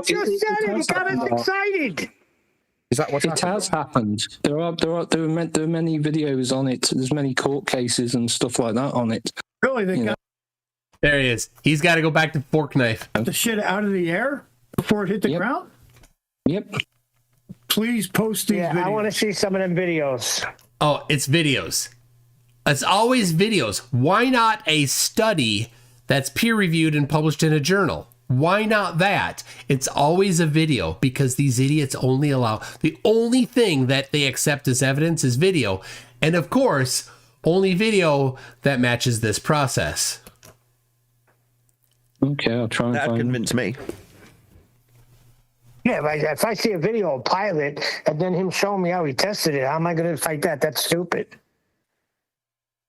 You just said it. You got us excited. Is that what's happened? It has happened. There are many videos on it. There's many court cases and stuff like that on it. Really? There he is. He's got to go back to fork knife. The shit out of the air before it hit the ground? Yep. Please post these videos. I want to see some of them videos. Oh, it's videos. It's always videos. Why not a study that's peer-reviewed and published in a journal? Why not that? It's always a video because these idiots only allow... The only thing that they accept as evidence is video. And of course, only video that matches this process. Okay, I'll try and That'd convince me. Yeah, if I see a video of Pilot and then him showing me how he tested it, how am I going to fight that? That's stupid.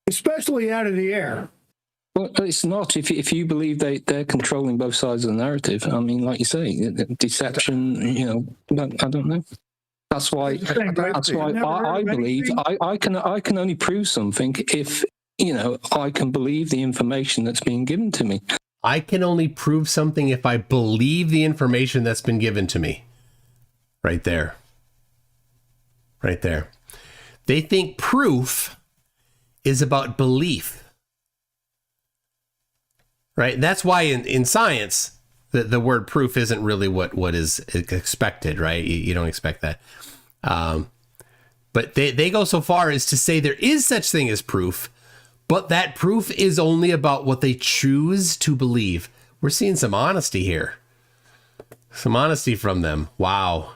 Especially out of the air. Well, it's not. If you believe they're controlling both sides of the narrative, I mean, like you say, deception. I don't know. That's why. I believe I can only prove something if I can believe the information that's being given to me. I can only prove something if I believe the information that's been given to me. Right there. Right there. They think proof is about belief. Right? That's why in science, the word proof isn't really what is expected, right? You don't expect that. But they go so far as to say there is such thing as proof, but that proof is only about what they choose to believe. We're seeing some honesty here. Some honesty from them. Wow.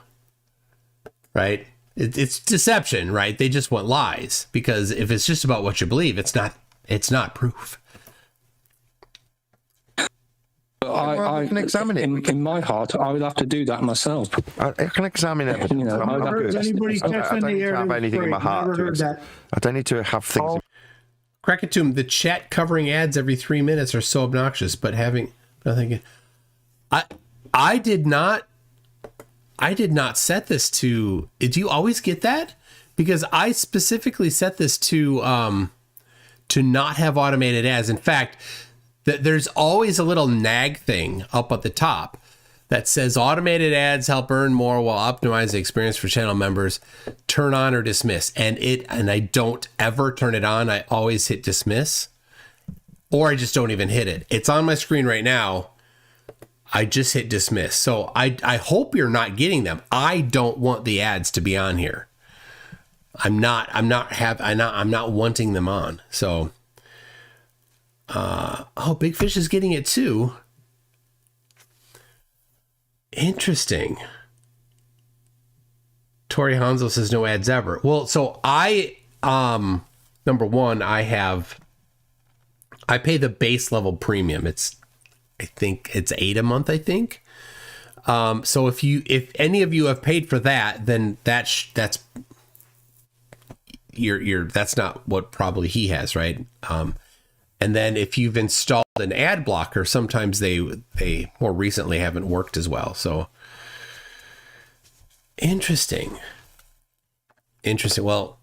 Right? It's deception, right? They just want lies, because if it's just about what you believe, it's not proof. I can examine it. In my heart, I would have to do that myself. I can examine it. You know, I don't need to have anything in my heart. I don't need to have things. Crackatum, the chat covering ads every 3 minutes are so obnoxious, but having nothing. I did not set this to. Do you always get that? Because I specifically set this to not have automated ads. In fact, there's always a little nag thing up at the top that says automated ads help earn more while optimizing the experience for channel members. Turn on or dismiss. And I don't ever turn it on. I always hit dismiss, or I just don't even hit it. It's on my screen right now. I just hit dismiss. So I hope you're not getting them. I don't want the ads to be on here. I'm not wanting them on. So Big Fish is getting it too. Interesting. Tori Hanzo says no ads ever. Well, so I number one, I pay the base level premium. I think it's $8 a month, I think. So if any of you have paid for that, then that's not what probably he has, right? And then if you've installed an ad blocker, sometimes they more recently haven't worked as well. So interesting. Well,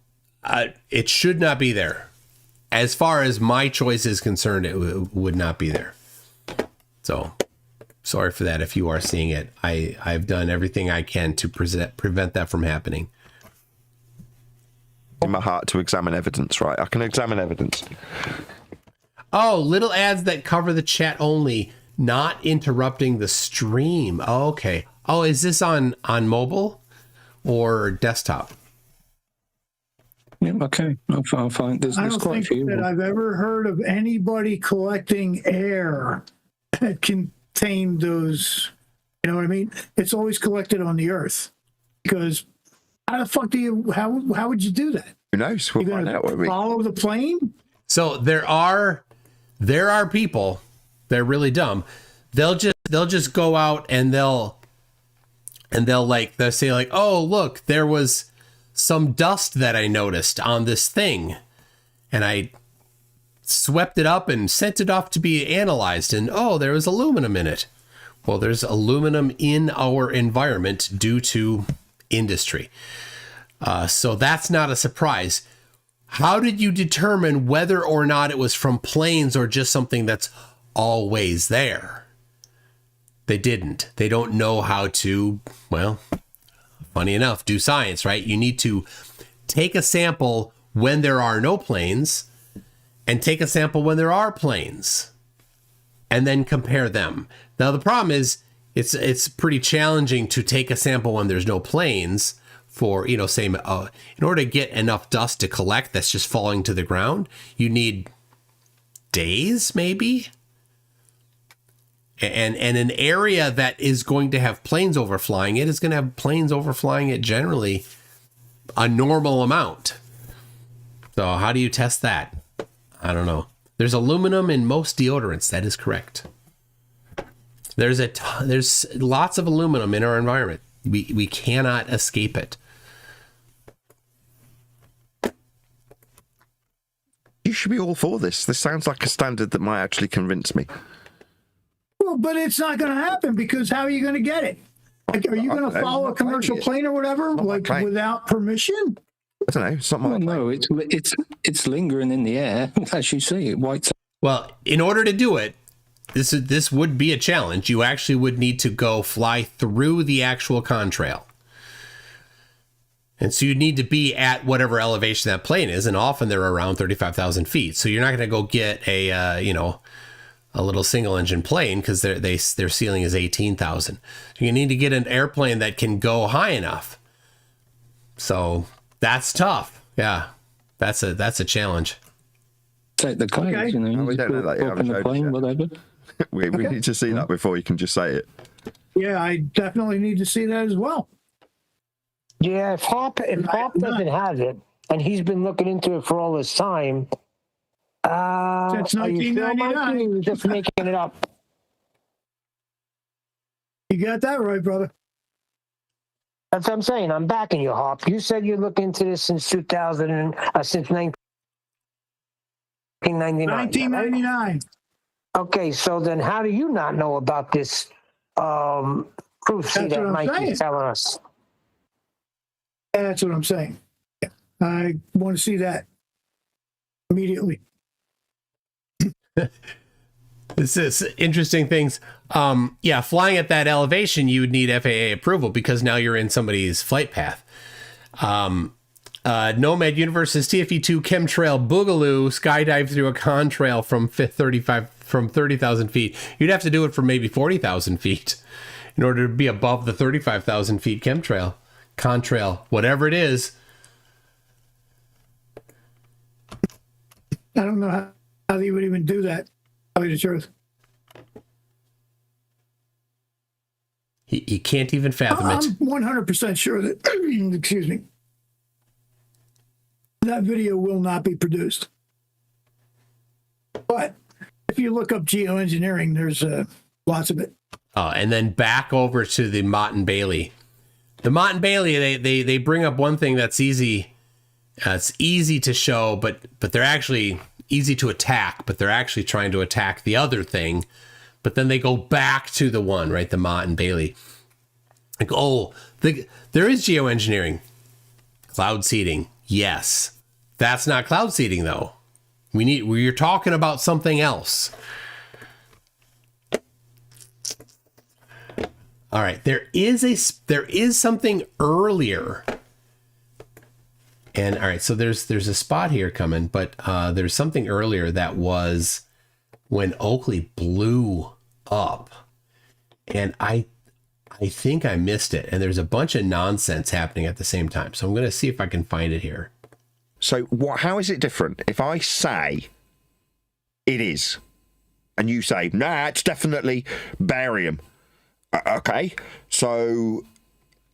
it should not be there. As far as my choice is concerned, it would not be there. So sorry for that. If you are seeing it, I've done everything I can to prevent that from happening. In my heart to examine evidence, right? I can examine evidence. Oh, little ads that cover the chat only, not interrupting the stream. Oh, okay. Oh, is this on mobile or desktop? Yeah, okay. I'll find. There's I don't quite a few. think that I've ever heard of anybody collecting air that contained those. You know what I mean? It's always collected on the earth, because how the fuck how would you do that? Who knows? We'll find out. Follow the plane? So there are people, they're really dumb. They'll just go out and they'll say like, oh, look, there was some dust that I noticed on this thing, and I swept it up and sent it off to be analyzed, and oh, there was aluminum in it. Well, there's aluminum in our environment due to industry. So that's not a surprise. How did you determine whether or not it was from planes or just something that's always there? They didn't. They don't know how to, well, funny enough, do science, right? You need to take a sample when there are no planes and take a sample when there are planes and then compare them. Now, the problem is it's pretty challenging to take a sample when there's no planes for, say, in order to get enough dust to collect that's just falling to the ground, you need days, maybe. And an area that is going to have planes overflying it is going to have planes overflying it generally a normal amount. So how do you test that? I don't know. There's aluminum in most deodorants. That is correct. There's lots of aluminum in our environment. We cannot escape it. You should be all for this. This sounds like a standard that might actually convince me. Well, but it's not going to happen, because how are you going to get it? Like, are you going to follow a commercial plane or whatever, like without permission? I don't know. Something no, it's lingering in the air, as you see. Well, in order to do it, this would be a challenge. You actually would need to go fly through the actual contrail. And so you need to be at whatever elevation that plane is, and often they're around 35,000 feet. So you're not going to go get a a little single engine plane because their ceiling is 18,000. You need to get an airplane that can go high enough. So that's tough. Yeah, that's a challenge. Take the cage, Okay. you know. We don't know that. You Open haven't the showed plane, us yet. whatever. We need to see that before you can just say it. Yeah, I definitely need to see that as well. Yeah, if Hop doesn't have it, and he's been looking into it for all this time, Since are you sure, 1999. Mikey, or you're just making it up? You got that right, brother. That's what I'm saying. I'm backing you, Hop. You said you looked into this since 2000 and since 1999. 1999. Okay, so then how do you not know about this proof sheet That's that what I'm Mikey's saying. telling us? That's what I'm saying. Yeah. I want to see that immediately. This is interesting things. Yeah, flying at that elevation, you would need FAA approval because now you're in somebody's flight path. Nomad Universe's TFE2 chemtrail boogaloo skydive through a contrail from 30,000 feet. You'd have to do it from maybe 40,000 feet in order to be above the 35,000 feet contrail, whatever it is. I don't know how they would even do that. Tell you the truth. He can't even fathom it. I'm 100% sure that, excuse me, that video will not be produced. But if you look up geoengineering, there's lots of it. And then back over to the Mott and Bailey. The Mott and Bailey, they bring up one thing that's easy. It's easy to show, but they're actually easy to attack, but they're actually trying to attack the other thing. But then they go back to the one, right? The Mott and Bailey. Like, there is geoengineering. Cloud seeding. Yes. That's not cloud seeding, though. We're talking about something else. All right, there is something earlier. And all right, so there's a spot here coming, but there's something earlier that was when Oakley blew up. And I think I missed it. And there's a bunch of nonsense happening at the same time. So I'm going to see if I can find it here. So how is it different if I say it is and you say, nah, it's definitely barium? Okay, so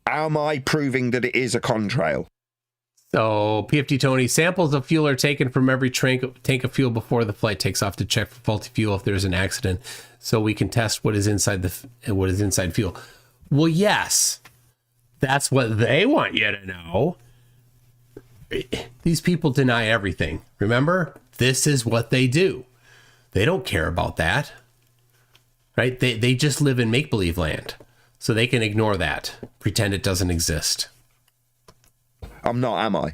am I proving that it is a contrail? So PFT Tony, samples of fuel are taken from every tank of fuel before the flight takes off to check for faulty fuel if there's an accident, so we can test what is inside fuel. Well, yes, that's what they want you to know. These people deny everything. Remember, this is what they do. They don't care about that, right? They just live in make-believe land, so they can ignore that, pretend it doesn't exist. I'm not, am I?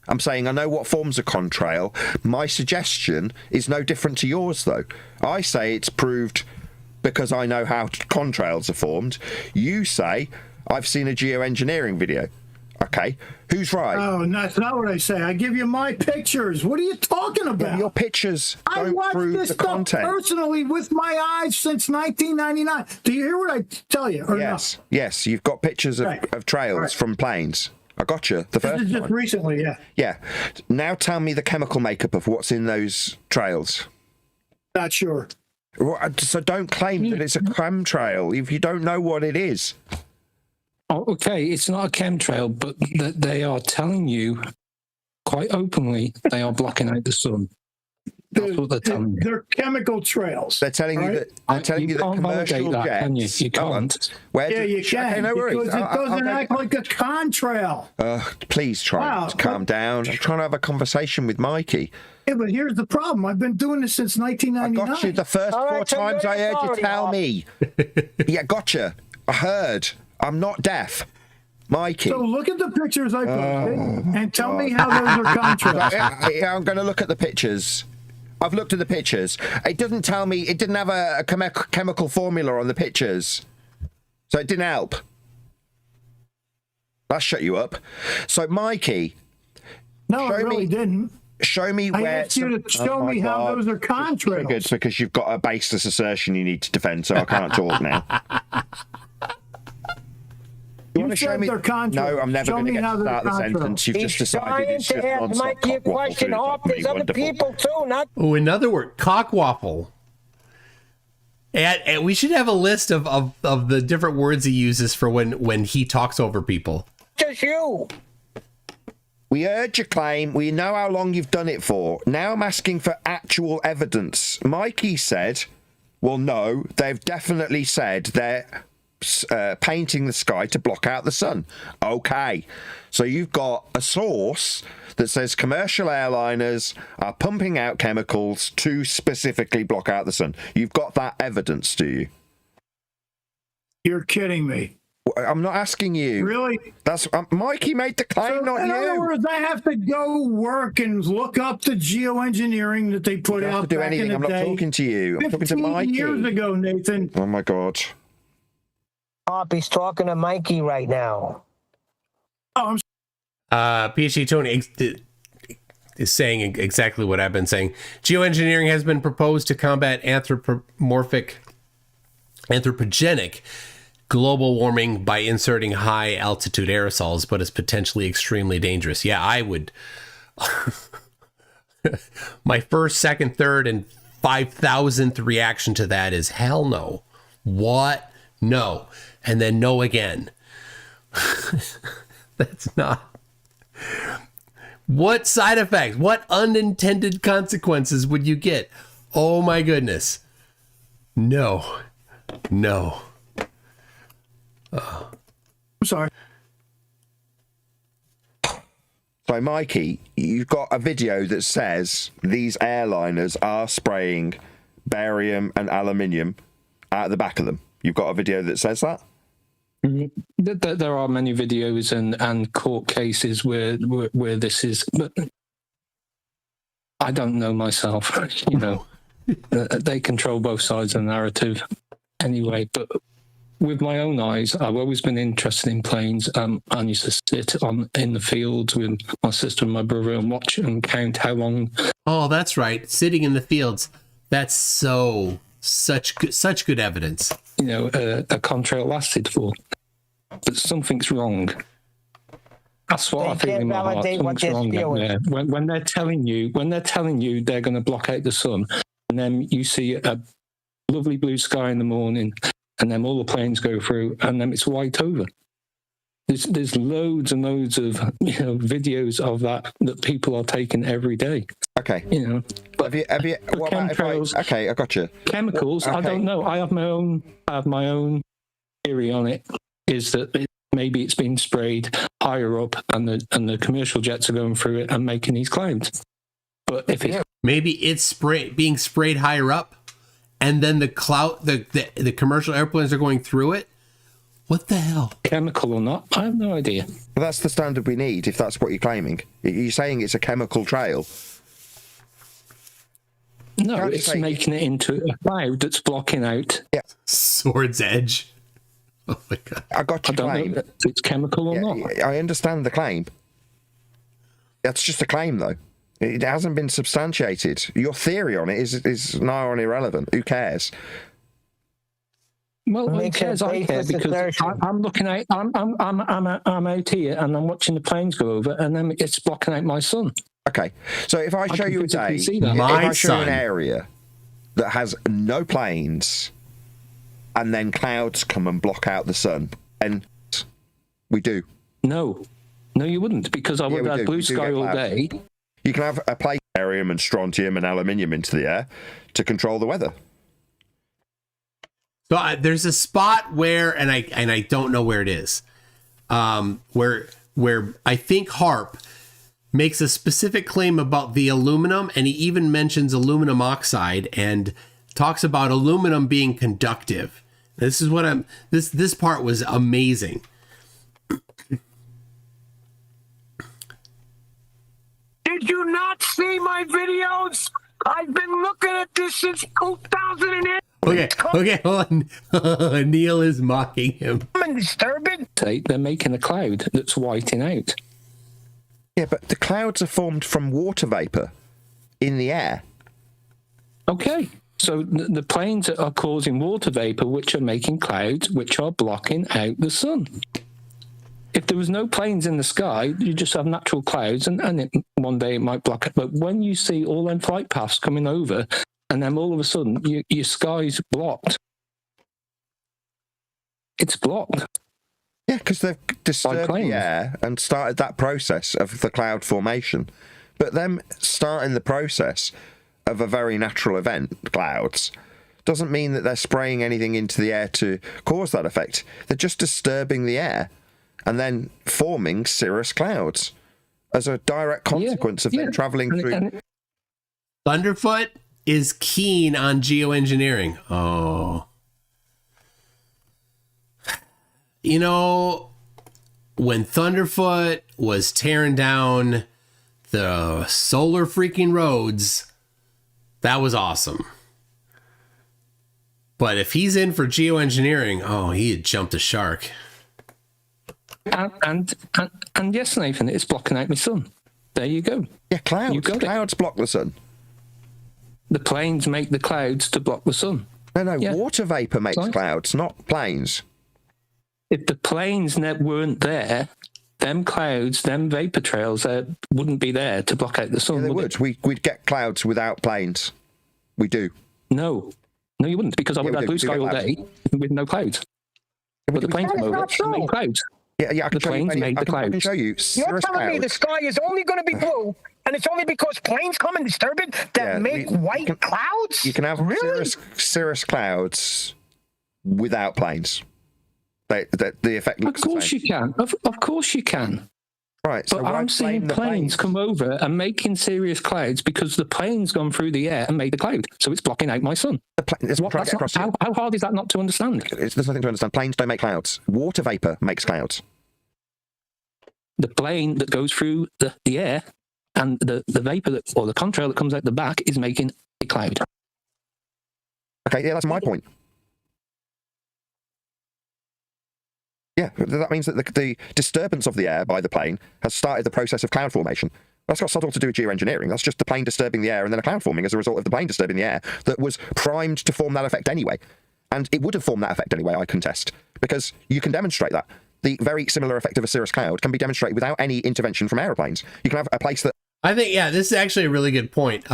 I'm saying I know what forms a contrail. My suggestion is no different to yours, though. I say it's proved because I know how contrails are formed. You say I've seen a geoengineering video. Okay, who's right? Oh, that's not what I say. I give you my pictures. What are you talking about? Yeah, your pictures I don't watched prove this the stuff content. personally with my eyes since 1999. Do you hear what I tell you? Or Yes, yes, you've got pictures of trails from planes. I got you the first This is just time. recently, yeah. Yeah. Now tell me the chemical makeup of what's in those trails. Not sure. So don't claim that it's a chemtrail if you don't know what it is. Oh, okay, it's not a chemtrail, but they are telling you quite openly they are blocking out the sun. That's what they're telling you. They're chemical trails. They're telling you that. They're telling you that can't commercial validate that, jets. can you? You can't. Yeah, you can. Okay, no worries. Because it doesn't act like a contrail. Please try to calm down. I'm trying to have a conversation with Mikey. Yeah, but here's the problem. I've been doing this since 1999. I got you the first 4 times I heard you tell me. Yeah, gotcha. I heard. I'm not deaf. Mikey. So look at the pictures I posted and tell me how those are contrails. Yeah, I'm going to look at the pictures. I've looked at the pictures. It doesn't tell me. It didn't have a chemical formula on the pictures, so it didn't help. That shut you up. So, Mikey. No, I really didn't. Show me where. I asked you to show me how those are contrails. Good, because you've got a baseless assertion you need to defend, so I can't talk now. You want to show me? No, I'm never going to get to start the sentence. You've just decided it's just ask Mikey a question. There's other people too, not. Oh, in other words, cockwaffle. And we should have a list of the different words he uses for when he talks over people. Just you. We heard your claim. We know how long you've done it for. Now I'm asking for actual evidence. Mikey said, well, no, they've definitely said they're painting the sky to block out the sun. Okay. So you've got a source that says commercial airliners are pumping out chemicals to specifically block out the sun. You've got that evidence, do you? You're kidding me. I'm not asking you. Really? That's Mikey made the claim, so not you. In other words, I have to go work and look up the geoengineering that they put out do back anything. in the I'm not day. talking to you. I'm talking to Mikey. 15 years ago, Nathan. Oh my God. He's talking to Mikey right now. Oh, I'm PhD Tony is saying exactly what I've been saying. Geoengineering has been proposed to combat anthropogenic global warming by inserting high altitude aerosols, but is potentially extremely dangerous. Yeah, I would. My first, second, third, and 5,000th reaction to that is hell no. What? No. And then no again. That's not. What side effects? What unintended consequences would you get? Oh my goodness. No. No. I'm sorry. So, Mikey, you've got a video that says these airliners are spraying barium and aluminium out the back of them. You've got a video that says that? There are many videos and court cases where this is, but I don't know myself. You know, they control both sides of the narrative anyway. But with my own eyes, I've always been interested in planes. I used to sit in the fields with my sister and my brother and watch and count how long. Oh, that's right, sitting in the fields. That's such good evidence. You know, a contrail lasted for. But something's wrong. That's what I feel in my heart. Something's wrong there. When they're telling you they're going to block out the sun, and then you see a lovely blue sky in the morning, and then all the planes go through, and then it's white over. There's loads and loads of videos of that people are taking every day. Okay. You know, but have you what about chemtrails? Okay, I got you. Chemicals. Okay. I don't know. I have my own theory on it. Is that maybe it's been sprayed higher up, and the commercial jets are going through it and making these claims. But if maybe it's being sprayed higher up, and then the commercial airplanes are going through it. What the hell? Chemical or not? I have no idea. Well, that's the standard we need. If that's what you're claiming, you're saying it's a chemical trail. No, it's making it into a cloud that's blocking out. Yeah. Sword's edge. Oh my God. I got your claim. If it's chemical or not. I understand the claim. That's just a claim, though. It hasn't been substantiated. Your theory on it is now on irrelevant. Who cares? Well, who cares? I care because I'm looking at. I'm out here and I'm watching the planes go over, and then it's blocking out my sun. Okay, so if I show you a day, if I show you an area that has no planes, and then clouds come and block out the sun, and we do. No, you wouldn't, because I would have blue sky all day. You can have a plate barium and strontium and aluminium into the air to control the weather. So there's a spot where, and I don't know where it is, where I think Harp makes a specific claim about the aluminum, and he even mentions aluminum oxide and talks about aluminum being conductive. This is what this part was amazing. Did you not see my videos? I've been looking at this since 2008. Okay, hold on. Neil is mocking him. I'm disturbing. They're making a cloud that's whiting out. Yeah, but the clouds are formed from water vapor in the air. Okay. So the planes are causing water vapor, which are making clouds, which are blocking out the sun. If there was no planes in the sky, you just have natural clouds, and one day it might block it. But when you see all them flight paths coming over, and then all of a sudden your sky's blocked, it's blocked. Yeah, because they've disturbed the air and started that process of the cloud formation. But them starting the process of a very natural event, clouds, doesn't mean that they're spraying anything into the air to cause that effect. They're just disturbing the air and then forming cirrus clouds as a direct consequence of them traveling through. Thunderfoot is keen on geoengineering. Oh. You know, when Thunderfoot was tearing down the solar freaking roads, that was awesome. But if he's in for geoengineering, oh, he'd jump the shark. And yes, Nathan, it's blocking out my sun. There you go. Yeah, clouds block the sun. The planes make the clouds to block the sun. No, water vapor makes clouds, not planes. If the planes weren't there, them clouds, them vapor trails wouldn't be there to block out the sun. Yeah, they would. We'd get clouds without planes. We do. No, you wouldn't, because I would have blue sky all day with no clouds. But the planes come over and make clouds. Yeah, I can the planes made the clouds. I can show you. You're telling me the sky is only going to be blue, and it's only because planes come and disturb it that make white clouds? You can have cirrus clouds without planes. The effect looks the same. Of course you can. Of course you can. Right. But I'm seeing planes come over and making serious clouds because the plane's gone through the air and made the cloud. So it's blocking out my sun. How hard is that not to understand? There's nothing to understand. Planes don't make clouds. Water vapor makes clouds. The plane that goes through the air and the vapor or the contrail that comes out the back is making a cloud. Okay, yeah, that's my point. Yeah, that means that the disturbance of the air by the plane has started the process of cloud formation. That's got something to do with geoengineering. That's just the plane disturbing the air and then a cloud forming as a result of the plane disturbing the air that was primed to form that effect anyway. And it would have formed that effect anyway, I contest, because you can demonstrate that. The very similar effect of a cirrus cloud can be demonstrated without any intervention from aeroplanes. You can have a place that... I think, this is actually a really good point,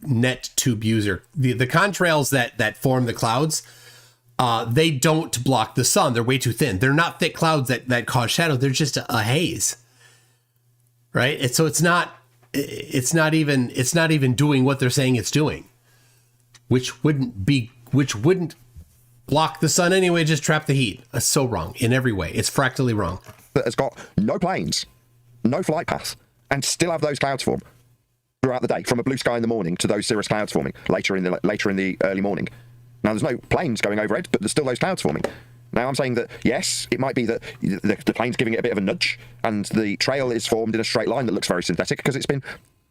Net Tube User. The contrails that form the clouds... they don't block the sun. They're way too thin. They're not thick clouds that cause shadow. They're just a haze, right? And so it's not even doing what they're saying it's doing, which wouldn't block the sun anyway. Just trap the heat. That's so wrong in every way. It's fractally wrong. That has got no planes, no flight path, and still have those clouds form throughout the day, from a blue sky in the morning to those cirrus clouds forming later in the early morning. Now, there's no planes going over it, but there's still those clouds forming. Now, I'm saying that, yes, it might be that the plane's giving it a bit of a nudge, and the trail is formed in a straight line that looks very synthetic because it's been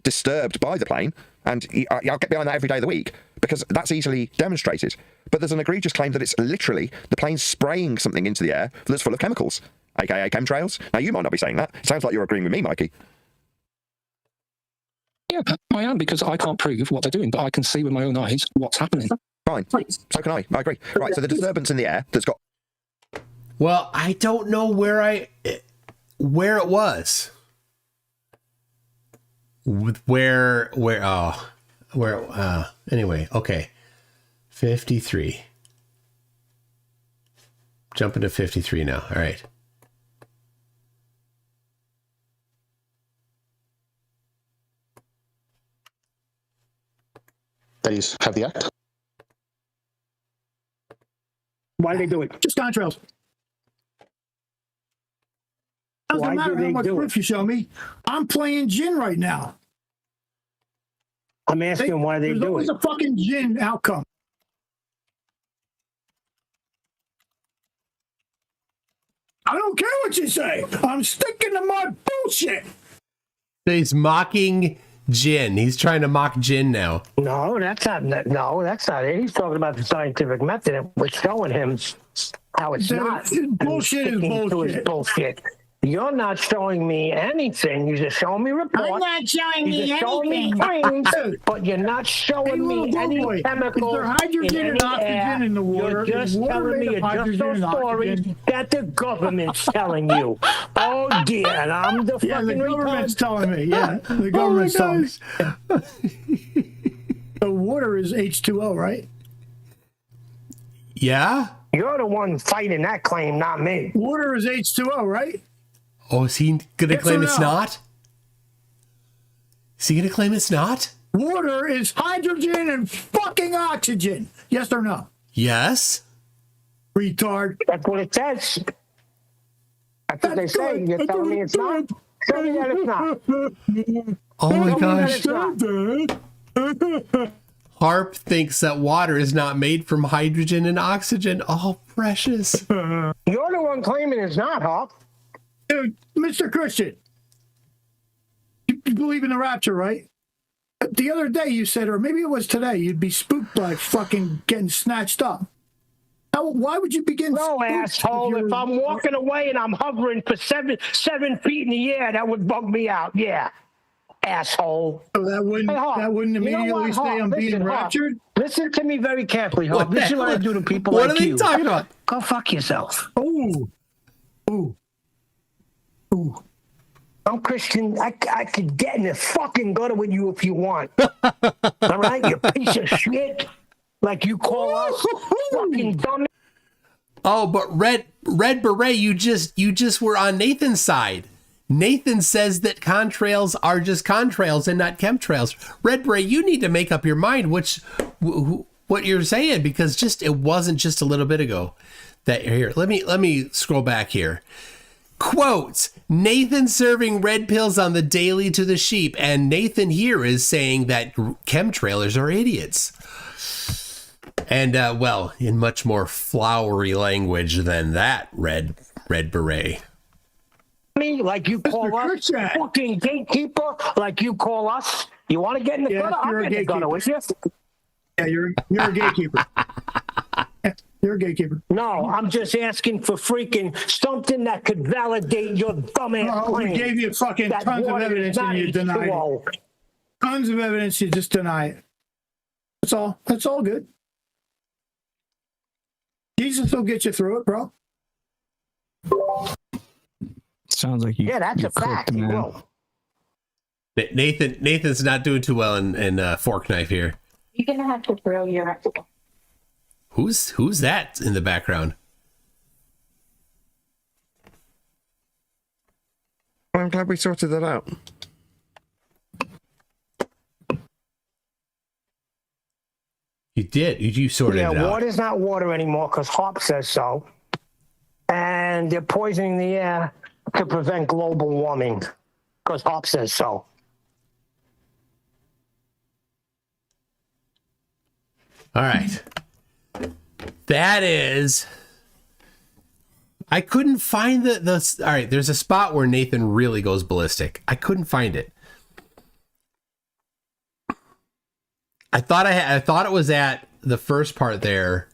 disturbed by the plane, and I'll get behind that every day of the week, because that's easily demonstrated. But there's an egregious claim that it's literally the plane spraying something into the air that's full of chemicals, aka chemtrails. Now, you might not be saying that. It sounds like you're agreeing with me, Mikey. Yeah, I am, because I can't prove what they're doing, but I can see with my own eyes what's happening. Fine. So can I. I agree. Right, so the disturbance in the air that's got... Well, I don't know where it was. Anyway, okay. 53. Jumping to 53 now. All right. They have the act. Why do they do it? Just contrails. Doesn't matter how much proof you show me. I'm playing gin right now. I'm asking why they do it. There's always a fucking gin outcome. I don't care what you say. I'm sticking to my bullshit. He's mocking Jin. He's trying to mock Jin now. No, that's not. No, that's not it. He's talking about the scientific method, and we're showing him how it's not. Bullshit is bullshit. Bullshit. You're not showing me anything. You're just showing me reports. I'm not showing You're me just showing me anything. claims, but you're not showing me any chemical. Is there hydrogen and oxygen in the water? You're just telling me just those stories that the government's telling you. Oh dear, and I'm the fucking the government's telling me. Yeah, the Oh government's telling me. The water is H2O, right? Yeah? You're the one fighting that claim, not me. Water is H2O, right? Oh, is he going to Yes claim or it's no? not? Is he going to claim it's not? Water is hydrogen and fucking oxygen. Yes or no? Yes. Retard. That's what it says. That's what they say. You're telling me it's not? Tell me that it's not. Oh my Tell me gosh. that it's not. Harp thinks that water is not made from hydrogen and oxygen. Oh, precious. You're the one claiming it's not, Hawk. Dude, Mr. Christian, you believe in the rapture, right? The other day you said, or maybe it was today, you'd be spooked by fucking getting snatched up. Why would you begin? No, asshole. If I'm walking away and I'm hovering for seven feet in the air, that would bug me out. Yeah, asshole. So that wouldn't immediately say I'm being raptured. Listen to me very carefully, Hawk. This is what I do to people like you. What are they talking about? Go fuck yourself. Ooh. I'm Christian. I could get in the fucking gutter with you if you want. All right, you piece of shit. Like you call us fucking dumb. Oh, but Red Beret, you just were on Nathan's side. Nathan says that contrails are just contrails and not chemtrails. Red Beret, you need to make up your mind what you're saying, because just it wasn't just a little bit ago that here. Let me scroll back here. Quote, Nathan serving red pills on the daily to the sheep, and Nathan here is saying that chemtrailers are idiots. And, well, in much more flowery language than that, Red Beret. Me, like you call us fucking gatekeeper, like you call us. You want to get in the gutter? I'll get in the gutter with you. Yeah, you're a gatekeeper. You're a gatekeeper. No, I'm just asking for freaking something that could validate your dumbass claim. We gave you fucking tons of evidence and you denied it. Tons of evidence, you just deny it. That's all. That's all good. Jesus will get you through it, bro. Sounds like you. Yeah, that's a fact. He will. Nathan's not doing too well in Fork Knife here. You're gonna have to throw your. Who's that in the background? I'm glad we sorted that out. You did. You sorted it out. Yeah, water's not water anymore because Harp says so. And they're poisoning the air to prevent global warming because Harp says so. All right. That is... I couldn't find the... All right, there's a spot where Nathan really goes ballistic. I couldn't find it. I thought it was at the first part there,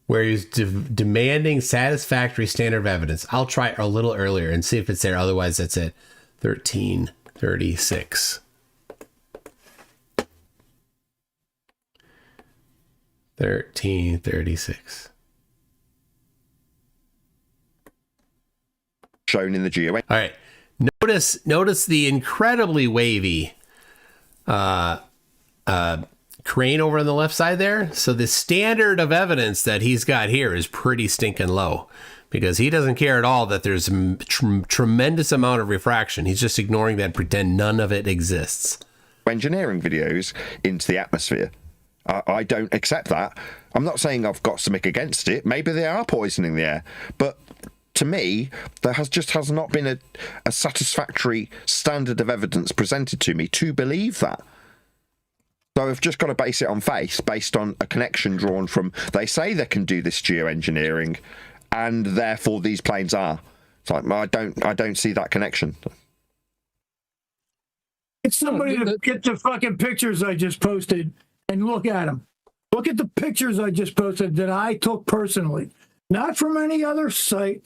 where he's demanding satisfactory standard of evidence. I'll try it a little earlier and see if it's there. Otherwise, that's at 1336. 1336. Shown in the geo. All right. Notice the incredibly wavy crane over on the left side there. So the standard of evidence that he's got here is pretty stinking low, because he doesn't care at all that there's a tremendous amount of refraction. He's just ignoring that and pretend none of it exists. Engineering videos into the atmosphere. I don't accept that. I'm not saying I've got something against it. Maybe they are poisoning the air, but to me, there has not been a satisfactory standard of evidence presented to me to believe that. So I've just got to base it on faith, based on a connection drawn from, they say they can do this geoengineering, and therefore these planes are. It's like, I don't see that connection. It's somebody to get the fucking pictures I just posted and look at them. Look at the pictures I just posted that I took personally, not from any other site.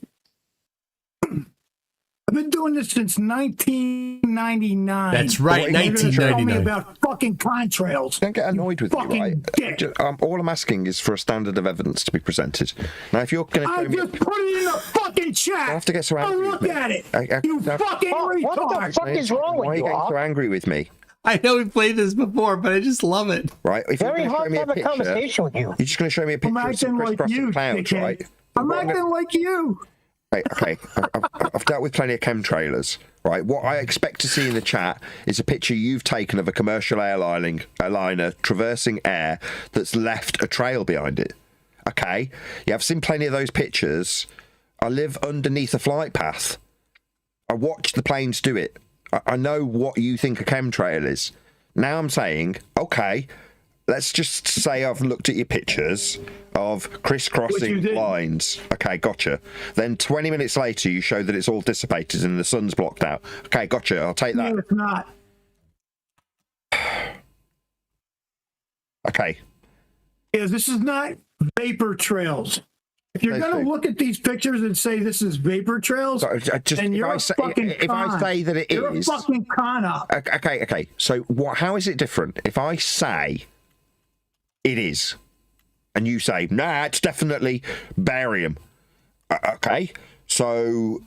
I've been doing this since 1999. That's right, 1999. Tell me about fucking contrails. Don't get annoyed with me, right? All I'm asking is for a standard of evidence to be presented. Now, if you're going to show me... I just put it in the fucking chat. I have to get so angry look at it. You fucking retard. What the fuck is wrong Why with are you you? getting so angry with me? I know we've played this before, but I just love it. Right? If Very you're hard to have a conversation with you. You're just going to show me a picture of some crisscrossing clouds, right? I'm acting like you. Okay. I've dealt with plenty of chemtrailers, right? What I expect to see in the chat is a picture you've taken of a commercial airliner traversing air that's left a trail behind it. Okay? Yeah, I've seen plenty of those pictures. I live underneath a flight path. I watch the planes do it. I know what you think a chemtrail is. Now I'm saying, okay, let's just say I've looked at your pictures of crisscrossing lines. Okay, gotcha. Then 20 minutes later, you show that it's all dissipated and the sun's blocked out. Okay, gotcha. I'll take that. No, it's not. Okay. Yeah, this is not vapor trails. If you're going to look at these pictures and say this is vapor trails, then you're a fucking con. If I say that it you're is... a fucking con up. Okay. So how is it different? If I say it is, and you say, nah, it's definitely barium. Okay, so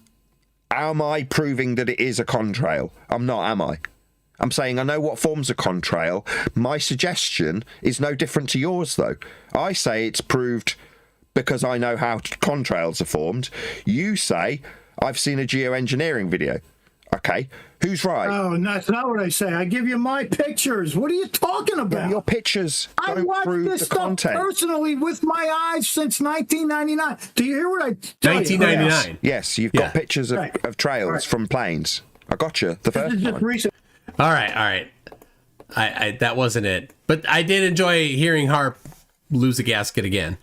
am I proving that it is a contrail? I'm not, am I? I'm saying I know what forms a contrail. My suggestion is no different to yours, though. I say it's proved because I know how contrails are formed. You say, I've seen a geoengineering video. Okay, who's right? Oh, that's not what I say. I give you my pictures. What are you talking about? Your pictures I don't watched prove this the stuff content. personally with my eyes since 1999. Do you hear what I tell 1999. Yes, you've got pictures of trails from planes. I got you the first This is just time. recent. All right. I that wasn't it, but I did enjoy hearing Harp lose a gasket again.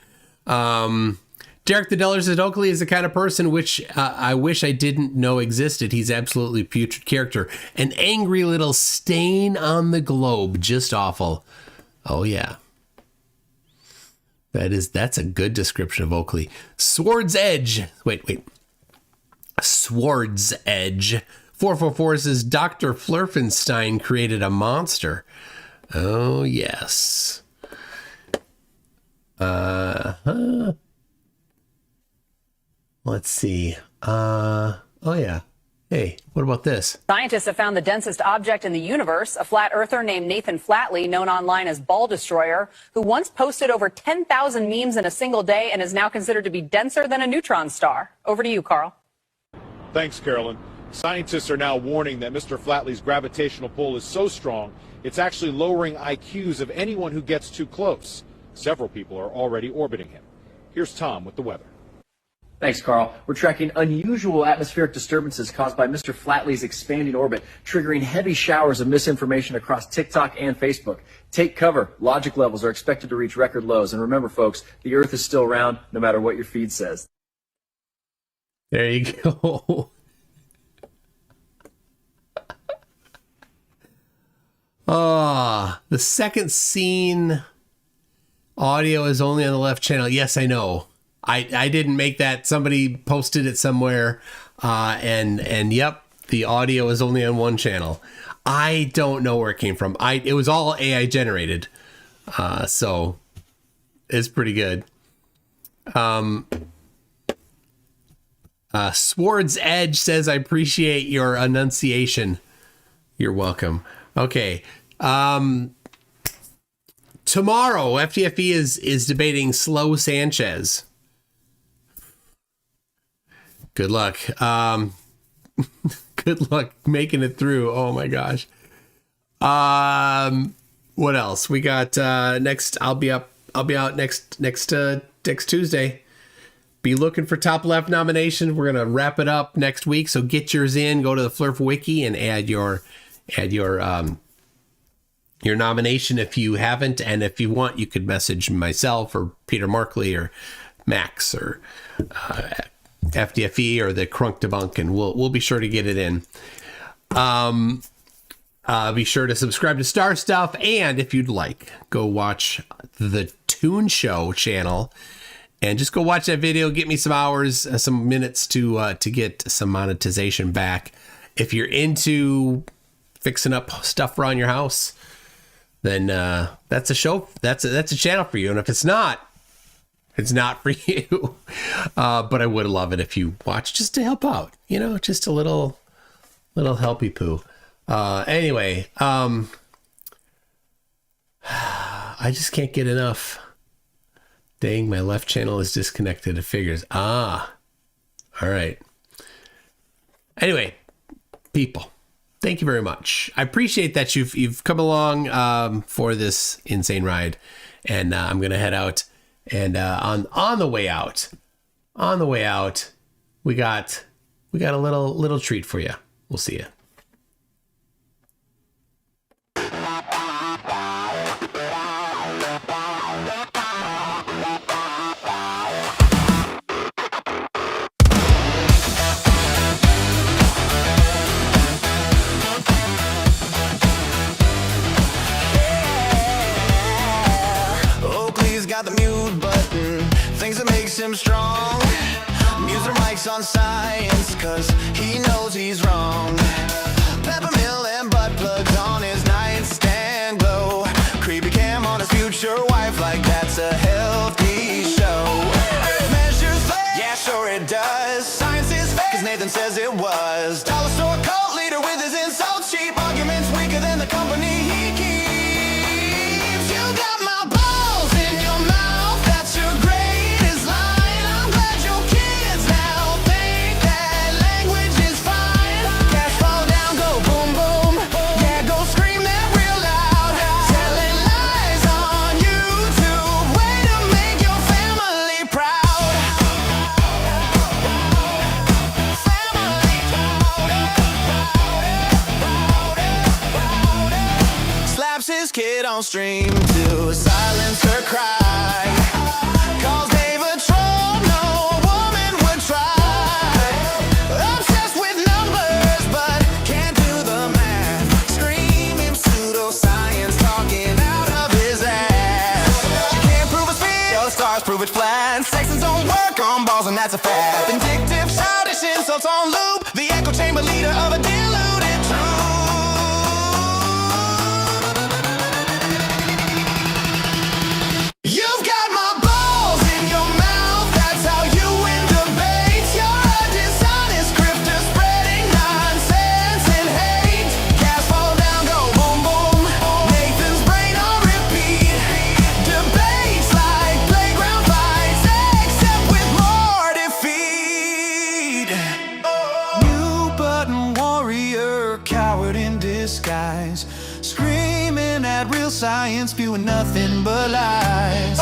Derek the Deller says Oakley is the kind of person which I wish I didn't know existed. He's absolutely putrid character. An angry little stain on the globe. Just awful. Oh, yeah. That's a good description of Oakley. Sword's Edge. Wait. Sword's Edge. 444 says Dr. Flerfenstein created a monster. Oh, yes. Let's see. Oh, yeah. Hey, what about this? Scientists have found the densest object in the universe, a flat earther named Nathan Flatley, known online as Ball Destroyer, who once posted over 10,000 memes in a single day and is now considered to be denser than a neutron star. Over to you, Carl. Thanks, Carolyn. Scientists are now warning that Mr. Flatley's gravitational pull is so strong, it's actually lowering IQs of anyone who gets too close. Several people are already orbiting him. Here's Tom with the weather. Thanks, Carl. We're tracking unusual atmospheric disturbances caused by Mr. Flatley's expanding orbit, triggering heavy showers of misinformation across TikTok and Facebook. Take cover. Logic levels are expected to reach record lows. And remember, folks, the Earth is still round no matter what your feed says. There you go. The second scene audio is only on the left channel. Yes, I know. I didn't make that. Somebody posted it somewhere, and yep, the audio is only on one channel. I don't know where it came from. It was all AI generated, so it's pretty good. Sword's Edge says, I appreciate your enunciation. You're welcome. Okay. Tomorrow, FTFE is debating Slow Sanchez. Good luck. Good luck making it through. Oh my gosh. What else? We got next. I'll be out next Tuesday. Be looking for top left nomination. We're gonna wrap it up next week. So get yours in. Go to the Flerf Wiki and add your nomination if you haven't, and if you want, you could message myself or Peter Markley or Max or FDFE or the Crunk Debunk, and we'll be sure to get it in. Be sure to subscribe to Star Stuff, and if you'd like, go watch the Toon Show channel, and just go watch that video. Get me some hours, some minutes to get some monetization back. If you're into fixing up stuff around your house, then that's a show. That's a channel for you. And if it's not for you. But I would love it if you watch just to help out. Just a little helpy poo. Anyway, I just can't get enough. Dang, my left channel is disconnected. It figures. All right. Anyway, people, thank you very much. I appreciate that you've come along for this insane ride, and I'm gonna head out. And on the way out, we got a little treat for you. We'll see you. Oakley's got the mute button, things that makes him strong. Mutes her mics on science, cause he knows he's wrong. Peppermill and butt plugs on his nightstand glow. Creepy cam on his future wife, like that's a healthy show. Measures fake, yeah sure it does. Science is fake, cause Nathan says it was. Dollar store cult leader with his insults, cheap arguments weaker than the company he keeps. You got my balls in your mouth, that's your greatest line. I'm glad your kids now think that language is fine. Cash fall down, go boom boom, yeah go scream that real loud. Telling lies on YouTube, way to make your family proud. Slaps his kid on stream to silence her cry. Calls Dave a troll, no woman would try. Obsessed with numbers, but can't do the math. Screaming pseudoscience, talking out of his ass. She can't prove it's real, the stars prove it's flat. Sexons don't work on balls, and that's a fact. Vindictive, childish insults on loop. The echo chamber leader of a deluded truth. You've got my balls in your mouth, that's how you win debates. You're a dishonest grifter spreading nonsense and hate. Gas fall down, go boom boom. Nathan's brain on repeat. Debates like playground fights, except with more defeat. New button warrior, coward in disguise. Screaming at real science, spewing nothing but lies.